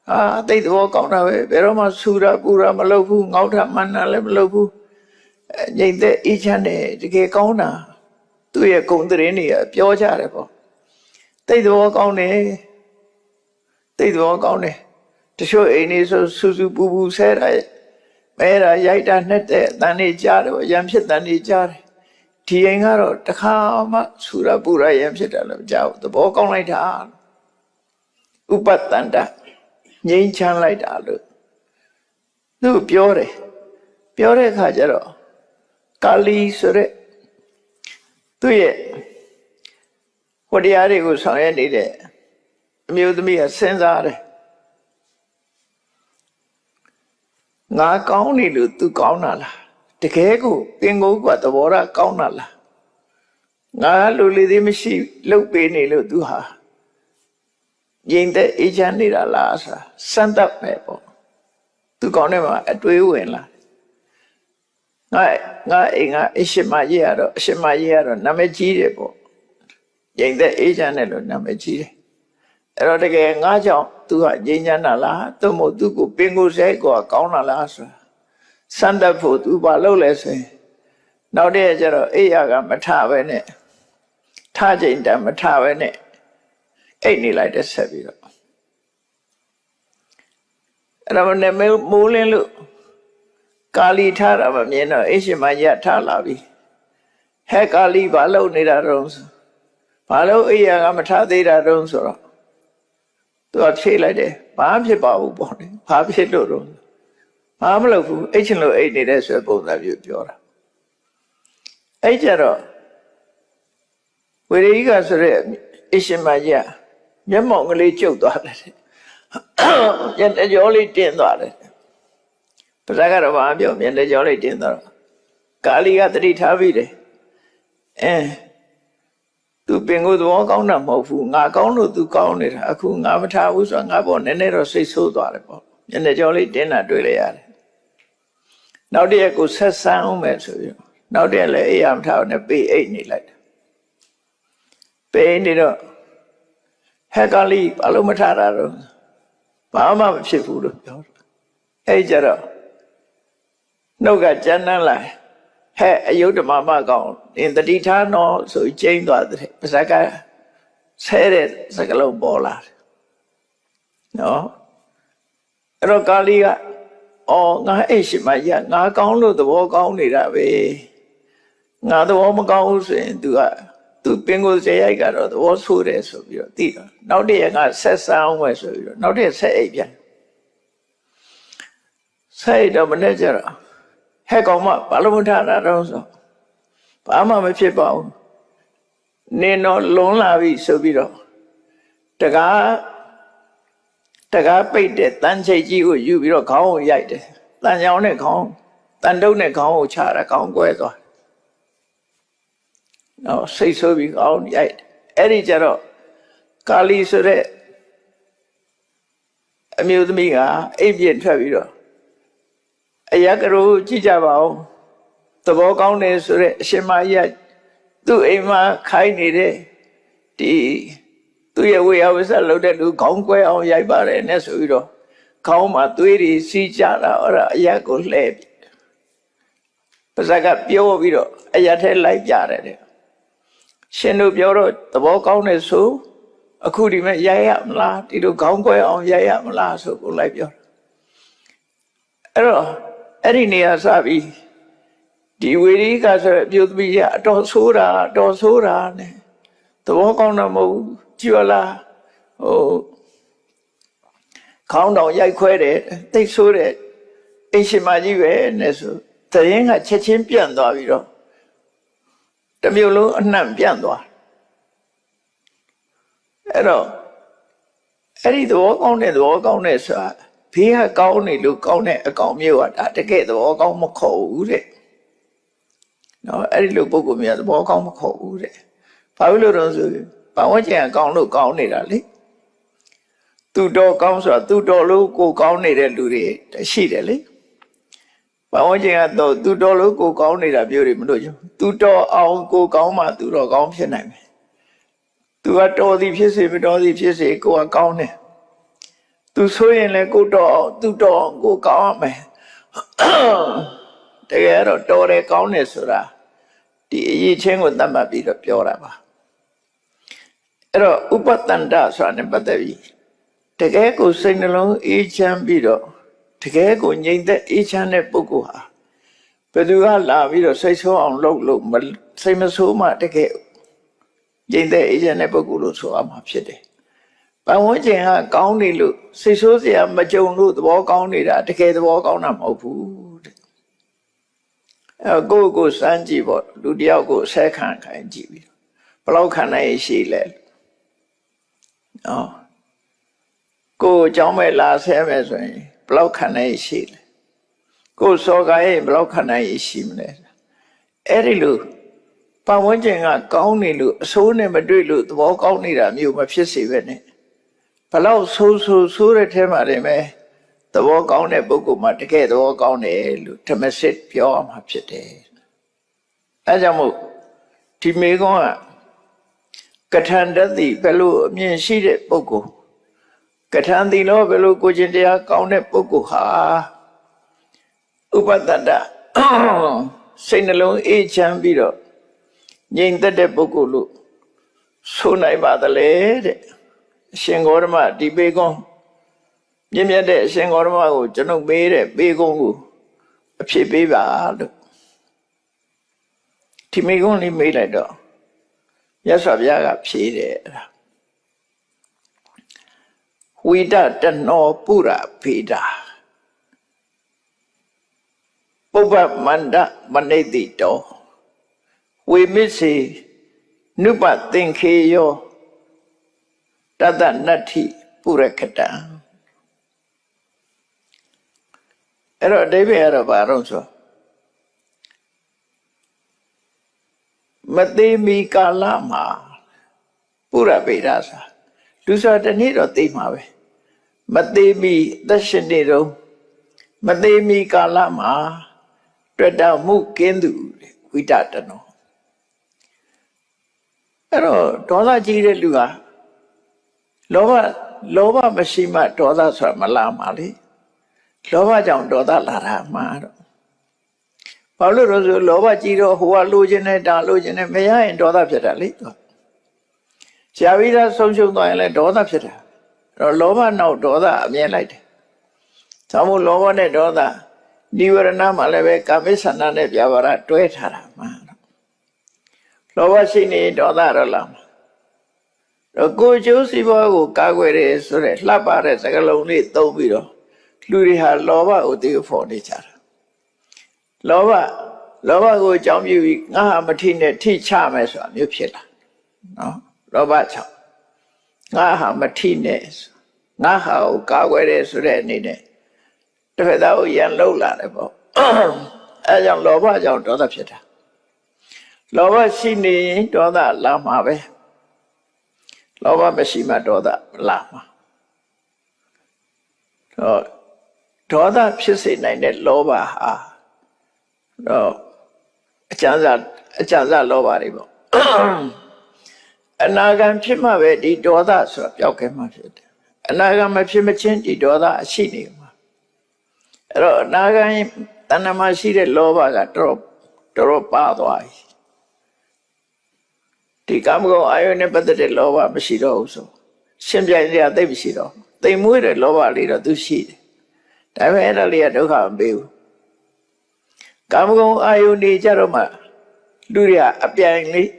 ဟာတိတ်သဘောကောင်းတာပဲဘယ်တော့မှဆူတာပူတာမလုပ်ဘူးငေါ့တာမှန်တာလည်းမလုပ်ဘူးငြိမ်သက်အေးချမ်းတယ်တကယ်ကောင်းတာသူ့ရဲ့ဂုဏ်သတင်းတွေကပြောကြတယ်ပေါ့တိတ်သဘောကောင်းတယ်တိတ်သဘောကောင်းတယ်တချို့အိမ်လေးဆိုစူစူပူပူဆဲတာမဲတာရိုက်တာနှက်တဲ့အတန်လေးကြားတယ်ရံဖြစ်တန်လေးကြားတယ်ဒီအိမ်ကတော့တခါမှဆူရပူရရံဖြစ်တာလည်းမကြောက်သဘောကောင်းလိုက်တာဥပတ္တန္တငြိမ်းချမ်းလိုက်တာလို့သူပြောတယ်ပြောတဲ့အခါကျတော့ကာလီဆိုတဲ့သူ့ရဲ့ဟောတရားတွေကိုဆောင်ရွက်နေတဲ့အမျိုးသမီးကစဉ်းစားတယ်ငါကောင်းနေလို့ तू ကောင်းတာလားတကယ်ကိုပင်ကိုယ်ကသဘောထားကောင်းတာလားငါလူလေးသေးမရှိလှုပ်ပေးနေလို့ तू ဟာငြိမ်သက်အေးချမ်းနေတာလားဆိုတာစမ်းသပ်ပဲပေါ့ तू ကောင်းတယ်မှာအတွေးဝင်လာငါအိမ်ကအရှင်မကြီးကတော့အရှင်မကြီးကတော့နာမည်ကြီးတယ်ပေါ့ငြိမ်သက်အေးချမ်းတယ်လို့နာမည်ကြီးတယ်အဲ့တော့တကယ်ငါကြောင့်သူကငြိမ်းချမ်းတာလားသို့မဟုတ်သူကိုပင်ကိုယ်စိတ်ကိုကောင်းတာလားဆိုတာစမ်းတတ်ဖို့သူဘာလုပ်လဲဆိုရင်နောက်တည့်ကျတော့အိယာကမထပဲနဲ့ထချိန်တည်းမထပဲနဲ့အိတ်နေလိုက်တဲ့ဆက်ပြီးတော့အဲ့တော့နဲ့မိုးလင်းလို့ကာလီထားတာမမြင်တော့အိရှင်မကြီးထလာပြီဟဲ့ကာလီဘာလုပ်နေတာတုံးဆိုဘာလို့အိယာကမထသေးတာတုံးဆိုတော့သူကဖြေလိုက်တယ်ဘာဖြစ်ပါဘူးပေါ့လေဘာဖြစ်လို့တော့ဘာမလုပ်ဘူးအိတ်ချင်လို့အိတ်နေတဲ့ဆိုပုံစံမျိုးပြောတာအဲ့ကြတော့ဝေရိကဆိုတဲ့အရှင်မကြီးမျက်မှောင်ကလေးကျုပ်သွားတယ်ညတကြောလေးတင်းသွားတယ်ပဇာကတော့ဘာပြောမျက်တကြောလေးတင်းသွားတော့ကာလီကတတိထားပြီးတယ် သူပင်ကိုယ်သဘောကောင်းတာမဟုတ်ဘူးငါကောင်းလို့သူကောင်းနေတာအခုငါမထားဘူးဆိုတော့ငါပေါ်နည်းနည်းတော့စိတ်ဆိုးသွားတယ်ပေါ့မျက်နှာကြောလေးတင်းတာတွေ့လိုက်ရတယ်နောက်တည့်ရက်ကိုဆက်ဆန်းအောင်မယ်ဆိုပြီးနောက်တည့်ရက်လည်းအိယာမထားနဲ့ပေအိတ်နေလိုက်တယ်ပေအိတ်နေတော့ဟက်ကလေးဘာလို့မထားတာတော့ဘာမှမဖြစ်ဘူးလို့ပြောတယ်အဲ့ကြတော့နှုတ်ကကြမ်းတမ်းလာဟဲ့အယုဒ္ဓမမကောင်အင်တတိထားနော်ဆိုကျင်းသွားတယ်ပါဇက်ကဆဲတဲ့စကလုံးပေါ်လာတယ်နော်အဲ့တော့ကာလီကအော်ငါအဲ့ရှိမရငါကောင်းလို့သဘောကောင်းနေတာပဲငါသဘောမကောင်းဘူးဆိုရင် သူပင်ကိုယ်စရိုက်ကတော့သဘောဆိုးတယ်ဆိုပြီးတော့သိတော့နောက်တည့်ရကဆက်ဆန်းအောင်ပဲဆိုပြီးတော့နောက်တည့်ဆက်အိပ်ပြန်ဆက်အိပ်တော့မနေ့ကျတော့ဟဲ့ကောင်မဘာလို့မထားတာတော့ဆိုဘာမှမဖြစ်ပါဘူးနင်တော့လွန်လာပြီဆိုပြီးတော့တကားပိတ်တဲ့တန်ချိတ်ကြီးကိုယူပြီးတော့ခေါင်းကိုရိုက်တယ်တန်ချောင်းနဲ့ခေါင်းတန်တုပ်နဲ့ခေါင်းကိုချတာခေါင်းကွဲသွားနော်စိတ်ဆိုးပြီးခေါင်းရိုက်အဲ့ဒီကျတော့ကာလီဆိုတဲ့အမျိုးသမီးကအိပ်ပြစ်ထွက်ပြီးတော့အယကရိုကြည့်ကြပါဦးသဘောကောင်းတယ်ဆိုတဲ့အရှင်မကြီးကသူ့အိမ်မှာခိုင်းနေတဲ့ဒီသူ့ရဲ့ဝေယဝစ္စလုပ်တဲ့လူခေါင်းကွဲအောင်ရိုက်ပါတယ်နဲ့ဆိုပြီးတော့ခေါင်းမှာသွေးတွေစီးကြတာအဲ့ဒါအယကိုလှဲ့ပြီပါဇက်ကပြောပြီးတော့အယထဲလိုက်ပြတယ်တဲ့ရှင်တို့ပြောတော့သဘောကောင်းတယ်ဆိုအခုဒီမဲ့ရိုက်ရမလားဒီလိုခေါင်းကွဲအောင်ရိုက်ရမလားဆိုကိုလိုက်ပြောအဲ့တော့အဲ့ဒီနေရာစပြီးဒီဝေရိကဆိုတဲ့အပြုသမီးကအတော်ဆိုးတာနဲ့သဘောကောင်းတာမဟုတ်ဘူးကြည့်ရလားခေါင်းတောင်ရိုက်ခွဲတယ်တိတ်ဆိုးတဲ့အိမ်ရှင်မကြီးပဲနဲ့ဆိုတရင်ကချက်ချင်းပြန့်သွားပြီးတော့တစ်မျိုးလုံးအနှံ့ပြန့်သွားအဲ့တော့အဲ့ဒီသဘောကောင်းတဲ့ဆိုတာဘေးကကောင်းနေလို့ကောင်းတဲ့အကောင်မျိုးကဒါတကယ်သဘောကောင်းမခေါ်ဘူးတဲ့နော်အဲ့ဒီလိုပုဂ္ဂိုလ်မျိုးသဘောကောင်းမခေါ်ဘူးတဲ့ဘာလို့လို့တော့ဆိုဘာဝကျင်ကကောင်းလို့ကောင်းနေတာလေသူတော်ကောင်းဆိုတာသူတော်လို့ကိုကောင်းနေတဲ့လူတွေရှိတယ်လေဘာဝကျင်ကတော့သူတော်လို့ကိုကောင်းနေတာမျိုးတွေမလို့သူတော်အောင်ကိုကောင်းမှသူတော်ကောင်းဖြစ်နိုင်မယ်သူကတော်သည်ဖြစ်စေမတော်သည်ဖြစ်စေကိုကကောင်းတယ်သူဆိုရင်လည်းကိုတော်သူတော်ကိုကောင်းရမယ်တကယ်တော့တော်တယ်ကောင်းတယ်ဆိုတာဒီအရေးချင်းကိုသတ်မှတ်ပြီးတော့ပြောတာပါအဲ့တော့ဥပတန္တဆိုတာနဲ့ပတ်သက်ပြီးတကယ်ကိုစိတ်နှလုံးအေးချမ်းပြီးတော့တကယ်ကိုငြိမ်သက်အေးချမ်းတဲ့ပုဂ္ဂိုလ်ဟာဘယ်သူကလာပြီးတော့စိတ်ဆိုးအောင်လုပ်လို့စိတ်မဆိုးမှတကယ်ငြိမ်သက်အေးချမ်းတဲ့ပုဂ္ဂိုလ်လို့ဆိုရမှာဖြစ်တယ်ပတ်ဝန်းကျင်ကကောင်းနေလို့စိတ်ဆိုးစရာမကြုံလို့သဘောကောင်းနေတာတကယ်သဘောကောင်းတာမဟုတ်ဘူးတဲ့ကိုစမ်းကြည့်ပေါ့လူတယောက်ကိုဆက်ခံခိုင်းကြည့်ပြီးဘလောက်ခံနိုင်ရှိလဲနော်ကိုအကြောင်းမဲ့လာဆဲမယ်ဆိုရင်ဘလောက်ခံနိုင်ရှိလဲကိုစော်ကားရင်ဘလောက်ခံနိုင်ရှိမလဲအဲ့ဒီလိုပတ်ဝန်းကျင်ကကောင်းနေလို့အဆိုးနဲ့မတွေ့လို့သဘောကောင်းနေတာမျိုးမဖြစ်စေပဲနဲ့ဘလောက်ဆိုးတဲ့ထဲမှာနေမယ်သဘောကောင်းတဲ့ပုဂ္ဂိုလ်မှာတကယ်သဘောကောင်းတယ်လို့ဓမ္မစစ်ပြောရမှာဖြစ်တယ်အဲကြောင့်မို့ဒီမေကွန်းကထန္တတိဘယ်လိုအမြင်ရှိတဲ့ပုဂ္ဂိုလ်ကထန္တိလို့ဘယ်လိုကိုကျင်တရားကောင်းတဲ့ပုဂ္ဂိုလ်ဟာဥပတတ္တစိတ်နှလုံးအေးချမ်းပြီးတော့ငြိမ်သက်တဲ့ပုဂ္ဂိုလ်လို့ဆိုနိုင်ပါသလဲတဲ့အရှင်ဂေါတမဒီပေကွန်းမြင့်မြတ်တဲ့အရှင်ဂေါတမကိုကျွန်ုပ်မေးတဲ့ပေကွန်းကိုအဖြေပေးပါလို့ဒီမေကွန်းလေးမေးလိုက်တော့မြတ်စွာဘုရားကဖြေတယ်အဲ့ဒါဝိဒတနောပုရဖေတာပုပ္ပမန္တမနိတိတောဝေမစ္စေနုပသင်္ခေယောတတနတ္ထိပုရခတံအဲ့တော့အဓိပ္ပာယ်ကတော့ဘာလို့ဆို မသေးမီကာလမှာပုရဗေဒစာလူဆိုတနေ့တော့သိမှာပဲမသေးမီသက်ရှင်နေတော့မသေးမီကာလမှာတွေ့တာမှုကင်းသူဝိတတနောအဲ့တော့ဒေါသကြီးတဲ့လူဟာလောဘမရှိမှဒေါသဆိုတာမလာမှာလေလောဘကြောင့်ဒေါသလာတာမှာတော့ဘာလို့လဲဆိုလောဘကြီးတော့ဟိုကလိုချင်တဲ့ဒါလိုချင်တဲ့မရရင်ဒေါသဖြစ်တာလေရှားပြီးသားဆုံးရှုံးသွားရင်လည်းဒေါသဖြစ်တာအဲ့တော့လောဘနောက်ဒေါသအမြဲလိုက်တယ်။ဒါမို့လောဘနဲ့ဒေါသနိဝရဏမှာလည်းပဲကာမိဆန္ဒနဲ့ပြဘာရတွဲထားတာမှာလောဘရှိနေဒေါသတော့လာမှာတော့ကိုယ်ကျိုးစီးပွားကိုကာကွယ်တယ်ဆိုတဲ့လှပတဲ့စကားလုံးလေးသုံးပြီးတော့လူတွေဟာလောဘကိုသိဖို့နေကြတာလောဘကိုအကြောင်းပြုပြီးငါဟာမထိနဲ့ထိချမယ်ဆိုတာမျိုးဖြစ်လာနော်လောဘကြောင့်ငါဟာမထိနဲ့ငါဟာကိုကာကွယ်တယ်ဆိုတဲ့အနေနဲ့တစ်ဖက်သားကိုရန်လှုပ်လာတယ်ပေါ့အဲကြောင့်လောဘကြောင့်ဒေါသဖြစ်တာလောဘရှိနေရင်ဒေါသလာမှာပဲလောဘမရှိမှဒေါသလာမှာဒေါသဖြစ်စေနိုင်တဲ့လောဘဟာတော့အကျဉ်းစားလောဘတွေပေါ့အနာဂံဖြစ်မှပဲဒီဒေါသဆိုတာပျောက်ခဲ့မှဖြစ်တယ်အနာဂံမဖြစ်မချင်းဒီဒေါသအရှိနေမှာအဲ့တော့အနာဂံတဏ္ဍမှာရှိတဲ့လောဘကတော်ပါသွားပြီဒီကာမဂုဏ်အာယုန်နဲ့ပတ်သက်တဲ့လောဘမရှိတော့ဘူးဆိုရှင်းပြစရာသိပ်မရှိတော့သိမ်မွေးတဲ့လောဘလေးတော့သူရှိတယ်ဒါပေမဲ့အဲ့ဒါလေးကဒုက္ခမပေးဘူးကာမဂုဏ်အာယုန်တွေကြတော့မှလူတွေကအပြိုင်လေး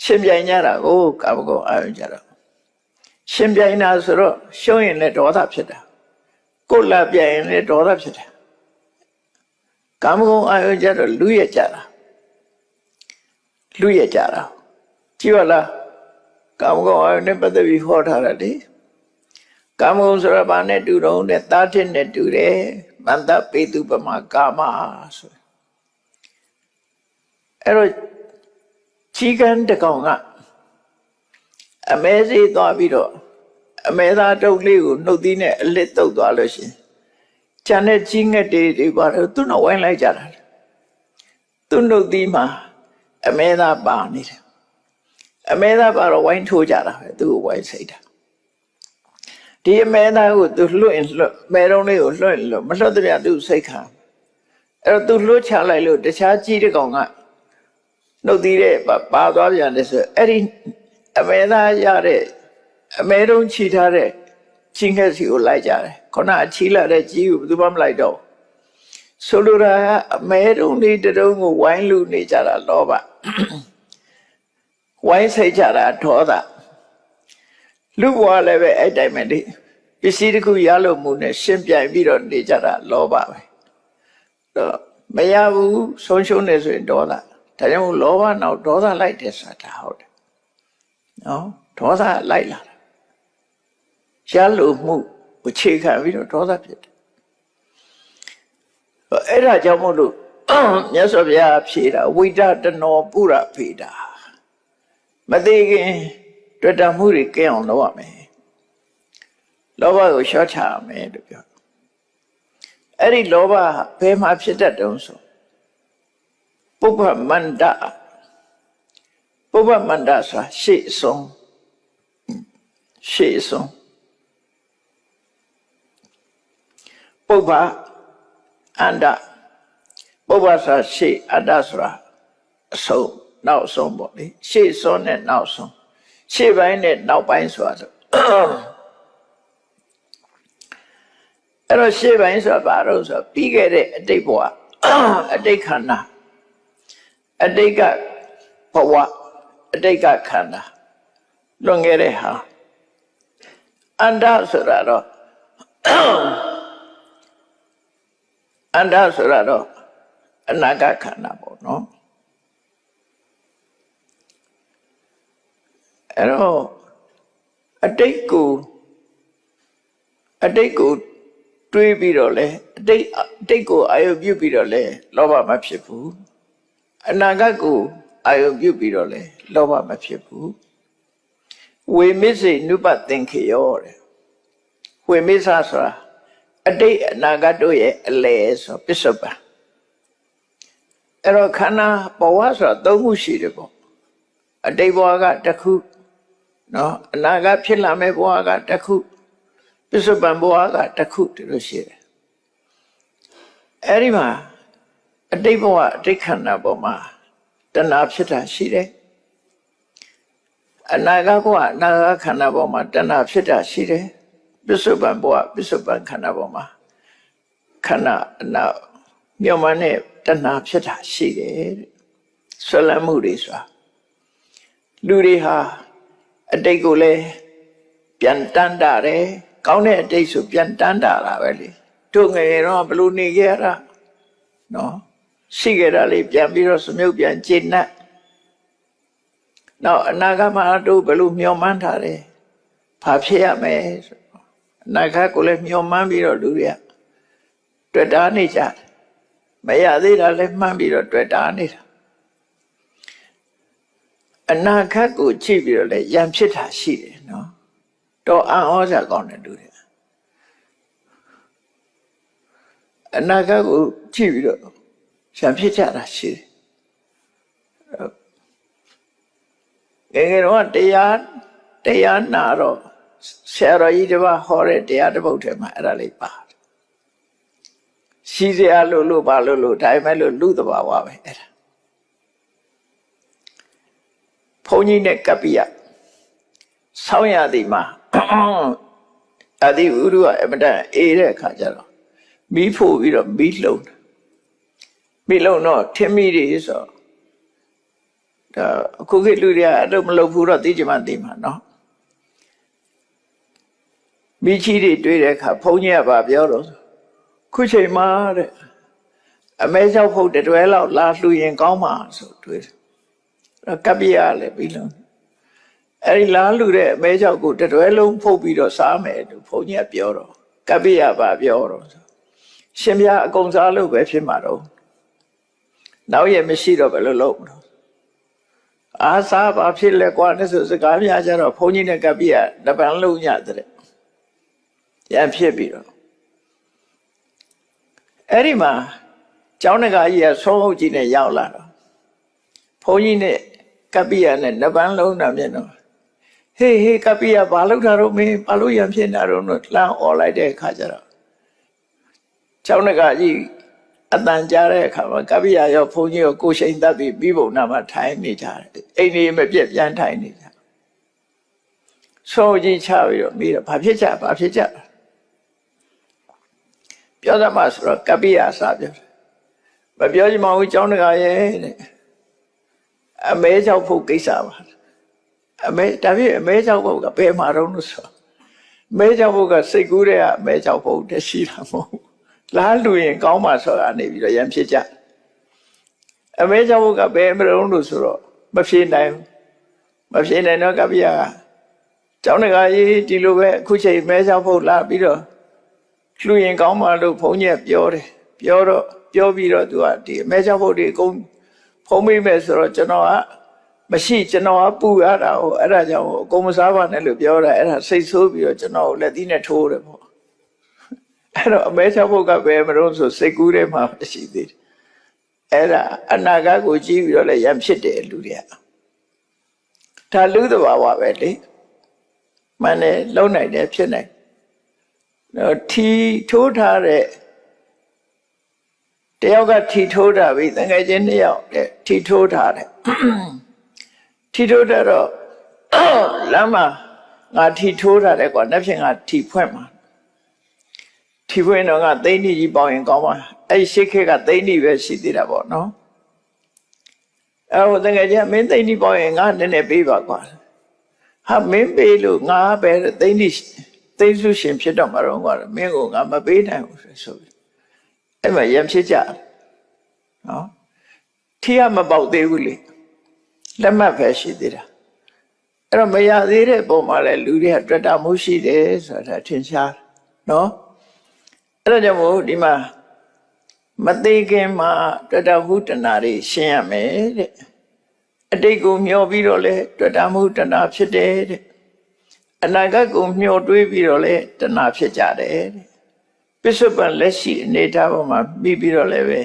ရှင်းပြကြတာကိုကာမဂုဏ်အာယုန်ကြတော့ရှင်းပြနေတာဆိုတော့ရှုံးရင်လည်းဒေါသဖြစ်တာကိုယ်လာပြိုင်ရင်လည်းဒေါသဖြစ်တယ်ကာမဂုဏ်အာယုန်ကြတော့လူရကြတာကြည့်ပါလားကာမဂုဏ်အာယုန်နဲ့ပတ်သက်ပြီးဟောထားတာလေကာမဂုဏ်ဆိုတာဘာနဲ့တူတော့တဲ့သားထစ်နဲ့တူတယ်မန္တပေတုပမာကာမဆိုအဲ့တော့ချီးကန်းတကောင်ကအမဲစေးသွားပြီးတော့အမဲသားတုပ်လေးကိုနှုတ်သီးနဲ့အလစ်တုပ်သွားလို့ရှိရင်ခြံတဲ့ကြီးငှက်တွေပါတော့သူ့နောက်ဝိုင်းလိုက်ကြတာသူ့နှုတ်သီးမှာအမဲသားပါနေတယ်အမဲသားပါတော့ဝိုင်းထိုးကြတာပဲသူ့ကိုဝိုင်းစိတ်တာဒီအမဲသားကိုသူလွှတ်မဲတုံးလေးကိုလွှတ်မလွှတ်တဲ့သူစိတ်ခံအဲ့တော့သူလွှတ်ချလိုက်လို့တခြားကြီးတဲ့ကောင်ကနှုတ်သီးတဲ့ပါသွားပြန်တယ်ဆိုအဲ့ဒီအမဲသားရတဲ့အမဲတုံးချီထားတဲ့ချင်းငှက်စီကိုလိုက်ကြတယ်ခုနအချီလာတဲ့ကြီးကိုဘယ်သူမှမလိုက်တော့ဆိုလိုတာကအမဲတုံးလေးတုံးကိုဝိုင်းလူနေကြတာလောဘဝိုင်းစိတ်ကြတာဒေါသလူဘဝလည်းပဲအဲ့တိုင်းပဲလေပစ္စည်းတစ်ခုရလို့မှုနဲ့ရှင်းပြပြီးတော့နေကြတာလောဘပဲတော့မရဘူးဆုံးရှုံးနေဆိုရင်ဒေါသဒါကြောင့်လောဘနောက်ဒေါသလိုက်တယ်ဆိုတာဟုတ်တယ်နော်ဒေါသလိုက်လာတာရလို့မှုအခြေခံပြီးတော့ဒေါသဖြစ်တယ်အဲ့ဒါကြောင့်မို့လို့မြတ်စွာဘုရားဖြေတာဝိတတနောပုရဖေတာမသေးခင်တွေ့တာမှုတွေကင်းအောင်လုပ်ရမယ်လောဘကိုလျှော့ချရမယ်လို့ပြောအဲ့ဒီလောဘဘယ်မှာဖြစ်တတ်တုံးဆိုပုပ္ပမန္တဆိုတာရှေ့ဆုံးပုပ္ပအန္တပုပ္ပဆိုတာရှေ့အတ္တဆိုတာအဆုံးနောက်ဆုံးပေါ့လေရှေ့ဆုံးနဲ့နောက်ဆုံးရှေ့ပိုင်းနဲ့နောက်ပိုင်းဆိုတာအဲ့တော့ရှေ့ပိုင်းဆိုတာဘာလို့ဆိုပြီးခဲ့တဲ့အတိတ်ဘဝအတိတ်ခန္ဓာအတိတ်ကဘဝအတိတ်ကခန္ဓာလွန်ခဲ့တဲ့ဟာအန္တဆိုတာတော့အနာဂတ်ခန္ဓာပေါ့နော်အဲ့တော့အတိတ်ကိုတွေးပြီးတော့လေအတိတ်ကိုအာရုံပြုပြီးတော့လေလောဘမဖြစ်ဘူးအနာဂတ်ကို အာယုပြုပြီးတော့လေလောဘမဖြစ်ဘူးဝေမစ္စေနုပသင်္ခေယောတဲ့ဝေမစ္ဆဆိုတာအတိတ်အနာဂတ်တို့ရဲ့အလယ်ဆိုပစ္စုပန်အဲ့တော့ခန္ဓာဘဝဆိုတာ၃ခုရှိတယ်ပေါ့အတိတ်ဘဝကတစ်ခုနော်အနာဂတ်ဖြစ်လာမယ့်ဘဝကတစ်ခုပစ္စုပန်ဘဝကတစ်ခုဒီလိုရှိတယ်အဲ့ဒီမှာအတိတ်ဘဝအတိတ်ခန္ဓာပေါ်မှာတဏှာဖြစ်တာရှိတယ်အနာဂတ်ဘဝအနာဂတ်ခန္ဓာပေါ်မှာတဏှာဖြစ်တာရှိတယ်ပစ္စုပန်ဘဝပစ္စုပန်ခန္ဓာပေါ်မှာခန္ဓာအနာမြုံမနဲ့တဏှာဖြစ်တာရှိတယ်ဆွလမ်းမှုတွေဆိုတာလူတွေဟာအတိတ်ကိုလည်းပြန်တန်းတာတယ်ကောင်းတဲ့အတိတ်ဆိုပြန်တန်းတာတာပဲလေတို့ငယ်ငယ်တော့ဘယ်လိုနေခဲ့ရတာနော်ရှိခဲ့တာလေးပြန်ပြီးတော့စမြုပ်ပြန်ကျင့်နဲ့နောက်အနာဂတ်မှာတို့ဘယ်လိုမျှော်မှန်းထားတယ်ဘာဖြစ်ရမယ်ဆိုအနာဂတ်ကိုလည်းမျှော်မှန်းပြီးတော့လူတွေကတွေ့တာနေကြတယ်မရသေးတာလည်းမှန်းပြီးတော့တွေ့တာနေတာအနာဂတ်ကိုကြည့်ပြီးတော့လည်းရံဖြစ်တာရှိတယ်နော်တော့အံ့ဩစရာကောင်းတယ်လူတွေအနာဂတ်ကိုကြည့်ပြီးတော့ရံဖြစ်ကြတာရှိတယ်ငယ်တော့တရားနာတော့ဆရာတော်ကြီးတစ်ပါးဟောတဲ့တရားတစ်ပုဒ်ထဲမှာအဲ့ဒါလေးပါတယ်ရှိစရာလို့ပါလို့ဒါပေမဲ့လို့လူသဘာဝပဲအဲ့ဒါဘုန်းကြီးနဲ့ကပ္ပိယဆောင်းရသည်မှာအဒီဥရုကအမတန်အေးတဲ့အခါကျတော့မီးဖို့ပြီးတော့မီးလုံတော့ထင်းမီးတွေဆိုဒါအခုခေတ်လူတွေကအဲ့လိုမလုပ်ဘူးတော့သိကြမှသိမှာနော်မိချီတွေတွေ့တဲ့အခါဘုန်းကြီးကပြောတော့ခုချိန်မှာတဲ့အမဲကြောက်ဖို့တွဲလောက်လာလှူရင်ကောင်းမှာဆိုတွေ့တယ်အဲ့ကပ္ပိယလည်းပြီးလုံးအဲ့ဒီလာလှူတဲ့အမဲကြောက်ကိုတွဲလုံးဖုတ်ပြီးတော့စားမယ်လို့ဘုန်းကြီးကပြောတော့ကပ္ပိယပြောတော့ရှင်ပြအကုန်စားလို့ပဲဖြစ်မှာတော့နောက်ရမရှိတော့ဘယ်လိုလုပ်မလို့အာစားဘာဖြစ်လဲကွာနဲ့ဆိုစကားများကြတော့ဘုန်းကြီးနဲ့ကပ္ပိယတပံလုံးညတဲ့ရံဖြစ်ပြီးတော့အဲ့ဒီမှာကျောင်းတကာကြီးကဆုံးဟုတ်ကြီးနဲ့ရောက်လာတော့ဘုန်းကြီးနဲ့ကပ္ပိယနဲ့တပံလုံးတာမြင်တော့ဟေးကပ္ပိယဘာလုပ်တာတော့မင်းဘာလို့ရံဖြစ်နေတာတော့လှမ်းអော်လိုက်တဲ့အခါကျတော့ကျောင်းတကာကြီးအတန်ကြားတဲ့အခါမှာကပ္ပိယရောဘုန်းကြီးရောကိုယ်ရှိန်သက်ပြီးပြီးပုံနာမှာထိုင်နေကြတယ်အိမ်ကြီးမပြတ်ပြန်ထိုင်နေကြဆုံးကြီးချပြီးတော့မိတော့ဘာဖြစ်ကြပြောသမှာဆိုတော့ကပ္ပိယစာပြောတယ်မပြောချင်ပါဘူးကျောင်းတကာရဲ့တဲ့အမဲကြောက်ဖို့ကိစ္စပါအမဲကြောက်ဖို့ကဘယ်မှာတော့လို့ဆိုမဲကြောက်ဖို့ကစိတ်ကူးတဲ့ကအမဲကြောက်ဖို့တရှိတာမဟုတ်လားလူရင်ကောင်းမှဆိုတာနေပြီးတော့ရံဖြစ်ကြအမဲကြောက်ဖို့ကဘယ်မလို့လို့ဆိုတော့မဖြေနိုင်တော့ကပ္ပိယကကျောင်းတကာကြီးဒီလိုပဲအခုချိန်မဲကြောက်ဖို့လာပြီးတော့လူရင်ကောင်းမှလို့ဘုန်းကြီးပြောတယ်ပြောပြီးတော့သူကဒီအမဲကြောက်ဖို့ဒီအကုန်ဖုံးမိမယ်ဆိုတော့ကျွန်တော်ကပူရတာဟိုအဲ့ဒါကြောင့်အကုန်မစားပါနဲ့လို့ပြောတာအဲ့ဒါစိတ်ဆိုးပြီးတော့ကျွန်တော်ကိုလက်သီးနဲ့ထိုးတယ်ပေါ့အဲ့တော့အမဲကြောက်ဖို့ကပဲမလို့ဆိုစိတ်ကူးထဲမှာရှိသေးတယ်အဲ့ဒါအနာဂတ်ကိုကြည့်ပြီးတော့လည်းရံဖြစ်တယ်လူတွေကဒါလူသဘာဝပဲလေမှန်တယ်လုံနိုင်တယ်ဖြစ်နိုင်ထီထိုးထားတဲ့တယောက်ကထီထိုးတာပြီတကယ်ချင်းတစ်ယောက်တဲ့ထီထိုးထားတယ်ထီထိုးတဲ့တော့လမ်းမှာငါထီထိုးထားတယ်ကွာနှစ်ဖြင့်ငါထီဖွင့်မှာထီဖွင့်တော့ငါသိန်းကြီးပေါင်ရင်ကောင်းပါအဲ့ရှစ်ခေတ်ကသိန်းကြီးပဲရှိသေးတာပေါ့နော်အဲ့ဟိုတကယ်ချင်းမင်းသိန်းကြီးပေါင်ရင်ငါနည်းနည်းပေးပါကွာဟာမင်းပေးလို့ငါပဲသိန်းကြီးသိစုရှင်ဖြစ်တော့မှာတော့ကွာမင်းကိုငါမပေးနိုင်ဘူးဆိုပြီးအဲ့မှာရံဖြစ်ကြနော်ထီးကမပေါက်သေးဘူးလေလက်မှတ်ပဲရှိသေးတာအဲ့တော့မရသေးတဲ့ပုံမှာလဲလူတွေကတွေ့တာမှုရှိတယ်ဆိုတာထင်ရှားနော်အဲ့ဒါကြောင့်မို့ဒီမှာမသေးခင်မှာတွေ့တာမှုတဏှာတွေရှင်းရမယ်တဲ့ အတိတ်ကိုမျှော်ပြီးတော့လဲတွေ့တာမှုတဏှာဖြစ်တယ်တဲ့အနာဂတ်ကိုမျှော်တွေးပြီးတော့လဲတဏှာဖြစ်ကြတယ်တဲ့ပစ္စုပန်လက်ရှိအနေထားပေါ်မှာမိပြီးတော့လဲပဲ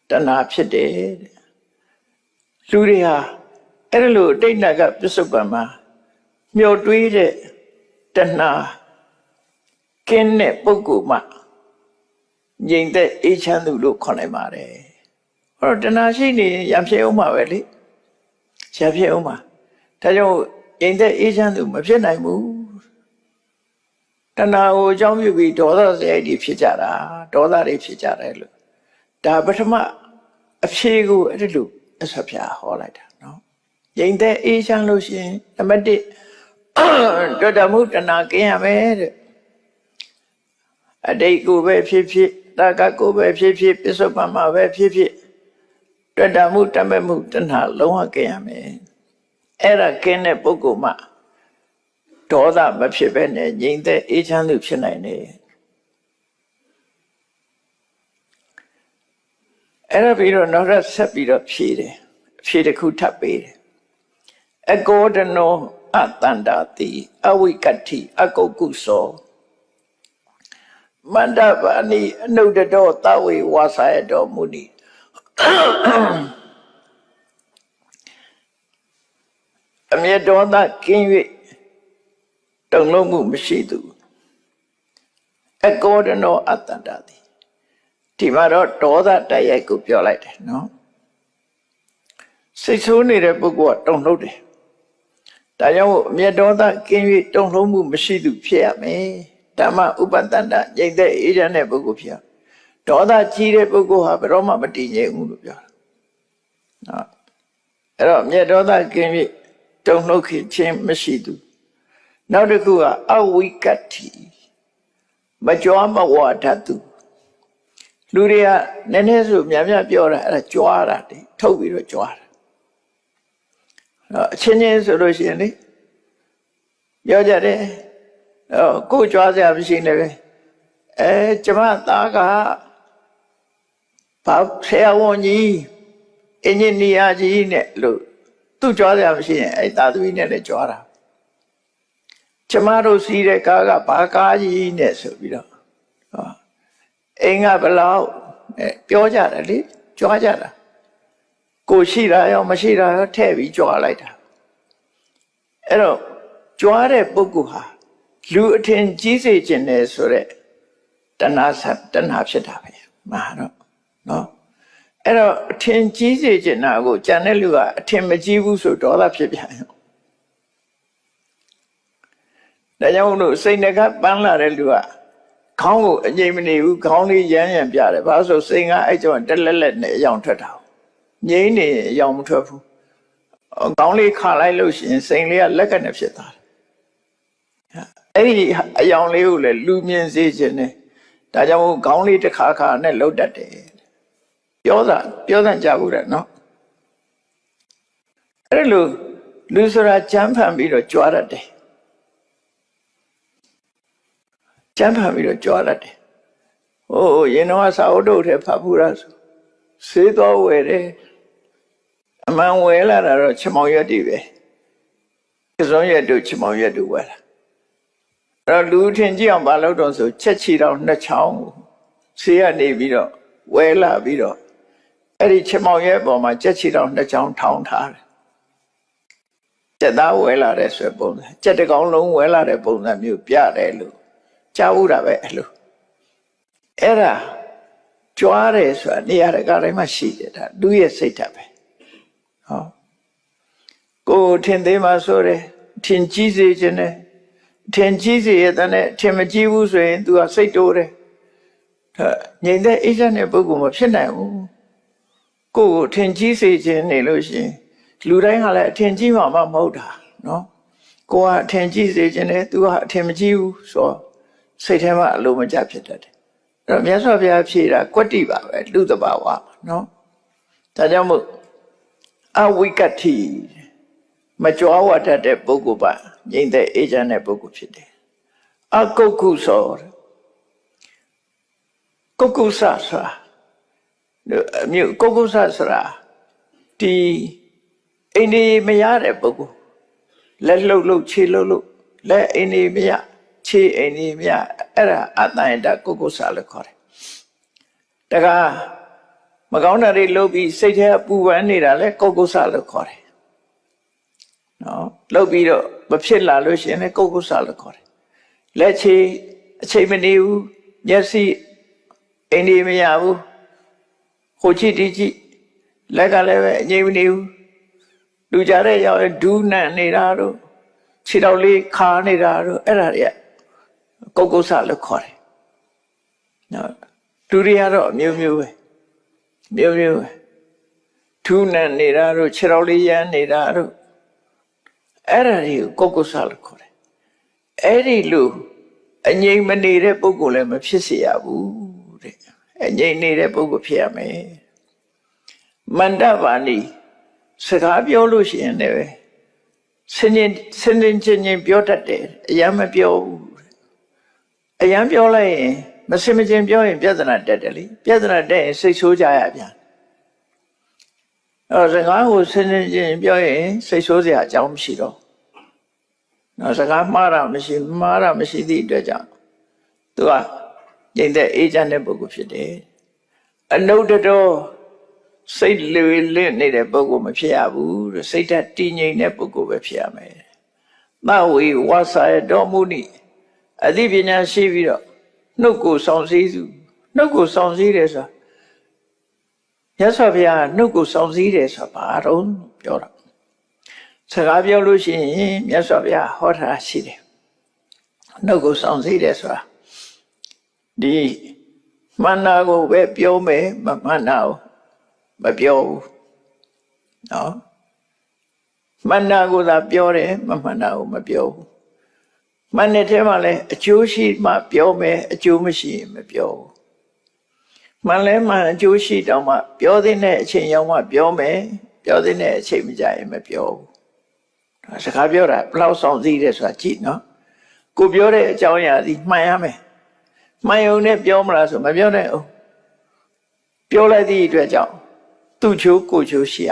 တဏှာဖြစ်တယ်တဲ့လူတွေဟာအဲ့ဒါလိုအတိတ်နာကပစ္စုပန်မှာမျှော်တွေးတဲ့တဏှာကင်းတဲ့ပုဂ္ဂိုလ်မှငြိမ်သက်အေးချမ်းသူလို့ခေါ်နိုင်ပါတယ်။အဲ့တော့တဏှာရှိနေရံဖြစ်အောင်ပါပဲလေ။ရံဖြစ်အောင်ပါ။ဒါကြောင့်ငြိမ်သက်အေးချမ်းသူမဖြစ်နိုင်ဘူး။တဏှာကိုအကြောင်းပြုပြီးဒေါသစရိုက်တွေဖြစ်ကြတာဒေါသတွေဖြစ်ကြတယ်လို့ဒါပထမအဖြေကိုအဲ့ဒီလိုအဆက်ဖြာဟောလိုက်တာနော်။ငြိမ်သက်အေးချမ်းလို့ရှိရင်နံပါတ်1တွေ့တာမှုတဏှာကင်းရမယ်တဲ့အတိတ်ကိုပဲဖြစ်ဖြစ်တာကကိုပဲဖြစ်ဖြစ်ပစ္စုပန်မှာပဲဖြစ်ဖြစ်တွေ့တာမှုတမဲ့မှုတဏှာလုံးဝကင်းရမယ်အဲ့ဒါကင်းတဲ့ပုဂ္ဂိုလ်မှဒေါသမဖြစ်ပဲနဲ့ငြိမ်သက်အေးချမ်းသူဖြစ်နိုင်တယ်အဲ့ဒါပြီးတော့နောက်ဆက်ပြီးတော့ဖြေတယ်ဖြေတစ်ခုထပ်ပေးတယ်အကောဒနောအတန္တာတိအဝိကတ္ထိအကုတ်ကုသောမန္တပါဏိအနုဒတောသဝေဝါစာယတောမုနိအမြတ်ဒေါသကင်း၍တုန်လှုပ်မှုမရှိသူအကောဒနောအတန္တာတိဒီမှာတော့ဒေါသတိုက်ရိုက်ကိုပြောလိုက်တယ်နော်စိတ်ဆိုးနေတဲ့ပုဂ္ဂိုလ်ကတုန်လှုပ်တယ်ဒါကြောင့်အမြတ်ဒေါသကင်း၍တုန်လှုပ်မှုမရှိသူဖြစ်ရမယ်ဓမ္မဥပတန္တငြိမ်သက်အေးချမ်းတဲ့ပုဂ္ဂိုလ်ဖြစ်ဒေါသကြီးတဲ့ပုဂ္ဂိုလ်ဟာဘယ်တော့မှမတည်ငြိမ်ဘူးလို့ပြောတာနော်အဲ့တော့အမြတ်ဒေါသကင်း၍တုန်လှုပ်ခြင်းမရှိသူနောက်တစ်ခုကအဝိကတ္ထိမကြွားမဝါဒသူလူတွေကနည်းနည်းဆိုများများပြောတာအဲ့ဒါကြွားတာတိထုတ်ပြီးတော့ကြွားတာအချင်းချင်းဆိုလို့ရှိရင်လေပြောကြတယ်ကိုကြွားစရာမရှိနေပဲကျမသားကဘာဆရာဝန်ကြီးအင်ဂျင်နီယာကြီးနဲ့လို့သူကြွားစရာမရှိရင်အဲ့သားသမီးနဲ့လည်းကြွားတာကျမတို့စီးတဲ့ကားကဘာကားကြီးနဲ့ဆိုပြီးတော့အိမ်ကဘလောက်ပြောကြတယ်လေကြွားကြတာကိုရှိတာရောမရှိတာရောထည့်ပြီးကြွားလိုက်တာအဲ့တော့ကြွားတဲ့ပုဂ္ဂိုလ်ဟာလူအထင်ကြီးစေခြင်းနဲ့ဆိုတဲ့တဏှာဖြစ်တာပဲမှာတော့နော်အဲ့တော့အထင်ကြီးစေခြင်းနာကိုကြံတဲ့လူကအထင်မကြီးဘူးဆိုဒေါသဖြစ်ပြန်ရောဒါကြောင့်လို့စိတ်နှကပန်းလာတဲ့လူကခေါင်းကိုအငြိမ်မနေဘူးခေါင်းလေးရမ်းရမ်းပြတယ်ဘာလို့ဆိုစိတ်ကအဲ့ကြောင့်တက်လက်လက်နဲ့အယောင်ထွက်တာငြိမ်နေအယောင်မထွက်ဘူးခေါင်းလေးခါလိုက်လို့ရှိရင်စိတ်လေးကလက်ကနဲ့ဖြစ်သွားတယ်အဲ့ဒီအယောင်လေးကိုလည်းလူမြင်စေခြင်းနဲ့ဒါကြောင့်ခေါင်းလေးတစ်ခါခါနဲ့လှုပ်တတ်တယ်ပြောစံကြဘူးတဲ့နော်အဲ့လိုလူဆိုတာကြမ်းဖန်ပြီးတော့ကြွားတတ်တယ်ကြမ်းဖန်ပြီးတော့ကြွားတတ်တယ်ဟိုရင်တော့စာအုပ်တို့ထဲဖတ်ဘူးလားဆိုဆေးတော်ဝယ်တယ်အမှန်ဝယ်လာတာတော့ချမောင်ရွက်တွေပဲကစုံရွက်တို့ချမောင်ရွက်တို့ဝယ်လာအဲ့တော့လူထင်ကြည့်အောင်မလုပ်တော့ဆိုချက်ချီတော့နှစ်ချောင်းကိုဆေးကနေပြီးတော့ဝယ်လာပြီးတော့အဲ့ဒီချမောင်ရွက်ပေါ်မှာချက်ချီတော့နှစ်ချောင်းထောင်ထားတယ်ကျက်သားဝယ်လာတဲ့ဆိုပုံစံကျက်တကောင်လုံးဝယ်လာတဲ့ပုံစံမျိုးပြတယ်လို့ကြားဘူးတာပဲအဲ့လိုအဲ့ဒါကြွားတယ်ဆိုတာနေရာတကာတိုင်းမှာရှိတယ်ဒါလူရဲ့စိတ်ဓာတ်ပဲဟောကိုထင်သေးမှဆိုတယ်ထင်ကြီးစေခြင်းနဲ့ထင်ကြီးစေရတဲ့ထင်မကြီးဘူးဆိုရင် तू ကစိတ်တိုးတယ်ငြိမ်တဲ့အိစ္ဆနဲ့ပုဂ္ဂိုလ်မဖြစ်နိုင်ဘူးကိုထင်ကြီးစေခြင်းနေလို့ရှိရင်လူတိုင်းကလည်းအထင်ကြီးမှမဟုတ်တာနော်ကိုကအထင်ကြီးစေခြင်းနဲ့ तू ကအထင်မကြီးဘူးဆိုစိတ်ထဲမှာအလိုမကျဖြစ်တတ်တယ်အဲ့တော့မြတ်စွာဘုရားဖြေတာကွတ္တိပါပဲလူတဘာဝနော်ဒါကြောင့်မို့အဝိကတ္ထိမကြွားဝတတ်တဲ့ပုဂ္ဂိုလ်ပါငြိမ်သက်အေးချမ်းတဲ့ပုဂ္ဂိုလ်ဖြစ်တယ်အကုက္ကုသောကုက္ကုဆဆိုတာမြို့ကုက္ကုဆဆိုတာဒီ အိန္ဒိမရတဲ့ပုဂ္ဂိုလ်လက်လှုပ်လှုပ်ခြေလှုပ်လှုပ်လက်အိန္ဒိမရခြေအိန္ဒိမရအဲ့ဒါအတ္တယတကုက္ကုဆာလို့ခေါ်တယ်တခါမကောင်းတာတွေလုပ်ပြီးစိတ်ထဲပူပန်နေတာလဲကုက္ကုဆာလို့ခေါ်တယ်နော်လုပ်ပြီးတော့မဖြစ်လာလို့ရှိရင်လည်းကုက္ကုဆာလို့ခေါ်တယ်လက်ခြေအချိန်မနေဘူးမျက်စိအိန္ဒိမရဘူးဟိုကြည့်ဒီကြည့်လက်ကလည်းပဲအငြိမ်မနေဘူးလူကြတဲ့ရောက်ဒူးနံ့နေတာတို့ခြေတော်လေးခါနေတာတို့အဲ့ဒါတွေကကုက္ကုဆလို့ခေါ်တယ်နော်လူတွေကတော့အမျိုးမျိုးပဲမျိုးမျိုးပဲဒူးနံ့နေတာတို့ခြေတော်လေးရမ်းနေတာတို့အဲ့ဒါတွေကိုကုက္ကုဆလို့ခေါ်တယ်အဲ့ဒီလူအငြိမ်မနေတဲ့ပုဂ္ဂိုလ်လည်းမဖြစ်စေရဘူးတဲ့အငြိမ်နေတဲ့ပုဂ္ဂိုလ်ဖြစ်ရမယ်မန္တပါဏိစကားပြောလို့ရှိရင်လည်းစင်ချင်းပြောတတ်တယ်အယံမပြောဘူးအယံပြောလိုက်ရင်မစင်မချင်းပြောရင်ပြဿနာတက်တယ်လေပြဿနာတက်ရင်စိတ်ဆိုးကြရပြန်စကားကိုစင်ချင်းပြောရင်စိတ်ဆိုးစရာအကြောင်းမရှိတော့နော်စကားမှားတာမရှိသည့်အတွက်ကြောင့်သူကငြိမ်သက်အေးချမ်းတဲ့ပုဂ္ဂိုလ်ဖြစ်တယ်အနုတ္တတော်စိတ်လွေလင့်နေတဲ့ပုဂ္ဂိုလ်မဖြစ်ရဘူးတဲ့စိတ်ဓာတ်တည်ငြိမ်တဲ့ပုဂ္ဂိုလ်ပဲဖြစ်ရမယ်သဝေဝါစာရတော်မူနိအသိပညာရှိပြီးတော့နှုတ်ကိုဆောင်စည်းစုနှုတ်ကိုဆောင်စည်းတယ်ဆိုတာမြတ်စွာဘုရားနှုတ်ကိုဆောင်စည်းတယ်ဆိုတာဘာတော့ပြောတာစကားပြောလို့ရှိရင်မြတ်စွာဘုရားဟောတာရှိတယ်နှုတ်ကိုဆောင်စည်းတယ်ဆိုတာဒီမှန်တာကိုပဲပြောမယ်မမှန်တာကိုမပြောဘူးနော်မှန်တာကိုသာပြောတယ်မမှန်တာကိုမပြောဘူးမှန်တဲ့ထဲမှာလည်းအကျိုးရှိမှပြောမယ်အကျိုးမရှိရင်မပြောဘူးမှန်လဲမှန်အကျိုးရှိတော့မှပြောတဲ့အချိန်ရောက်မှပြောမယ်ပြောတဲ့အချိန်မကြရင်မပြောဘူးစကားပြောတာဘယ်လောက်ဆောင်စည်းတယ်ဆိုတာကြည့်နော်ကိုပြောတဲ့အကြောင်းအရာဒီမှန်ရမယ်မှန်ုံနဲ့ပြောမလားဆိုမပြောနဲ့အောင်ပြောလိုက်သည့်အတွက်ကြောင့်သူ့ချိုးကိုချိုးရှိရ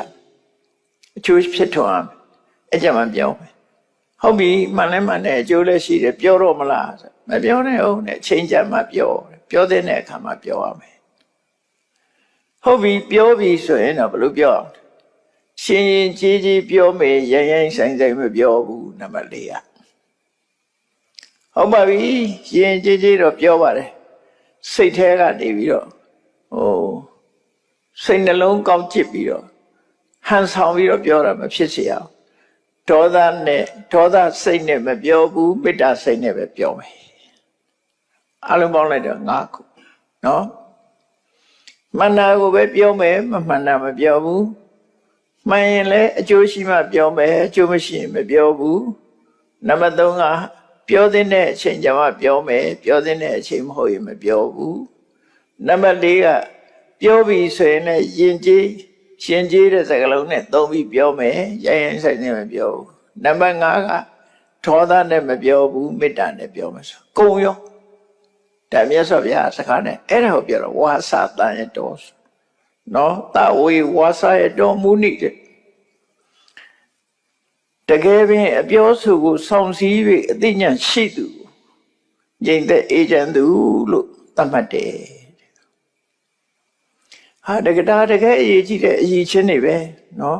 အကျိုးဖြစ်ထွန်းအောင်အဲ့ကြမှာပြောမယ်ဟုတ်ပြီမှန်လဲမှန်တဲ့အကျိုးလည်းရှိတယ်ပြောတော့မလားမပြောနဲ့အောင်နဲ့ချိန်ကြမှာပြောတဲ့အခါမှာပြောရမယ်ဟုတ်ပြီပြောပြီဆိုရင်တော့ဘယ်လိုပြောအောင်ရှင်ရင်ကြီးပြောမယ်ရိုင်းဆိုင်မပြောဘူးနံပါတ်4ဟုတ်ပါပြီရှင်ကြီးတော့ပြောပါတယ်စိတ်ထဲကနေပြီးတော့စိတ်နှလုံးကောင်းကြည့်ပြီးတော့ဟန်ဆောင်ပြီးတော့ပြောတာမဖြစ်စေအောင်ဒေါသစိတ်နဲ့မပြောဘူးမေတ္တာစိတ်နဲ့ပဲပြောမယ်အလုံးပေါင်းလိုက်တော့5ခုနော်မှန်တာကိုပဲပြောမယ်မမှန်တာမပြောဘူးမှန်ရင်လည်းအကျိုးရှိမှပြောမယ်အကျိုးမရှိရင်မပြောဘူးနံပါတ်3ကပြောတဲ့အချိန်ကျမှပြောမယ်ပြောတဲ့အချိန်မဟုတ်ရင်မပြောဘူးနံပါတ်4ကပြောပြီးဆိုရင်လည်းရှင်ကြီးတဲ့စကားလုံးနဲ့သုံးပြီးပြောမယ်ရိုင်းဆိုင်နဲ့မပြောဘူးနံပါတ်5ကဒေါသနဲ့မပြောဘူးမေတ္တာနဲ့ပြောမယ်ဆိုကုံရောဒါမြတ်စွာဘုရားစကားနဲ့အဲ့ဒါကိုပြောတော့ဝါစာတန်ရတော်နော်တဝေဝါစာရတော်မူနိတဲ့တကယ်ပင်အပြောဆိုကိုဆောင်စည်း၍အသိဉာဏ်ရှိသူငြိမ်သက်အေးချမ်းသူလို့သတ်မှတ်တယ်ဟာတကယ်အရေးကြီးတဲ့အရေးချင်းတွေပဲနော်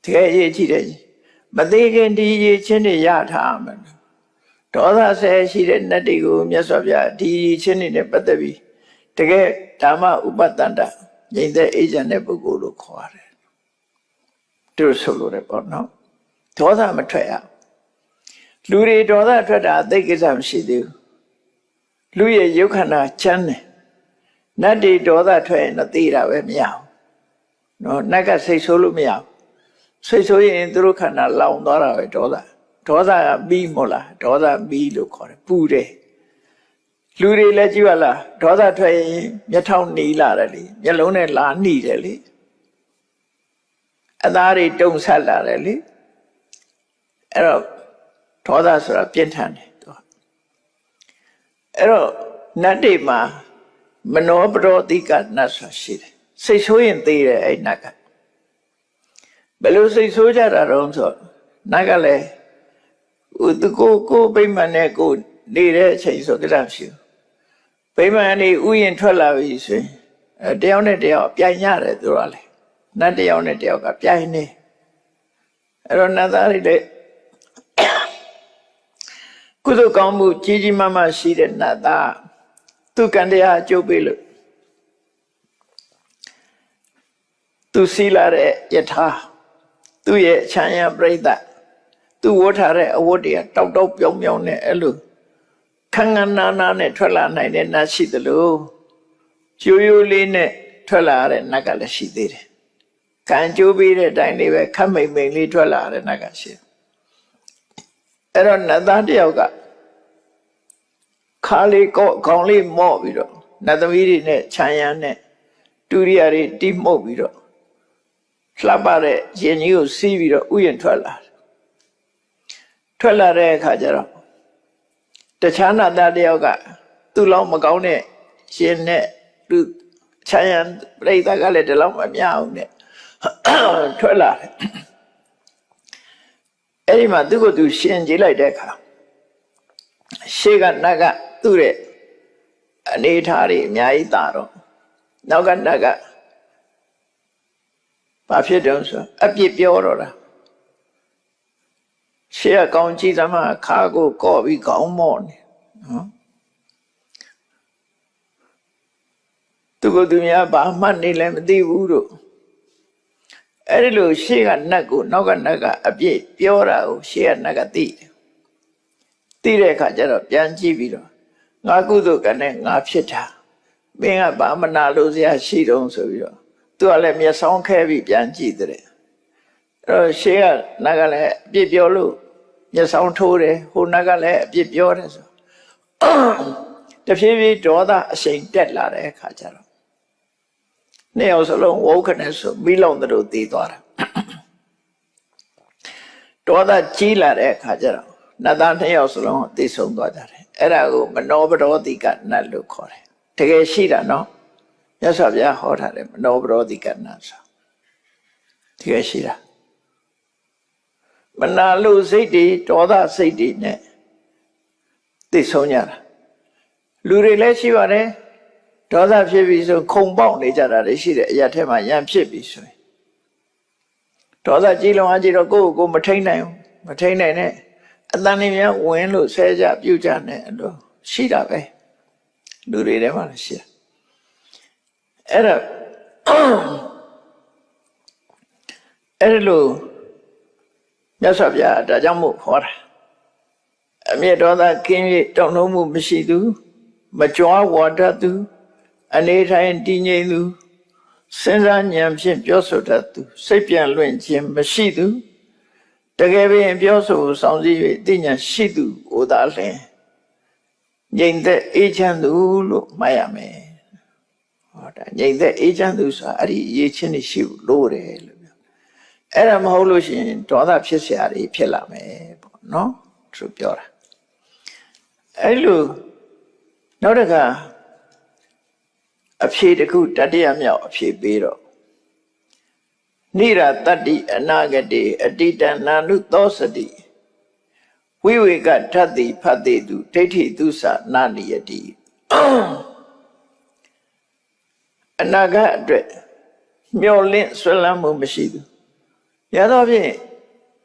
တကယ်အရေးကြီးတယ်မသေးခင်ဒီအရေးချင်းတွေရထားမှာဒေါသဆဲရှိတဲ့နတ်တွေကိုမြတ်စွာဘုရားဒီအရေးချင်းတွေနဲ့ပတ်သက်ပြီးတကယ်ဓမ္မဥပတ္တန္တငြိမ်သက်အေးချမ်းတဲ့ပုဂ္ဂိုလ်လို့ခေါ်ရတယ်သူဆိုလိုတယ်ပေါ့နော်ဒေါသမထွက်ရလူတွေဒေါသထွက်တာအသိကိစ္စမရှိသေးဘူးလူရဲ့ရုပ်ခန္ဓာချမ်းတယ်နတ်တွေဒေါသထွက်ရင်တော့သိတာပဲမရဘူးနော်နတ်ကစိတ်ဆိုးလို့မရဘူးစိတ်ဆိုးရင်သူတို့ခန္ဓာလောင်သွားတာပဲဒေါသကပြီးမို့လားဒေါသပြီးလို့ခေါ်တယ်ပူတယ်လူတွေလည်းကြည့်ပါလားဒေါသထွက်ရင်မျက်ထောင်နီလာတယ်လေမျက်လုံးနဲ့လာနှိတယ်လေအသားတွေတုံဆက်လာတယ်လေအဲ့တော့ဒေါသဆိုတာပြင်းထန်တယ်သူအဲ့တော့နတ်တွေမှာမနောပရောတိကနတ်ဆိုရှိတယ်စိတ်ဆိုးရင်သိတယ်အဲ့နတ်က ဘယ်လိုစိတ်ဆိုးကြတာတော့ဆိုနတ်ကလည်းသူကိုဗိမာန်နဲ့ကိုနေတဲ့အချိန်ဆိုကြတာမရှိဘူးဗိမာန်နေဥယျာဉ်ထွက်လာပြီဆိုရင်တယောက်နဲ့တယောက်ပြိုင်ရတယ်သူကလည်းနတ်တယောက်နဲ့တယောက်ကပြိုင်နေအဲ့တော့နတ်သားတွေလည်းကုသိုလ်ကောင်းမှုကြီးကြီးမားမားရှိတဲ့နတ်သားသူကံတရားအကျိုးပေးလို့သူစီလာတဲ့ယထာသူ့ရဲ့ချမ်းရပြိဿသူဝတ်ထားတဲ့အဝတ်တွေကတောက်တောက်ပြောင်ပြောင်နဲ့အဲ့လိုခန်းခန်းနာနာနဲ့ထွက်လာနိုင်တဲ့နတ်ရှိသလိုရိုးရိုးလေးနဲ့ထွက်လာတဲ့နတ်ကလည်းရှိသေးတယ်။ကံကြိုးပေးတဲ့အတိုင်းလေးပဲခက်မိန်မိန်လေးထွက်လာတဲ့နတ်ကရှိတယ်။အဲ့တော့နတ်သားတယောက်ကခါလေးခေါင်းလေးမော့ပြီးတော့နတ်သမီးတွေနဲ့ခြံရံနဲ့တူရိယာတွေတိမှုတ်ပြီးတော့လှပတဲ့ရင်ကြီးကိုစီးပြီးတော့ဥယျာဉ်ထွက်လာတယ်။ထွက်လာတဲ့အခါကျတော့တခြားနတ်သားတယောက်ကသူ့လောက်မကောင်းတဲ့ရှင်နဲ့သူခြံရံပြိဿကလည်းဒီလောက်မမြအောင်နဲ့ထွက်လာတယ်။အဲ့ဒီမှာသူ့ကိုသူရှင်ကြည့်လိုက်တဲ့အခါရှေ့ကနတ်ကသူ့ရဲ့အနေထားတွေအများကြီးတာတော့နောက်ကနတ်ကဘာဖြစ်တုံးဆိုအပြစ်ပြောတော့တာရှေ့ကကောင်းကြည့်သမားခါကိုကော့ပြီးခေါင်းမော့နေနော်သူကသူများဘာမှတ်နေလည်းမသိဘူးတို့အဲ့ဒီလိုရှေ့ကနတ်ကိုနောက်ကနတ်ကအပြစ်ပြောတာကိုရှေ့ကနတ်ကသိတယ်သိတဲ့အခါကျတော့ပြန်ကြည့်ပြီးတော့ငါကုသိုလ်ကံနဲ့ငါဖြစ်တာမင်းကဘာမနာလို့စရာရှိတုံးဆိုပြီးတော့သူကလည်းမျက်စောင်းခဲပြီးပြန်ကြည့်တဲ့အဲ့တော့ရှေ့ကနတ်ကလည်းအပြစ်ပြောလို့မျက်စောင်းထိုးတယ်ဟိုနတ်ကလည်းအပြစ်ပြောတယ်ဆိုတဖြည်းဖြည်းဒေါသအရှိန်တက်လာတဲ့အခါကျတော့နှစ်ယောက်စလုံးဝုတ်ခနဲ့ဆိုမိလောင်တို့တည်သွားတာဒေါသကြီးလာတဲ့အခါကျတော့နတ်သားနှစ်ယောက်စလုံးသိဆုံးသွားကြတယ်အဲ့ဒါကိုမနောပရောတိကနတ်လို့ခေါ်တယ်တကယ်ရှိတာနော်မြတ်စွာဘုရားဟောထားတယ်မနောပရောတိကနတ်ဆိုတကယ်ရှိတာမနာလို့စိတ်တွေဒေါသစိတ်တွေနဲ့သိဆုံးကြတာလူတွေလည်းရှိပါတယ်ဒေါသဖြစ်ပြီးဆိုခုံပေါက်နေကြတာတွေရှိတယ်အရာထဲမှာရံဖြစ်ပြီးဆိုရင်ဒေါသကြီးလုံးအကြီးတော့ကိုယ့်ကိုမထိန်နိုင်ဘူးမထိန်နိုင်နဲ့အတန်နေများဝင်လို့ဆဲကြပြုတ်ကြနဲ့အဲ့လိုရှိတာပဲလူတွေထဲမှာလည်းရှိတယ်အဲ့တော့အဲ့လိုမြတ်စွာဘုရားဒါကြောင့်မို့ဟောတာအမျက်ဒေါသကင်း၍တောင်းတမှုမရှိသူမကြွားဝါဒသူအနေထိုင်တည်ငြိမ်သူစဉ်းစားဉာဏ်ဖြင့်ပြောဆိုတတ်သူစိတ်ပြန်လွင့်ခြင်းမရှိသူတကယ်ပင်ပြောဆိုဆောင်စည်း၍သိဉာဏ်ရှိသူဟောသာလျှင်ငြိမ်သက်အေးချမ်းသူလို့မှတ်ရမယ်ဟောတာငြိမ်သက်အေးချမ်းသူဆိုတာအဲ့ဒီရေးချင်းနေရှိလို့တယ်လို့ပြောအဲ့ဒါမဟုတ်လို့ရှိရင်ဒေါသဖြစ်เสียတွေဖြစ်လာမယ်ပေါ့နော်သူပြောတာအဲ့လိုနောက်တစ်ခါအဖြေတစ်ခုတတိယမြောက်အဖြေပေးတော့နိရတတ္တိအနာဂတိအတိတနာနုသောစတိဝိဝေကထတ္တိဖတ်တိတုဒိဋ္ဌိသုစနာနိယတိအနာဂတ်အတွက်မျောလင့်ဆွလန်းမှုမရှိဘူးရတော့ဖြင့်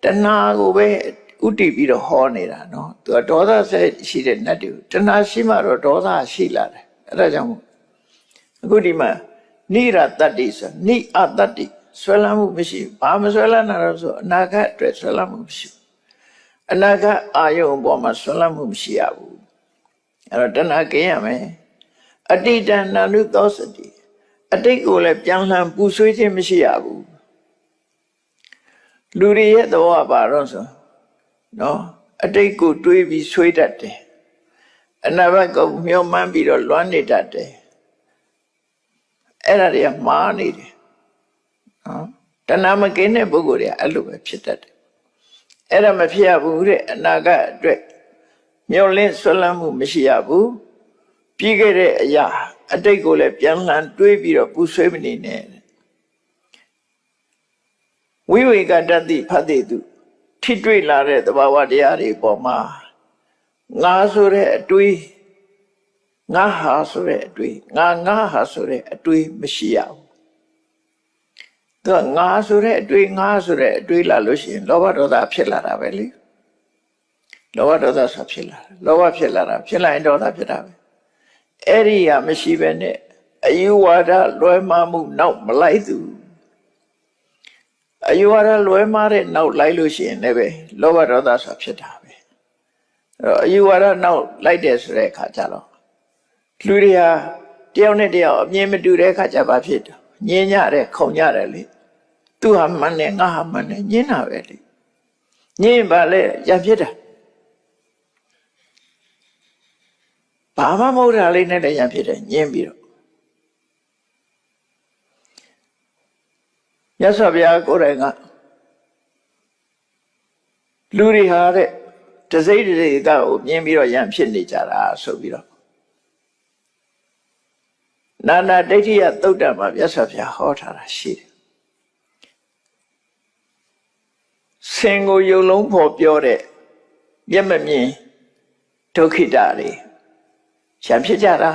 တဏှာကိုပဲဥတည်ပြီးတော့ဟောနေတာနော်သူကဒေါသဆက်ရှိတဲ့နတ်တွေတဏှာရှိမှတော့ဒေါသရှိလာတယ်အဲ့ဒါကြောင့်အခုဒီမှာနိရတတ္တိဆိုနိအတ္တိဆွဲလန်းမှုမရှိဘူးဘာမဆွဲလန်းတာတော့ဆိုအနာဂတ်အတွက်ဆွဲလန်းမှုမရှိဘူးအနာဂတ်အာယုံပေါ်မှာဆွဲလန်းမှုမရှိရဘူးအဲ့တော့တဏှာကင်းရမယ်အတိတနာနုသောစတိအတိတ်ကိုလည်းပြန်လှန်ပူဆွေးခြင်းမရှိရဘူးလူတွေရဲ့သဘောပါတော့ဆိုနော်အတိတ်ကိုတွေးပြီးဆွေးတတ်တယ်အနာဂတ်ကိုမျှော်မှန်းပြီးတော့လွမ်းနေတတ်တယ်အဲ့ဒါတွေကမှားနေတယ်နော်တဏှာမကင်းတဲ့ပုဂ္ဂိုလ်တွေအဲ့လိုပဲဖြစ်တတ်တယ်အဲ့ဒါမဖြစ်ရဘူးတဲ့အနာဂတ်အတွက်မျောလင့်ဆွလန်းမှုမရှိရဘူးပြီးခဲ့တဲ့အရာအတိတ်ကိုလည်းပြန်လှန်တွေးပြီးတော့ပူဆွေးမနေနဲ့ ဝိဝေကတ္တိဖတ်တိတုထိတွေ့လာတဲ့သဘာဝတရားတွေပေါ်မှာငါဆိုတဲ့အတွေးငါဟာဆိုတဲ့အတွေးငါဟာဆိုတဲ့အတွေးမရှိရဘူးသူကငါဆိုတဲ့အတွေးငါဆိုတဲ့အတွေးလာလို့ရှိရင်လောဘဒေါသဖြစ်လာတာပဲလေလောဘဒေါသဆိုဖြစ်လာတယ်လောဘဖြစ်လာတာဖြစ်လာရင်ဒေါသဖြစ်တာပဲအဲ့ဒီဟာမရှိပဲနဲ့အယူဝါဒလွဲမှားမှုနောက်မလိုက်သူအယူဝါဒလွဲမှားတဲ့နောက်လိုက်လို့ရှိရင်လည်းပဲလောဘဒေါသဆိုဖြစ်တာပဲအယူဝါဒနောက်လိုက်တယ်ဆိုတဲ့အခါကျတော့လူတွေဟာတယောက်နဲ့တယောက်အမြင်မတူတဲ့အခါကျဘာဖြစ်တယ်ညင်းကြတယ်ခုံကြတယ်လေသူဟာမှန်တယ်ငါဟာမှန်တယ်ညင်းတာပဲလေညင်းပါလေရဖြစ်တာဘာမှမဟုတ်တာလေးနဲ့လည်းရဖြစ်တယ်ညင်းပြီးတော့မြတ်စွာဘုရားကိုယ်တိုင်ကလူတွေဟာတဲ့တစိမ့်တစိမ့်ကိုမြင်ပြီးတော့ရံဖြစ်နေကြတာဆိုပြီးတော့နာနာဒိဋ္ဌိယသုတ်တံမှာမြတ်စွာဘုရားဟောထားတာရှိတယ်ဆင်ကိုယုံလုံးဖော်ပြောတဲ့မျက်မမြင်ဒုက္ခိတတွေရံဖြစ်ကြတာ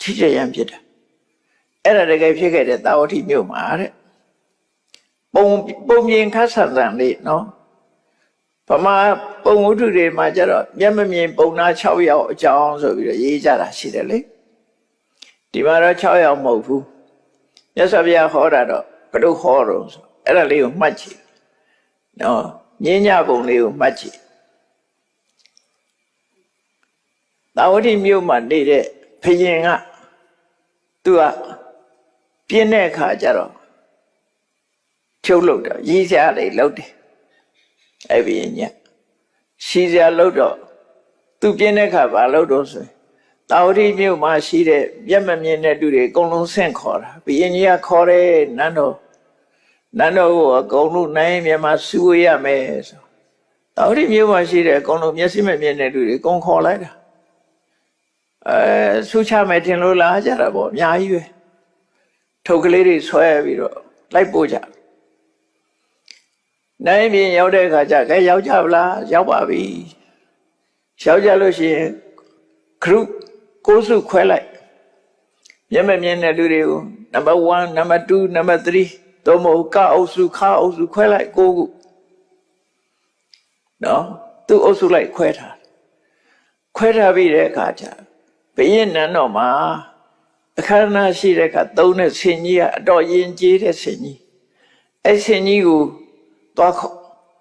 ထိကျရံဖြစ်တာအဲ့ဒါတကယ်ဖြစ်ခဲ့တဲ့သာဝတိမြို့မှာတဲ့ပုံမြင်ခတ်ဆန်ဆန်လေးနော်ဗမာပုံဝတ္ထုတွေမှာကျတော့မျက်မမြင်ပုံနာ6ယောက်အကြောင်းဆိုပြီးတော့ရေးကြတာရှိတယ်လေဒီမှာတော့6ယောက်မဟုတ်ဘူးမြတ်စွာဘုရားဟောတာတော့ဘယ်လိုဟောတော့ဆိုအဲ့ဒါလေးကိုမှတ်ကြည့်နော်ညဉ့်ညပုံလေးကိုမှတ်ကြည့်သာဝတိမြို့မှာနေတဲ့ဘုရင်ကသူကပြင်းတဲ့အခါကျတော့ချုပ်လို့တော့ရည်စရာလေးလုပ်တယ်အဲ့ဘုရင်ညရှိစရာလုပ်တော့သူပြင်းတဲ့အခါဘာလုပ်တော့ဆိုသာဝတိမြို့မှာရှိတဲ့မျက်မမြင်တဲ့လူတွေအကုန်လုံးဆင့်ခေါ်တာဘုရင်ကြီးကခေါ်တယ်နန်းတော်ကိုအကုန်လုံးနိုင်မြန်မာစုဝေးရမယ်ဆိုသာဝတိမြို့မှာရှိတဲ့အကုန်လုံးမျက်စိမမြင်တဲ့လူတွေအကုန်ခေါ်လိုက်တာဆုချမယ်ထင်လို့လာကြတာပေါ့အများကြီးပဲထုတ်ကလေးတွေဆွဲပြီးတော့လိုက်ပို့ကြနိုင်ပြင်ရောက်တဲ့အခါကျခဲရောက်ကြဗလားရောက်ပါပြီရောက်ကြလို့ရှိရင်ခရုကိုစုခွဲလိုက်မျက်မမြင်တဲ့လူတွေကိုနံပါတ်1နံပါတ်2နံပါတ်3သို့မဟုတ်ကအုပ်စုခါအုပ်စုခွဲလိုက်9ခုနော်သူအုပ်စုလိုက်ခွဲထားပြီးတဲ့အခါကျဘုရင်နန်းတော်မှာအခမ်းအနားရှိတဲ့အခါသုံးတဲ့ဆင်ကြီးကအတော်ရင်ကျေးတဲ့ဆင်ကြီးအဲ့ဆင်ကြီးကိုသွား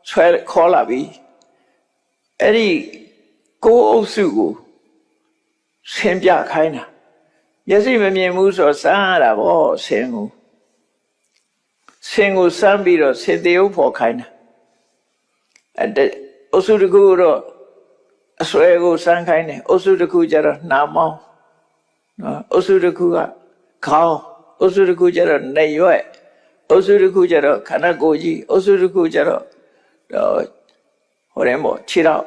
ဆွဲခေါ်လာပြီအဲ့ဒီကိုအုပ်စုကိုဆင်ပြခိုင်းတာမျက်စိမမြင်ဘူးဆိုစမ်းရတာဗောဆင်ကိုစမ်းပြီးတော့ဆင်တရုပ်ဖော်ခိုင်းတာအုပ်စုတစ်ခုတော့အစွဲကိုစမ်းခိုင်းတယ်အုပ်စုတစ်ခုကျတော့နှာမောင်းနော်အုပ်စုတစ်ခုကခေါင်းအုပ်စုတစ်ခုကျတော့နေရွက်အုပ်စုတစ်ခုကျတော့ခန္ဓာကိုယ်ကြီးအုပ်စုတစ်ခုကျတော့ဟိုတယ်မို့ခြေတော့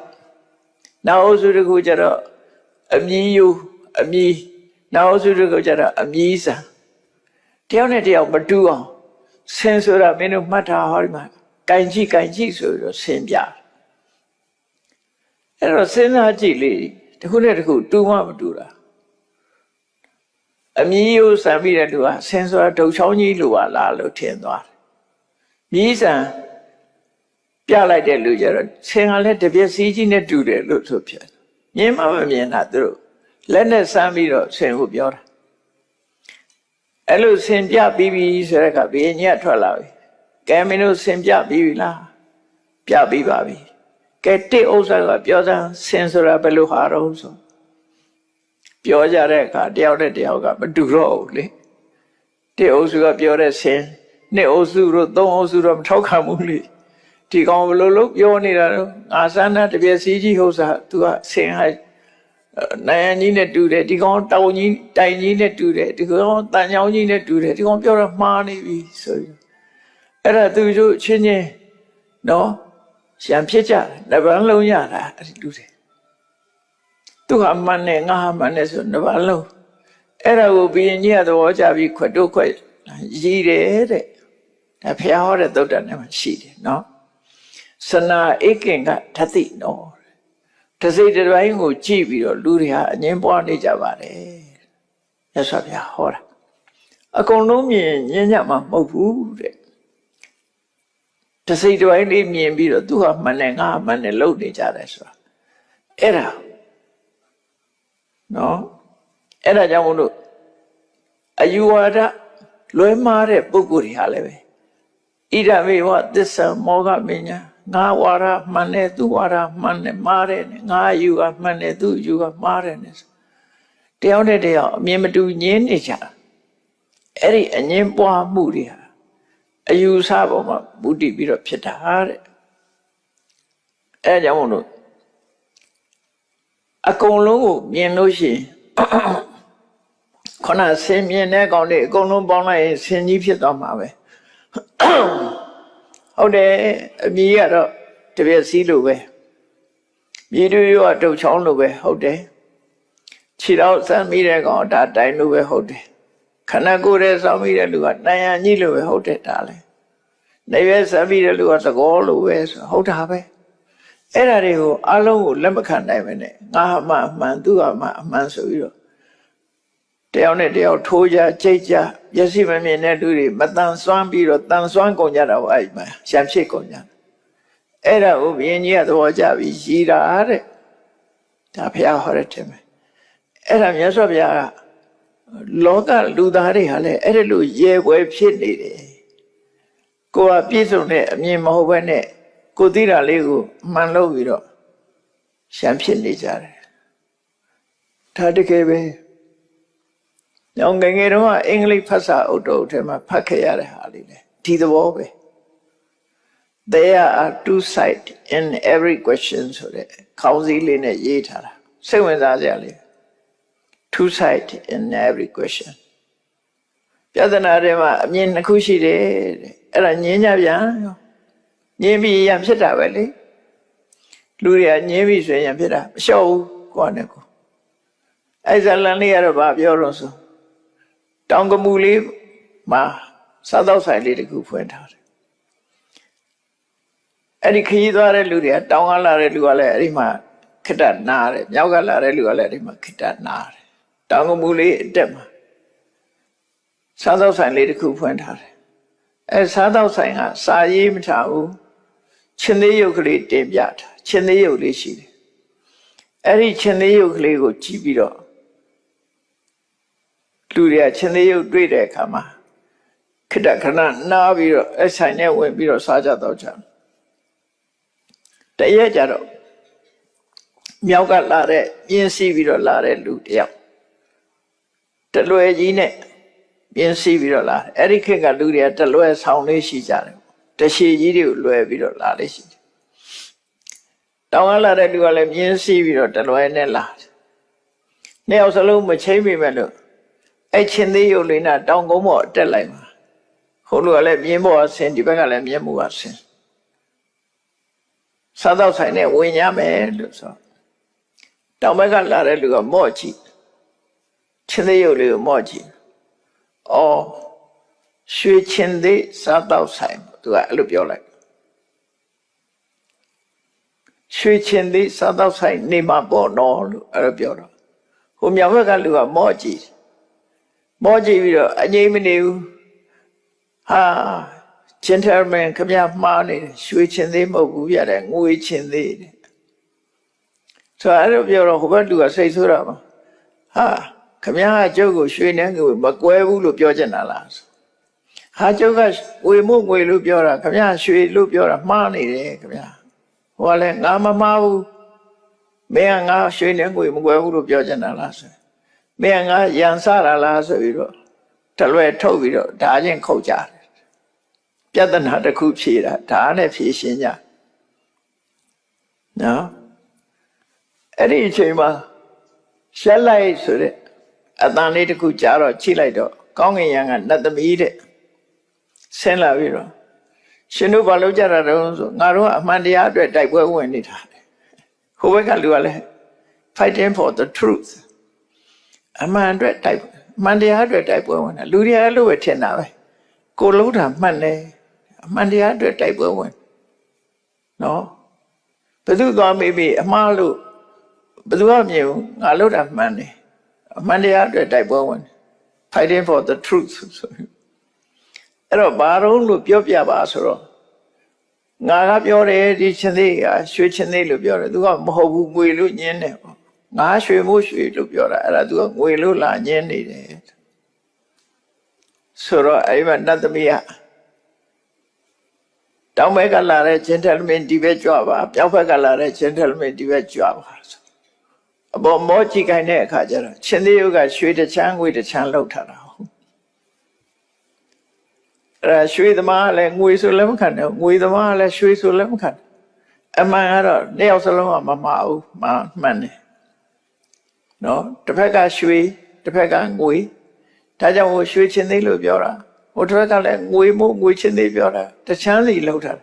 နောက်အုပ်စုတစ်ခုကျတော့အမြည်ယူအမြည်နောက်အုပ်စုတစ်ခုကျတော့အမြည်စံတယောက်နဲ့တယောက်မတူအောင်ဆင်ဆိုတာမင်းတို့မှတ်ထားဟောဒီမှာကင်ကြည့်ဆိုပြီးတော့ဆင်ပြအဲ့တော့စဉ်းစားကြည့်လေတစ်ခုနဲ့တစ်ခုတူမှမတူတာအမြည်ယူစံပြီးတဲ့သူကဆင်ဆိုတာဒုတ်ချောင်းကြီးလိုပါလားလို့ထင်သွားတယ်မြည်စံပြလိုက်တဲ့လူကျတော့ဆင်ကလည်းတပြက်စီးကြီးနဲ့တူတယ်လို့ဆိုဖြစ်မြင်မှမမြင်တာသူတို့လက်နဲ့စမ်းပြီးတော့ဆင်ကိုပြောတာအဲ့လိုဆင်ပြပြီးပြီဆိုတဲ့အခါဘုရင်ကြီးကထွက်လာပြီကဲမင်းတို့ဆင်ပြပြီးပြီလားပြပြီးပါပြီကဲတိဥစ္စာကပြောစမ်းဆင်ဆိုတာဘယ်လိုဟာတော့ဆိုပြောကြတဲ့အခါတယောက်နဲ့တယောက်ကမတူတော့ဘူးလေတိဥစ္စာကပြောတဲ့ဆင်နှစ်ဥစ္စုတို့သုံးဥစ္စုတော့မထောက်ခံဘူးလေဒီကောင်ဘယ်လိုလုပ်ပြောနေတာတော့ငါစမ်းတာတပြက်စီးကြီးဟုတ်စားသူကဆင်ဟာနိုင်ကြီးနဲ့တူတယ်ဒီကောင်တောင်ကြီးတိုင်ကြီးနဲ့တူတယ်ဒီကောင်တန်ချောင်းကြီးနဲ့တူတယ်ဒီကောင်ပြောတော့မှားနေပြီဆိုပြီးအဲ့ဒါသူတို့ချင်းချင်းနော်ရှံဖြစ်ကြတယ်နှစ်ပန်းလုံးရတာအဲ့ဒီတူတယ်သူဟာမှန်တယ်ငါဟာမှန်တယ်ဆိုနှစ်ပန်းလုံးအဲ့ဒါကိုဘုရင်ကြီးကသဘောကျပြီးခွတ်တို့ခွတ်ရည်တယ်တဲ့ ဒါဖျားဟောတဲ့သုတ်တန်ထဲမှာရှိတယ်နော်စနာဧကင်ကဓာတိနော်တစိတ်တစ်ပိုင်းကိုကြည့်ပြီးတော့လူတွေဟာအငင်းပွားနေကြပါတယ်မြတ်စွာဘုရားဟောတာအကုန်လုံးမြင်ညဉ့်ညမှာမဟုတ်ဘူးတဲ့တစိတ်တစ်ပိုင်းလေးမြင်ပြီးတော့သူဟာမှန်တယ်ငါမှန်တယ်လုပ်နေကြတယ်ဆိုတာအဲ့ဒါနော်အဲ့ဒါကြောင့်မို့လို့အယူဝါဒလွဲမှားတဲ့ပုဂ္ဂိုလ်တွေဟာလည်းပဲဣဒမေဝသစ္စာမောဟမညာငါဝါဒမှန်တယ်သူဝါဒမှန်တယ်မှားတယ်ငါယူကမှန်တယ်သူယူကမှားတယ်တယောက်နဲ့တယောက်အမြင်မတူညင်းနေကြအဲ့ဒီအငင်းပွားမှုတွေဟာအယူဆပေါ်မှာမူတည်ပြီးတော့ဖြစ်တာတဲ့အဲကြောင့်မို့လို့အကုန်လုံးကိုမြင်လို့ရှိရင်ခဏဆင်မြင်တဲ့ကောင်တွေအကုန်လုံးပေါင်းလိုက်ရင်ဆင်ကြီးဖြစ်သွားမှာပဲဟုတ်တယ်အမြည်ကတော့တပြက်စီးလိုပဲမြေတူရောတုတ်ချောင်းလိုပဲဟုတ်တယ်ခြေတော့စမ်းမိတဲ့ကောင်ဒါတိုင်းလိုပဲဟုတ်တယ်ခန္ဓာကိုယ်ရဲ့စောင့်မိတဲ့လူကတန်ရန်ကြီးလိုပဲဟုတ်တယ်ဒါလဲနေရွယ်စမ်းမိတဲ့လူကသကောလိုပဲဆိုဟုတ်တာပဲအဲ့ဒါတွေကိုအလုံးကိုလက်မခံနိုင်ပဲနဲ့ငါမှအမှန်သူကမှအမှန်ဆိုပြီးတော့တယောက်နဲ့တယောက်ထိုးကြကြိတ်ကြမျက်စိမမြင်တဲ့လူတွေမတန်ဆွမ်းပြီးတော့တန်ဆွမ်းကုန်ကြတာပေါ့အဲ့မှာရှံဖြစ်ကုန်ကြအဲ့ဒါကိုဘုရင်ကြီးကသဘောကျပြီးရည်တာတဲ့ဒါဘုရားဟောတဲ့ထင်မယ်အဲ့ဒါမြတ်စွာဘုရားကလောကလူသားတွေဟာလည်းအဲ့ဒါလိုရဲပွဲဖြစ်နေတယ်ကိုယ်ကပြည့်စုံတဲ့အမြင်မဟုတ်ဘဲနဲ့ကိုသိတာလေးကိုမှန်လို့ပြီးတော့ရှံဖြစ်နေကြတယ်ဒါတကယ်ပဲငယ်ငယ်တုန်းကအင်္ဂလိပ်ဖတ်စာအုပ်တုပ်ထဲမှာဖတ်ခဲ့ရတဲ့ဟာလေးလေဒီသဘောပဲ There are two sides in every question ဆိုတဲ့ခေါင်းစည်းလေးနဲ့ရေးထားတာစိတ်ဝင်စားစရာလေး two sides in every question ပြဿနာတွေမှာအမြင်နှစ်ခုရှိတယ်တဲ့အဲ့ဒါညင်းကြပြန်ညင်းပြီးရဖြစ်တာပဲလေလူတွေကညင်းပြီးဆိုရင်ဖြစ်တာမလျှော့ဘူးကိုယ်နဲ့ကိုအဲ့ဇာလန်လေးကတော့ဗာပြောတော့ဆိုတောင်ကမူလေးမှာစားတော့ဆိုင်လေးတခုဖွင့်ထားတယ်အဲ့ဒီခရီးသွားတဲ့လူတွေကတောင်ကလာတဲ့လူကလည်းအဲ့ဒီမှာခိတ္တနားတယ်မြောက်ကလာတဲ့လူကလည်းအဲ့ဒီမှာခိတ္တနားတယ်တောင်ကမူလေးအတက်မှာစားတော့ဆိုင်လေးတခုဖွင့်ထားတယ်အဲစားတော့ဆိုင်ကစာရေးမထားဘူးချင်းသေးရုပ်ကလေးတင်ပြထားချင်းသေးရုပ်လေးရှိတယ်အဲ့ဒီချင်းသေးရုပ်ကလေးကိုကြည့်ပြီးတော့လူတွေကချင်းသေးရုပ်တွေ့တဲ့အခါမှာခိတ္တခဏနားပြီးတော့အဲ့ဆိုင်နဲ့ဝင်ပြီးတော့စားကြတော့ကြတရက်ကြတော့မြောက်ကလာတဲ့ပြင်းစီးပြီးတော့လာတဲ့လူတယောက်တလွယ်ကြီးနဲ့ပြင်းစီးပြီးတော့လာအဲ့ဒီခေတ်ကလူတွေကတလွယ်ဆောင်လေးရှိကြတယ်တရှည်ကြီးတွေကိုလွယ်ပြီးတော့လာလေးရှိတယ်တောင်ကလာတဲ့လူကလည်းပြင်းစီးပြီးတော့တလွယ်နဲ့လာတယ်နှစ်ယောက်စလုံးမချိမ့်မိမဲ့လို့အဲ့ချင်းသေးရုပ်လေးနဲ့တောင်ကုန်းပေါ်တက်လိုက်မှာဟိုလူကလည်းမြင်းပေါ်ဆင်းဒီဘက်ကလည်းမြင်းမှုကဆင်းစားတော့ဆိုင်နဲ့ဝင်ရမယ်လို့ဆိုတောင်ဘက်ကလာတဲ့လူကမော့ကြည့်ချင်းသေးရုပ်လေးကိုမော့ကြည့်အော်ရွှေချင်းသေးစားတော့ဆိုင်သူကအဲ့လိုပြောလိုက်ရွှေချင်းသေးစားတော့ဆိုင်နေမှာပေါ့နော်လို့အဲ့လိုပြောတော့ဟိုမြောက်ဘက်ကလူကမော့ကြည့်ပြီးတော့အငြိမ့်မနေဘူးဟာ gentleman ခမမှားနေတယ်ရွှေချင်းသေးမဟုတ်ဘူးပြတယ်ငွေချင်းသေးတယ်ဆိုအဲ့လိုပြောတော့ဟိုဘက်လူကစိတ်ဆိုးတာပါဟာခမကကျုပ်ကိုရွှေနဲ့ငွေမကွဲဘူးလို့ပြောချင်တာလားဟာကျုပ်ကငွေမို့ငွေလို့ပြောတာခမရွှေလို့ပြောတာမှားနေတယ်ခမဟိုကလည်းငါမမှားဘူးမင်းကငါရွှေနဲ့ငွေမကွဲဘူးလို့ပြောချင်တာလားဆိုမင်းကငါရန်စတာလားဆိုပြီးတော့တလွယ်ထုတ်ပြီးတော့ဓာချင်းခုတ်ကြတယ်ပြဿနာတစ်ခုဖြေတာဓာနဲ့ဖြေရှင်းကြနော်အဲ့ဒီအချိန်မှာရှက်လိုက်ဆိုတဲ့အတန်လေးတစ်ခုကြားတော့ချိလိုက်တော့ကောင်းကင်ယံကနတ်သမီးတဲ့ဆင်းလာပြီးတော့ရှင်တို့ဘာလုပ်ကြတာတုံးဆိုငါတို့ကအမှန်တရားအတွက်တိုက်ပွဲဝင်နေတာဟိုဘက်ကလူကလည်း fighting for the truth အမှန်တရားအတွက်တိုက်ပွဲဝင်တာလူတွေအဲ့လိုပဲထင်တာပဲကိုလုံးတာမှန်တယ် အမှန်တရားအတွက်တိုက်ပွဲဝင်နော်ဘယ်သူသွားမေးပြီးအမှားလို့ဘယ်သူမှမမြင်ဘူးငါလို့တာမှန်တယ်အမှန်တရားအတွက်တိုက်ပွဲဝင် fighting for the truth ဆိုအဲ့တော့ဘာလို့ပြောပြပါဆိုတော့ငါကပြောတယ်ဒီချင်းသေးကရွှေချင်းသေးလို့ပြောတယ်သူကမဟုတ်ဘူးငွေလို့ညင်းတယ်ပေါ့ငါရွှေမို့ရွှေလို့ပြောတာအဲ့ဒါသူကငွေလို့လာညင်းနေတယ်ဆိုတော့အဲ့မှာနတ်သမီးကတောင်ဘက်ကလာတဲ့ gentleman ဒီဘက်ကြွပါပြောက်ဘက်ကလာတဲ့ gentleman ဒီဘက်ကြွပါဆိုအပေါ်မောကြည့်ခိုင်းတဲ့အခါကျတော့ချင်းသေးရုပ်ကရွှေတစ်ချမ်းငွေတစ်ချမ်းလောက်ထားတာအဲ့ရွှေသမားလည်းငွေဆိုလည်းမခံတယ်ငွေသမားလည်းရွှေဆိုလည်းမခံအမှန်ကတော့နှစ်ယောက်စလုံးကမမှားဘူးမှန်တယ်နော်တစ်ဖက်ကရွှေတစ်ဖက်ကငွေဒါကြောင့်ဟိုရွှေချင်းသေးလို့ပြောတာဟိုတစ်ဖက်ကလည်းငွေမို့ငွေချင်းသေးပြောတာတချမ်းစီလောက်ထား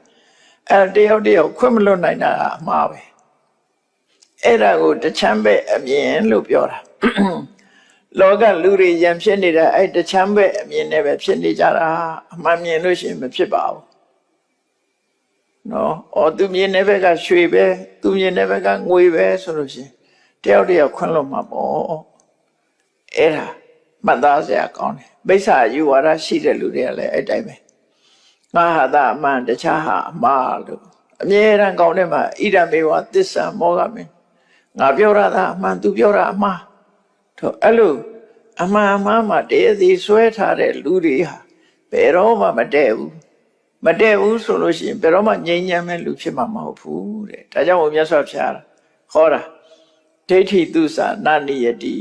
အဲ့တယောက်ခွင့်မလွတ်နိုင်တာအမှားပဲအဲ့ဒါကိုတချမ်းပဲအမြင်လို့ပြောတာလောကလူတွေရံဖြစ်နေတာအဲ့တချမ်းပဲအမြင်နဲ့ပဲဖြစ်နေကြတာအမှန်မြင်လို့ရှိရင်မဖြစ်ပါဘူးနော်အော်သူမြင်တဲ့ဘက်ကရွှေပဲသူမြင်တဲ့ဘက်ကငွေပဲဆိုလို့ရှိရင်တယောက်ခွင့်လို့မှာပေါ့အဲ့ဒါမှတ်သားစရာကောင်းတယ်မိစ္ဆာယူဝါဒရှိတဲ့လူတွေကလည်းအဲ့တိုင်းပဲငါဟာသာအမှန်တခြားဟာအမှားလို့အမြဲတမ်းကောင်းတဲ့မှာဣဒံမေဝသစ္စာမောဟမင်းငါပြောတာအမှန်သူပြောတာအမှားတော့အဲ့လိုအမှန်မှာတရားစီဆွဲထားတဲ့လူတွေဟာဘယ်တော့မှမတည့်ဘူးဆိုလို့ရှိရင်ဘယ်တော့မှငြိမ်းချမ်းမဲ့လူဖြစ်မှာမဟုတ်ဘူးတဲ့ဒါကြောင့်မြတ်စွာဘုရားခေါ်တာဒိဋ္ဌိသုစနာနိယတိ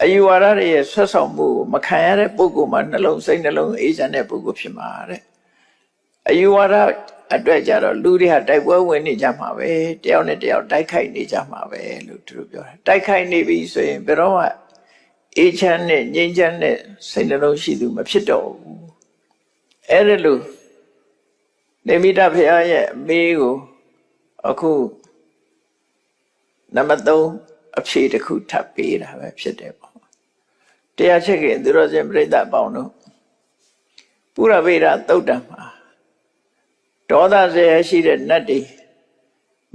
အယူဝါဒတွေရဲ့ဆွတ်ဆောင်မှုမခံရတဲ့ပုဂ္ဂိုလ်မှာနှလုံးစိတ်နှလုံးအေးချမ်းတဲ့ပုဂ္ဂိုလ်ဖြစ်မှာတဲ့အယူဝါဒအတွက်ကြတော့လူတွေဟာတိုက်ပွဲဝင်နေကြမှာပဲတယောက်နဲ့တယောက်တိုက်ခိုက်နေကြမှာပဲလို့သူတို့ပြောတာတိုက်ခိုက်နေပြီဆိုရင်ဘယ်တော့မှအေးချမ်းနဲ့ငြိမ်းချမ်းတဲ့စိတ်နှလုံးရှိသူမဖြစ်တော့ဘူးအဲ့ဒါလို့နေမိတဘုရားရဲ့အမေကိုအခုနံပါတ်3အဖြေတစ်ခုထပ်ပေးတာပဲဖြစ်တယ်ပေါ့တရားချက်ကသူတော်စင်ပြိဿပေါင်းတို့ပုရဗေဒသုတ်တံမှာဒေါသဇေယရှိတဲ့နတ်တွေ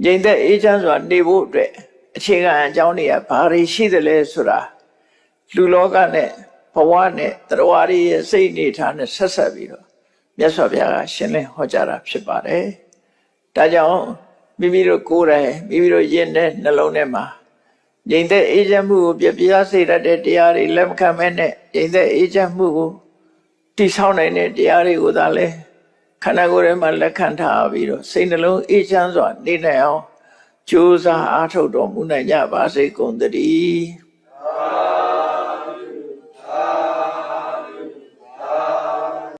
ငြိမ်သက်အေးချမ်းစွာနေဖို့အတွက်အခြေခံအကြောင်းတွေကဘာတွေရှိသလဲဆိုတာလူလောကနဲ့ဘဝနဲ့တရားတွေရဲ့စိတ်နေထားနဲ့ဆက်ဆက်ပြီးတော့မြတ်စွာဘုရားကရှင်းလင်းဟောကြားတာဖြစ်ပါတယ်။ဒါကြောင့်မိမိတို့ကိုယ်တိုင်မိမိတို့ယဉ်တဲ့နှလုံးထဲမှာငြိမ်သက်အေးချမ်းမှုကိုပြပြစေတတ်တဲ့တရားတွေလက်မခံမဲနဲ့ငြိမ်သက်အေးချမ်းမှုကိုတည်ဆောက်နိုင်တဲ့တရားတွေကိုသာလဲခန္ဓာကိုယ်ထဲမှာလက်ခံထားပြီးတော့စိတ်နှလုံးအေးချမ်းစွာနေနိုင်အောင်ကြိုးစားအားထုတ်တော်မူနိုင်ကြပါစေကုန်သတည်း